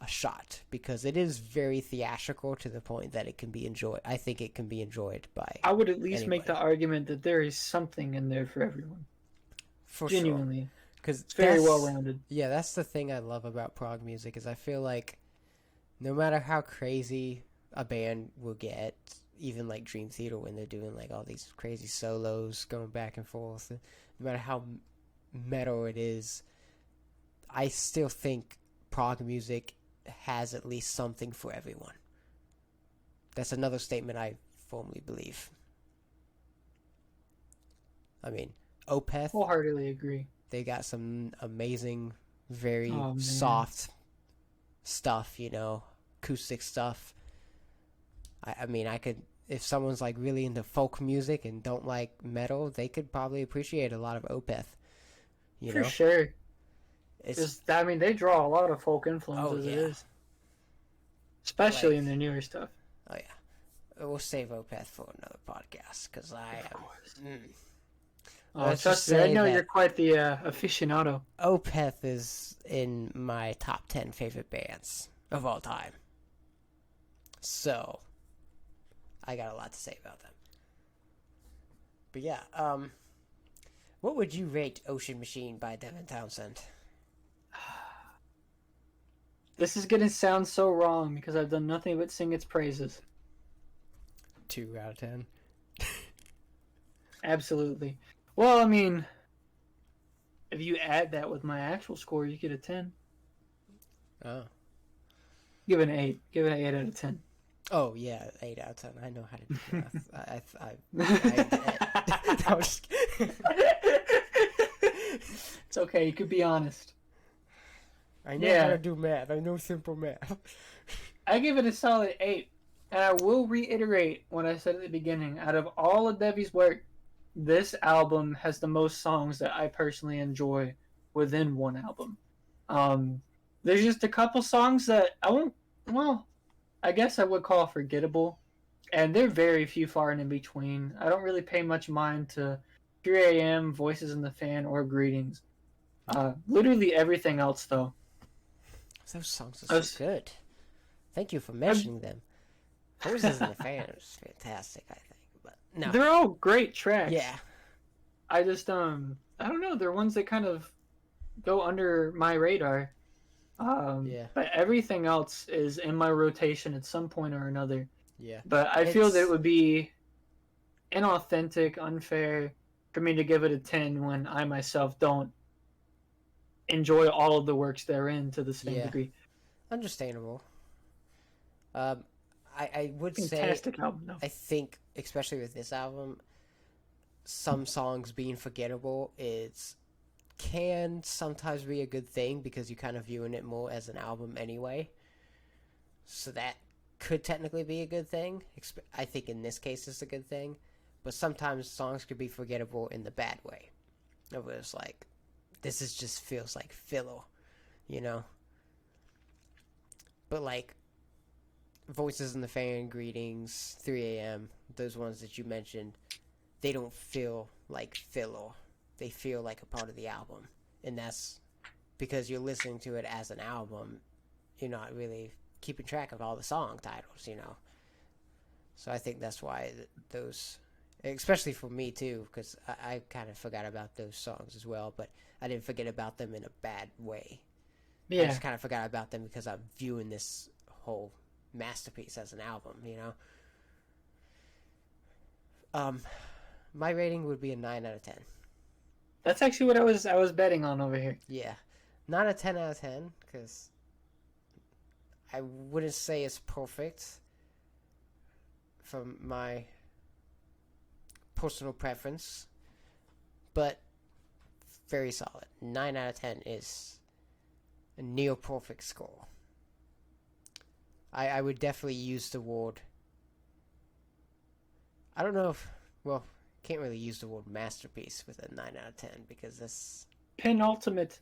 a shot because it is very theatrical to the point that it can be enjoyed. I think it can be enjoyed by I would at least anybody. make the argument that there is something in there for everyone. For genuinely. Sure. Because it's very well rounded. Yeah, that's the thing I love about prog music is I feel like no matter how crazy a band will get, even like Dream Theater when they're doing like all these crazy solos going back and forth, no matter how metal it is, I still think prog music has at least something for everyone. That's another statement I firmly believe. I mean, Opeth. Wholeheartedly agree. They got some amazing, very soft stuff, acoustic stuff. I mean, I could, if someone's like really into folk music and don't like metal, they could probably appreciate a lot of Opeth. For sure. It's, Just, I mean, they draw a lot of folk oh influences. yeah, It is, especially like, in their newer stuff. oh yeah. We'll save Opeth for another podcast because I am. Oh, Let's trust just me, I say know that you're quite the aficionado. Opeth is in my top 10 favorite bands of all time. So, I got a lot to say about them. But yeah, what would you rate Ocean Machine by Devin Townsend? This is gonna sound so wrong because I've done nothing but sing its praises. 2 out of 10. Absolutely. Well, I mean, if you add that with my actual score, you get a 10. Oh. Give it an 8. Give it an 8 out of 10. Oh, yeah, 8 out of 10. I know how to do math. I was It's okay, you could be honest. I know how to do math. I know simple math. I give it a solid 8. And I will reiterate what I said at the beginning. Out of all of Devi's work, this album has the most songs that I personally enjoy within one album. There's just a couple songs that I guess I would call forgettable. And they're very few far and in between. I don't really pay much mind to 3 a.m., Voices in the Fan, or Greetings. Literally everything else, though. Those songs are so good. Thank you for mentioning them. Voices in the Fan is fantastic, I think. But no, they're all great tracks. Yeah. I just I don't know. They're ones that kind of go under my radar. Yeah. But everything else is in my rotation at some point or another. Yeah. But I feel that it would be inauthentic, unfair for me to give it a 10 when I myself don't enjoy all of the works therein to the same degree. Understandable. I would Fantastic say, album, though. I think, especially with this album, some songs being forgettable can sometimes be a good thing because you're kind of viewing it more as an album anyway. So that could technically be a good thing. I think in this case it's a good thing. But sometimes songs could be forgettable in the bad way. It was like, just feels like filler, But like, Voices in the Fan, Greetings, 3 a.m., those ones that you mentioned, they don't feel like filler. They feel like a part of the album. And that's because you're listening to it as an album. You're not really keeping track of all the song titles, So I think that's why those, especially for me too, because I kind of forgot about those songs as well, but I didn't forget about them in a bad way. Yeah. I just kind of forgot about them because I'm viewing this whole masterpiece as an album, My rating would be a 9 out of 10. That's actually what I was betting on over here. Yeah. Not a 10 out of 10, because I wouldn't say it's perfect from my personal preference, but very solid. 9 out of 10 is a near perfect score. I would definitely use the word, I don't know if, can't really use the word masterpiece with a 9 out of 10 because that's penultimate,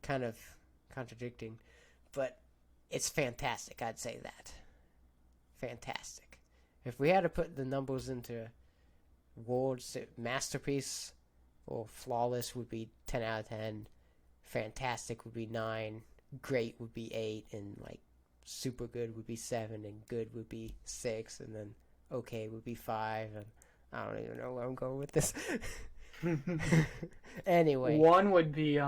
kind of contradicting, but it's fantastic. I'd say that. Fantastic. If we had to put the numbers into words, masterpiece or flawless would be 10 out of 10. Fantastic would be 9. Great would be 8. And like super good would be 7. And good would be 6. And then okay would be 5. And I don't even know where I'm going with this. Anyway. 1 would be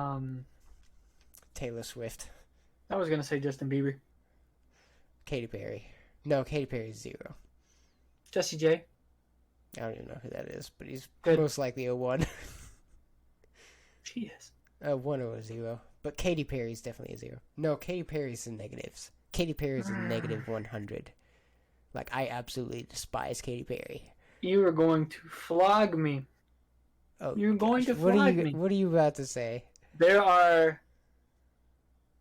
Taylor Swift. I was gonna say Justin Bieber. Katy Perry. No, Katy Perry's 0. Jesse J. I don't even know who that is, but he's Good. most likely a 1. She is. A 1 or a 0. But Katy Perry's definitely a 0. No, Katy Perry's in negatives. Katy Perry's in negative 100. Like, I absolutely despise Katy Perry. You are going to flog me. Oh, You're going to flog me. What are you about to say? There are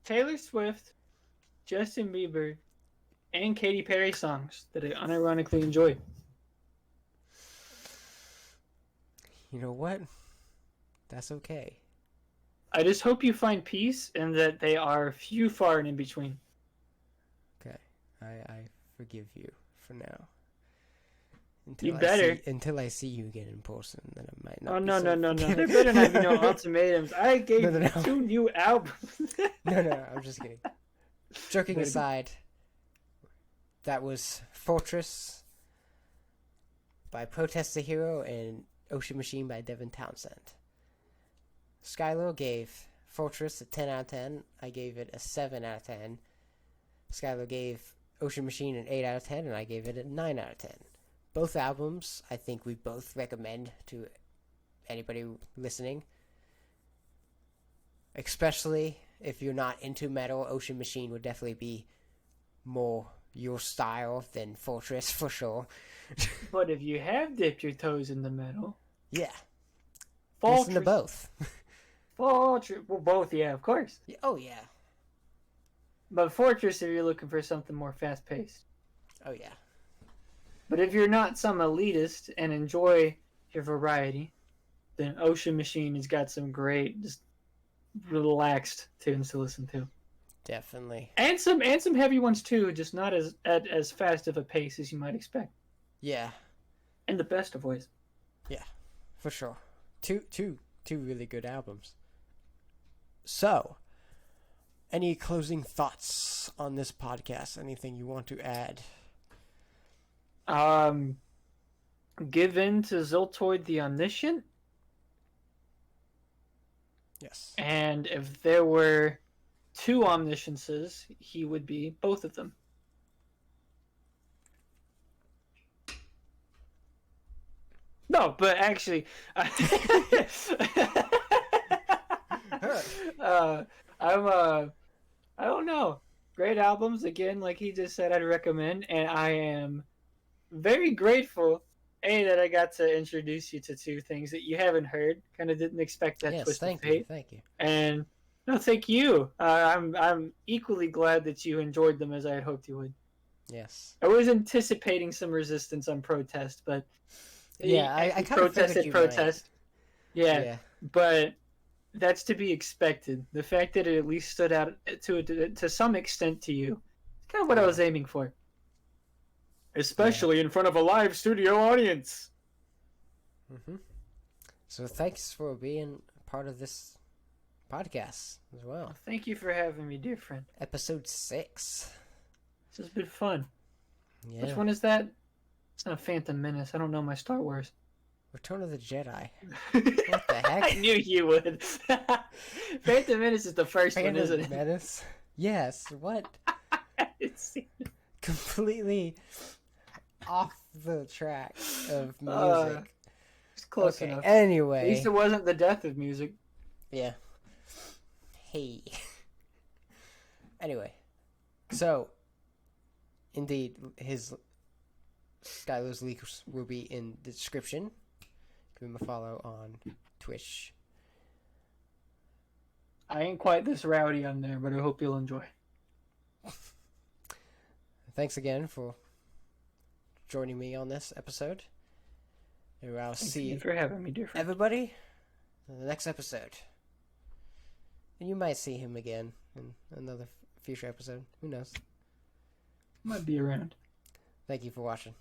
Taylor Swift, Justin Bieber, and Katy Perry songs that I unironically enjoy. You know what? That's okay. I just hope you find peace and that they are few, far, and in between. Okay. I forgive you for now. You better. Until I see you again in person, then I might not. Oh, be no, so no, no, no. forgiving. There better not be no ultimatums. I gave No. 2 new albums. No, I'm just kidding. Joking aside, that was Fortress by Protest the Hero and Ocean Machine by Devin Townsend. Skylo gave Fortress a 10 out of 10. I gave it a 7 out of 10. Skylo gave Ocean Machine an 8 out of 10, and I gave it a 9 out of 10. Both albums, I think we both recommend to anybody listening. Especially if you're not into metal, Ocean Machine would definitely be more your style than Fortress, for sure. But if you have dipped your toes in the metal... Yeah. Fortress. Listen to both. Fortress. Well, both, yeah, of course. Oh, yeah. But Fortress if you're looking for something more fast-paced. Oh, yeah. But if you're not some elitist and enjoy your variety, then Ocean Machine has got some great, just relaxed tunes to listen to. Definitely. And some heavy ones too, just not as fast of a pace as you might expect. Yeah. In the best of ways. Yeah, for sure. Two really good albums. So, any closing thoughts on this podcast? Anything you want to add? Give in to Ziltoid the Omniscient. Yes. And if there were 2 omnisciences, he would be both of them. No, but actually, I don't know. Great albums, again, like he just said, I'd recommend, and I am very grateful, that I got to introduce you to 2 things that you haven't heard. Kind of didn't expect that twist of fate. Thank you. And no, thank you. I'm equally glad that you enjoyed them as I had hoped you would. Yes. I was anticipating some resistance on Protest, but yeah, I kind of figured Protest. Yeah, but that's to be expected. The fact that it at least stood out to some extent to you, it's kind of what I was aiming for. Especially in front of a live studio audience. Mm-hmm. So thanks for being part of this podcast as well. Thank you for having me, dear friend. Episode 6. This has been fun. Yeah. Which one is that? It's not Phantom Menace. I don't know my Star Wars. Return of the Jedi. What the heck? I knew you would. Phantom Menace is the first one, isn't it? Phantom Menace? Yes. What? It's completely off the track of music. It's close enough. Anyway. At least it wasn't the death of music. Yeah. Hey. Anyway. So, indeed, his Skylo's leaks will be in the description. Give him a follow on Twitch. I ain't quite this rowdy on there, but I hope you'll enjoy. Thanks again for joining me on this episode. And I'll see you for having me, dear friend. Everybody in the next episode. And you might see him again in another future episode. Who knows? Might be around. Thank you for watching.